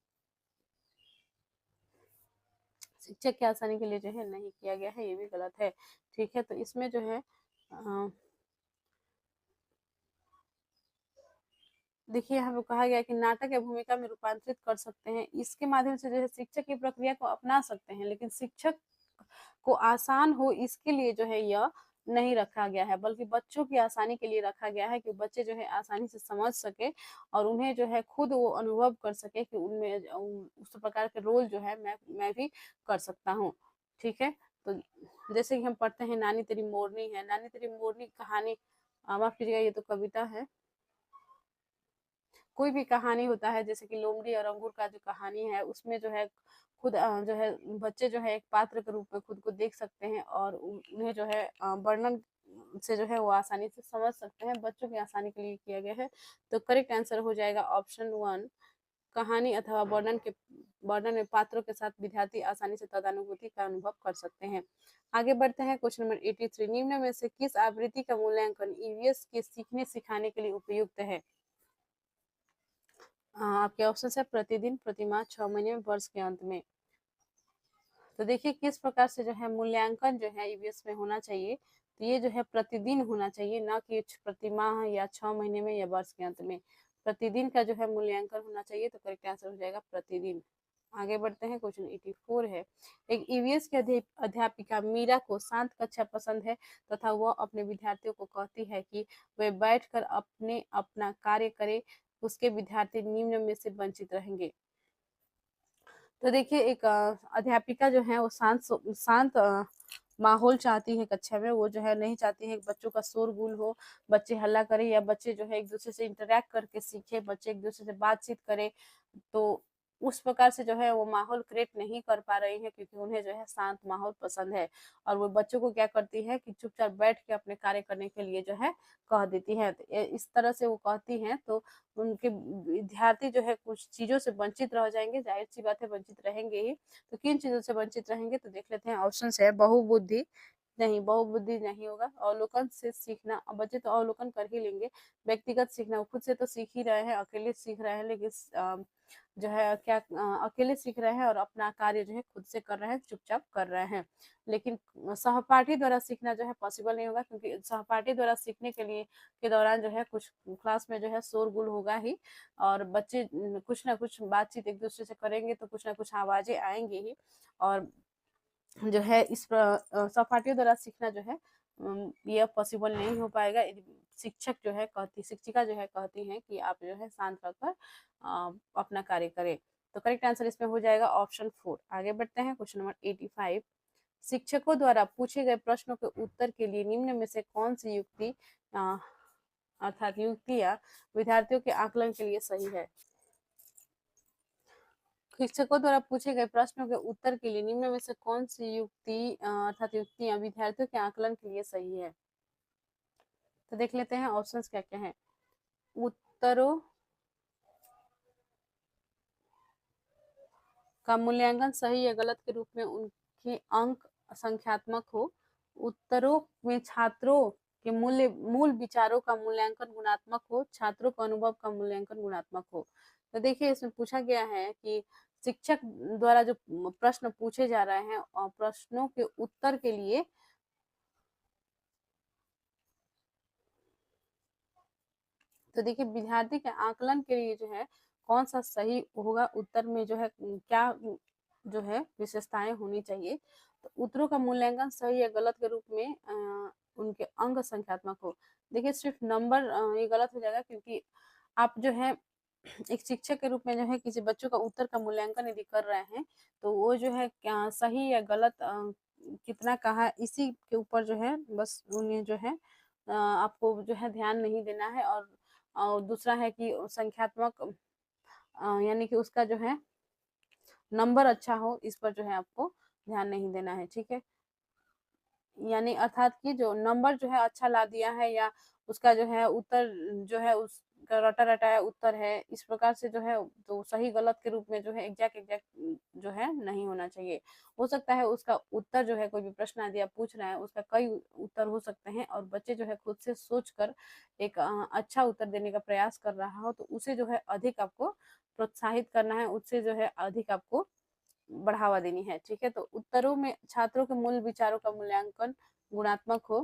शिक्षक की आसानी के लिए जो है नहीं किया गया है, ये भी गलत है। ठीक है, तो इसमें जो है देखिए यहाँ पे कहा गया कि नाटक या भूमिका में रूपांतरित कर सकते हैं। इसके माध्यम से जो है शिक्षक की प्रक्रिया को अपना सकते हैं, लेकिन शिक्षक को आसान हो इसके लिए जो है यह नहीं रखा गया है, बल्कि बच्चों की आसानी के लिए रखा गया है कि बच्चे जो है आसानी से समझ सके और उन्हें जो है खुद वो अनुभव कर सके कि उनमें उस प्रकार के रोल जो है मैं भी कर सकता हूँ। ठीक है, तो जैसे कि हम पढ़ते हैं नानी तेरी मोरनी है, नानी तेरी मोरनी कहानी, माफ कीजिएगा ये तो कविता है। कोई भी कहानी होता है जैसे कि लोमड़ी और अंगूर का जो कहानी है उसमें जो है खुद जो है बच्चे जो है एक पात्र के रूप में खुद को देख सकते हैं और उन्हें जो है वर्णन से जो है वो आसानी से समझ सकते हैं। बच्चों की आसानी के लिए किया गया है। तो करेक्ट आंसर हो जाएगा ऑप्शन 1, कहानी अथवा वर्णन में पात्रों के साथ विद्यार्थी आसानी से तदानुभूति का अनुभव कर सकते हैं। आगे बढ़ते हैं, क्वेश्चन नंबर 83। निम्न में से किस आवृत्ति का मूल्यांकन ईवीएस के सीखने सिखाने के लिए उपयुक्त है? आपके ऑप्शन है प्रतिदिन, प्रतिमाह, 6 महीने में, वर्ष के अंत में। तो देखिए किस प्रकार से जो है मूल्यांकन जो है ईवीएस में होना चाहिए, तो ये जो है प्रतिदिन होना चाहिए, ना कि प्रतिमाह या 6 महीने में या वर्ष के अंत में। प्रतिदिन का जो है मूल्यांकन होना चाहिए, तो करेक्ट आंसर हो जाएगा प्रतिदिन। आगे बढ़ते हैं, क्वेश्चन 84 है। एक ईवीएस की अध्यापिका मीरा को शांत कक्षा पसंद है तथा वह अपने विद्यार्थियों को कहती है कि वे बैठकर अपना कार्य करें, उसके विद्यार्थी निम्न में से वंचित रहेंगे। तो देखिए एक अध्यापिका जो है वो शांत माहौल चाहती है कक्षा में। वो जो है नहीं चाहती है कि बच्चों का शोरगुल हो, बच्चे हल्ला करें, या बच्चे जो है एक दूसरे से इंटरेक्ट करके सीखे, बच्चे एक दूसरे से बातचीत करें। तो उस प्रकार से जो है वो माहौल क्रिएट नहीं कर पा रही है, क्योंकि उन्हें जो है शांत माहौल पसंद है। और वो बच्चों को क्या करती है कि चुपचाप बैठ के अपने कार्य करने के लिए जो है कह देती है। तो इस तरह से वो कहती हैं, तो उनके विद्यार्थी जो है कुछ चीजों से वंचित रह जाएंगे, जाहिर सी बात है वंचित रहेंगे ही। तो किन चीजों से वंचित रहेंगे, तो देख लेते हैं। ऑप्शन है बहुबुद्धि, नहीं बहुबुद्धि नहीं होगा। अवलोकन से सीखना, अब बच्चे तो अवलोकन कर ही लेंगे। व्यक्तिगत सीखना, खुद से तो सीख ही रहे हैं, अकेले सीख रहे हैं, लेकिन जो है क्या अकेले सीख रहे हैं और अपना कार्य जो है खुद से कर रहे हैं, चुपचाप कर रहे हैं। लेकिन सहपाठी द्वारा सीखना जो है पॉसिबल नहीं होगा, क्योंकि सहपाठी द्वारा सीखने के लिए के दौरान जो है कुछ क्लास में जो है शोरगुल होगा ही, और बच्चे कुछ ना कुछ बातचीत एक दूसरे से करेंगे, तो कुछ ना कुछ आवाजें आएंगी ही। और जो है इस सहपाठियों द्वारा सीखना जो है यह पॉसिबल नहीं हो पाएगा। शिक्षक जो है शिक्षिका जो है कहती हैं कि आप जो है शांत रहकर अपना कार्य करें। तो करेक्ट आंसर इसमें हो जाएगा ऑप्शन 4। आगे बढ़ते हैं, क्वेश्चन नंबर 85। शिक्षकों द्वारा पूछे गए प्रश्नों के उत्तर के लिए निम्न में से कौन सी युक्ति अर्थात युक्तियां विद्यार्थियों के आकलन के लिए सही है। शिक्षकों द्वारा पूछे गए प्रश्नों के उत्तर के लिए निम्न में से कौन सी युक्ति अर्थात युक्तियां विद्यार्थियों के आकलन के लिए सही है। तो देख लेते हैं ऑप्शंस क्या क्या हैं। उत्तरों का मूल्यांकन सही या गलत के रूप में उनके अंक संख्यात्मक हो। उत्तरों में छात्रों के मूल विचारों का मूल्यांकन गुणात्मक हो। छात्रों के अनुभव का मूल्यांकन गुणात्मक हो। तो देखिए इसमें पूछा गया है कि शिक्षक द्वारा जो प्रश्न पूछे जा रहे हैं और प्रश्नों के उत्तर के लिए तो देखिए विद्यार्थी के आकलन के लिए जो है कौन सा सही होगा, उत्तर में जो है क्या जो है विशेषताएं होनी चाहिए। तो उत्तरों का मूल्यांकन सही या गलत के रूप में उनके अंक संख्यात्मक हो। देखिए सिर्फ नंबर ये गलत हो जाएगा, क्योंकि आप जो है एक शिक्षक के रूप में जो है किसी बच्चों का उत्तर का मूल्यांकन यदि कर रहे हैं, तो वो जो है क्या सही या गलत कितना कहा, इसी के ऊपर जो है बस उन्हें जो है आपको जो है ध्यान नहीं देना है। और दूसरा है कि संख्यात्मक यानी कि उसका जो है नंबर अच्छा हो, इस पर जो है आपको ध्यान नहीं देना है। ठीक है, यानी अर्थात कि जो नंबर जो है अच्छा ला दिया है, या उसका जो है उत्तर जो है उसका रटा रटाया उत्तर है, इस प्रकार से जो है तो सही गलत के रूप में जो है एग्जैक्ट जो है नहीं होना चाहिए। हो सकता है उसका उत्तर जो है कोई भी प्रश्न यदि आप पूछ रहे हैं उसका कई उत्तर हो सकते हैं, और बच्चे जो है खुद से सोचकर एक अच्छा उत्तर देने का प्रयास कर रहा हो, तो उसे जो है अधिक आपको प्रोत्साहित करना है, उससे जो है अधिक आपको बढ़ावा देनी है। ठीक है, तो उत्तरों में छात्रों के मूल विचारों का मूल्यांकन गुणात्मक हो,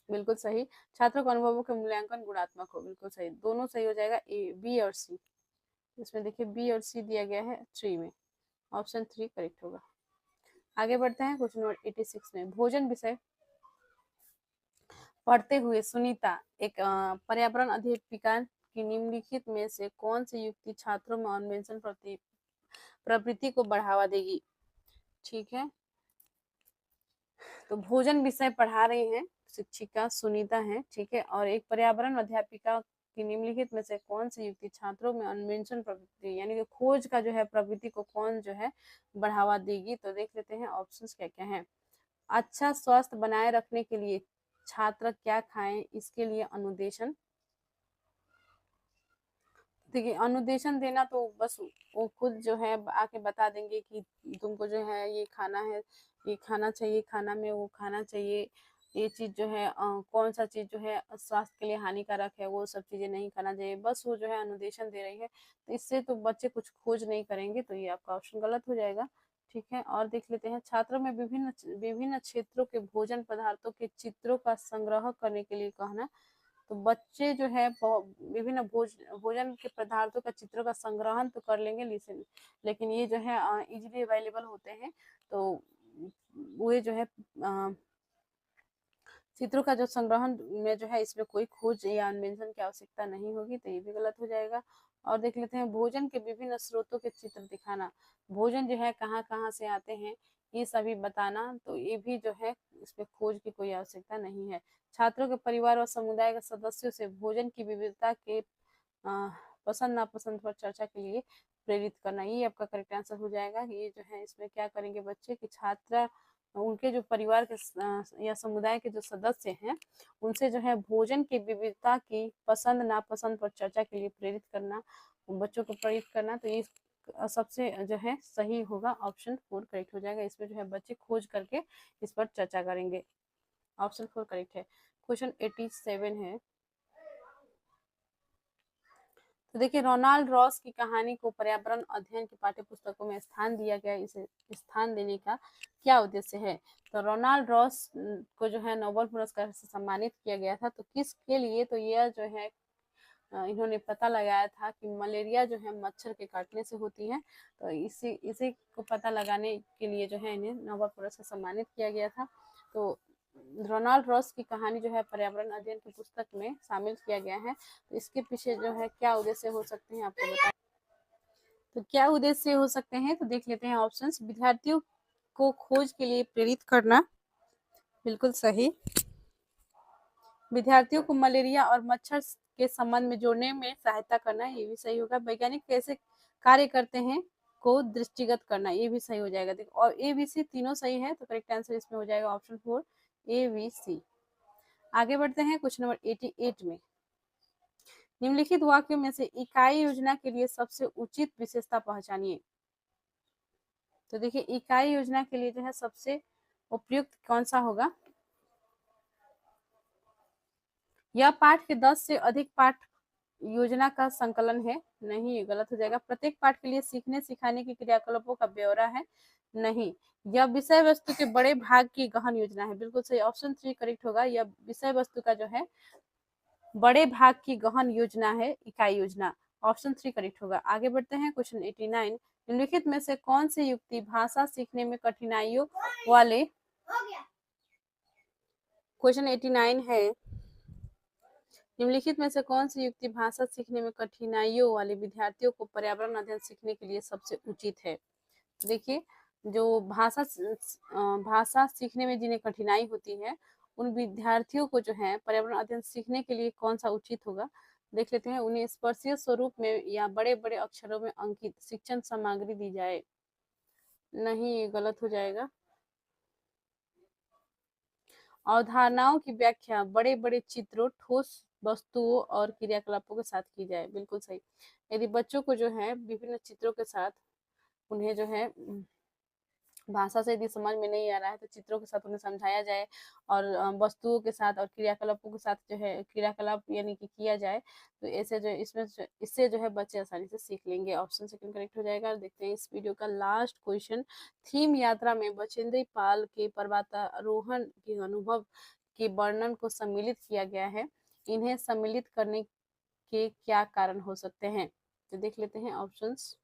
बिल्कुल सही। छात्रों के अनुभवों के मूल्यांकन गुणात्मक हो, बिल्कुल सही। दोनों सही हो जाएगा, ए बी और सी। इसमें देखिए बी और सी दिया गया है 3 में, ऑप्शन 3 करेक्ट होगा। आगे बढ़ते हैं, क्वेश्चन नंबर 86 में। भोजन विषय पढ़ते हुए सुनीता एक पर्यावरण अध्यापिका की निम्नलिखित में से कौन सी युक्ति छात्रों में अन्वेषण प्रवृत्ति को बढ़ावा देगी। ठीक है, तो भोजन विषय पढ़ा रही हैं शिक्षिका सुनीता है। ठीक है, और एक पर्यावरण अध्यापिका की निम्नलिखित में से कौन सी युक्ति छात्रों में अन्वेषण प्रवृत्ति यानी कि खोज का जो है प्रवृत्ति को कौन जो है बढ़ावा देगी। तो देख लेते हैं ऑप्शंस क्या क्या हैं। अच्छा स्वास्थ्य बनाए रखने के लिए छात्र क्या खाएं, इसके लिए अनुदेशन। देखिए अनुदेशन देना तो बस वो खुद जो है आके बता देंगे कि तुमको जो है ये खाना है, ये खाना चाहिए, खाना में वो खाना चाहिए, ये चीज जो है कौन सा चीज जो है स्वास्थ्य के लिए हानिकारक है, वो सब चीजें नहीं खाना चाहिए, बस वो जो है अनुदेशन दे रही है। तो इससे तो बच्चे कुछ खोज नहीं करेंगे, तो ये आपका ऑप्शन गलत हो जाएगा। ठीक है। और देख लेते हैं, छात्रों में विभिन्न विभिन्न क्षेत्रों के भोजन पदार्थों के चित्रों का संग्रह करने के लिए कहना। तो बच्चे जो है विभिन्न भोजन के पदार्थों का चित्रों का संग्रहण तो कर लेंगे, लेकिन ये जो है इजीली अवेलेबल होते हैं, तो वो जो है चित्रों का जो संग्रहण में जो है इसमें कोई खोज या अन्वेषण की आवश्यकता नहीं होगी, तो ये भी गलत हो जाएगा। और देख लेते हैं, भोजन के विभिन्न स्रोतों के चित्र दिखाना। भोजन जो है कहाँ कहाँ से आते हैं ये सभी बताना, तो ये भी जो है इसमें खोज की कोई आवश्यकता नहीं है। छात्रों के परिवार और समुदाय के सदस्यों से भोजन की विविधता के पसंद नापसंद पर चर्चा के लिए प्रेरित करना, ये आपका करेक्ट आंसर हो जाएगा। ये जो है इसमें क्या करेंगे बच्चे कि छात्र उनके जो परिवार के या समुदाय के जो सदस्य हैं उनसे जो है भोजन की विविधता की पसंद नापसंद पर चर्चा के लिए प्रेरित करना, बच्चों को प्रेरित करना, तो ये सबसे जो है सही होगा, ऑप्शन 4 करेक्ट हो जाएगा। इसमें जो है बच्चे खोज करके इस पर चर्चा करेंगे, ऑप्शन 4 करेक्ट है। क्वेश्चन 87 है, तो देखिए, रोनाल्ड रॉस की कहानी को पर्यावरण अध्ययन की पाठ्य पुस्तकों में स्थान दिया गया, इसे स्थान देने का क्या उद्देश्य है। तो रोनाल्ड रॉस को जो है नोबेल पुरस्कार से सम्मानित किया गया था, तो किसके लिए, तो यह जो है इन्होंने पता लगाया था कि मलेरिया जो है मच्छर के काटने से होती है, तो इसी को पता लगाने के लिए जो है इन्हें नोबेल पुरस्कार से सम्मानित किया गया था। तो रोनाल्ड रॉस की कहानी जो है पर्यावरण अध्ययन की पुस्तक में शामिल किया गया है, तो इसके पीछे जो है क्या उद्देश्य हो सकते हैं आपको बता। तो क्या उद्देश्य हो सकते हैं, तो देख लेते हैं ऑप्शंस। विद्यार्थियों को खोज के लिए प्रेरित करना, बिल्कुल सही। विद्यार्थियों को मलेरिया और मच्छर के संबंध में जोड़ने में सहायता करना, ये भी सही होगा। वैज्ञानिक कैसे कार्य करते हैं को दृष्टिगत करना, ये भी सही हो जाएगा। देखो, और ए बी सी तीनों सही है, तो करेक्ट आंसर इसमें हो जाएगा ऑप्शन 4 ए बी सी। आगे बढ़ते हैं क्वेश्चन नंबर 88 में, निम्नलिखित वाक्यों में से इकाई योजना के लिए सबसे उचित विशेषता पहचानिए। तो देखिए, इकाई योजना के लिए जो है सबसे उपयुक्त कौन सा होगा। यह पाठ के 10 से अधिक पाठ योजना का संकलन है, नहीं, गलत हो जाएगा। प्रत्येक पाठ के लिए सीखने सिखाने की क्रियाकलापों का ब्यौरा है, नहीं। यह विषय वस्तु के बड़े भाग की गहन योजना है, बिल्कुल सही, ऑप्शन 3 करेक्ट होगा। यह विषय वस्तु का जो है बड़े भाग की गहन योजना है, इकाई योजना, ऑप्शन 3 करेक्ट होगा। आगे बढ़ते हैं क्वेश्चन 89, निम्नलिखित में से कौन सी युक्ति भाषा सीखने में कठिनाइयों वाले, क्वेश्चन 89 है, निम्नलिखित में से कौन सी युक्ति भाषा सीखने में कठिनाइयों वाले विद्यार्थियों को पर्यावरण अध्ययन सीखने के लिए सबसे उचित है। देखिए, जो भाषा सीखने में जिन्हें कठिनाई होती है उन विद्यार्थियों को जो है पर्यावरण अध्ययन सीखने के लिए कौन सा उचित होगा, देख लेते हैं। उन्हें स्पर्शीय स्वरूप में या बड़े बड़े अक्षरों में अंकित शिक्षण सामग्री दी जाए, नहीं, ये गलत हो जाएगा। अवधारणाओं की व्याख्या बड़े बड़े चित्रों, ठोस वस्तुओं और क्रियाकलापों के साथ की जाए, बिल्कुल सही। यदि बच्चों को जो है विभिन्न चित्रों के साथ उन्हें जो है भाषा से यदि समझ में नहीं आ रहा है तो चित्रों के साथ उन्हें समझाया जाए और वस्तुओं के साथ और क्रियाकलापों के साथ जो है क्रियाकलाप यानी कि किया जाए, तो ऐसे जो इससे जो है बच्चे आसानी से सीख लेंगे, ऑप्शन सेकंड करेक्ट हो जाएगा। देखते हैं इस वीडियो का लास्ट क्वेश्चन, थीम यात्रा में बचेंद्री पाल के पर्वतारोहण के अनुभव के वर्णन को सम्मिलित किया गया है, इन्हें सम्मिलित करने के क्या कारण हो सकते हैं, तो देख लेते हैं ऑप्शंस।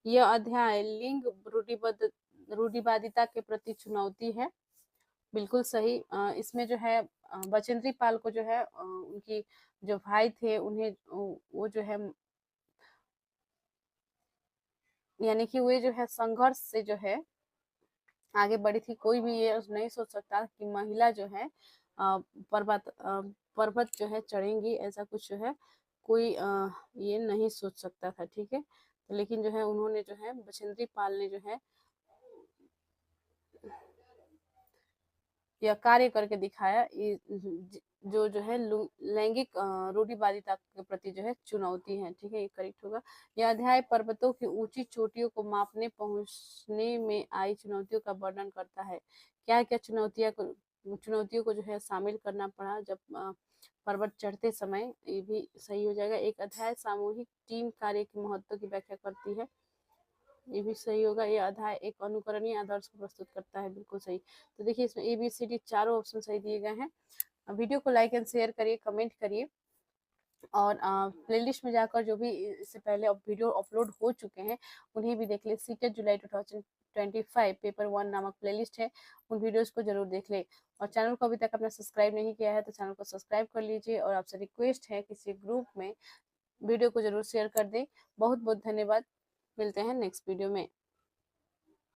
यह अध्याय लिंग रूढ़िवादिता के प्रति चुनौती है, बिल्कुल सही। इसमें जो है बचेंद्री पाल को जो है उनकी जो भाई थे उन्हें वो जो है यानी कि वे जो है संघर्ष से जो है आगे बढ़ी थी। कोई भी ये नहीं सोच सकता कि महिला जो है पर्वत जो है चढ़ेंगी, ऐसा कुछ जो है कोई ये नहीं सोच सकता था, ठीक है। तो लेकिन जो है उन्होंने जो है बचेंद्री पाल ने जो है यह कार्य करके दिखाया, जो है लैंगिक रूढ़िवादिता के प्रति जो है चुनौती है, ठीक है, ये करेक्ट होगा। यह अध्याय पर्वतों की ऊंची चोटियों को मापने पहुंचने में आई चुनौतियों का वर्णन करता है। क्या क्या चुनौतियों को जो है शामिल करना पड़ा जब पर्वत चढ़ते समय, ये भी सही हो जाएगा। एक अध्याय सामूहिक टीम कार्य के महत्व की व्याख्या करती है, ये भी सही होगा। ये अध्याय एक अनुकरणीय आदर्श को प्रस्तुत करता है, बिल्कुल सही। तो देखिए इसमें ABCD चारों ऑप्शन सही दिए गए हैं। वीडियो को लाइक एंड शेयर करिए, कमेंट करिए, और प्लेलिस्ट में जाकर जो भी इससे पहले वीडियो अपलोड हो चुके हैं उन्हें भी देख ले। सीटेट जुलाई 2025 पेपर 1 नामक प्लेलिस्ट है, उन वीडियोस को जरूर देख ले। और चैनल को अभी तक अपना सब्सक्राइब नहीं किया है तो चैनल को सब्सक्राइब कर लीजिए, और आपसे रिक्वेस्ट है किसी ग्रुप में वीडियो को जरूर शेयर कर दें। बहुत बहुत धन्यवाद, मिलते हैं नेक्स्ट वीडियो में।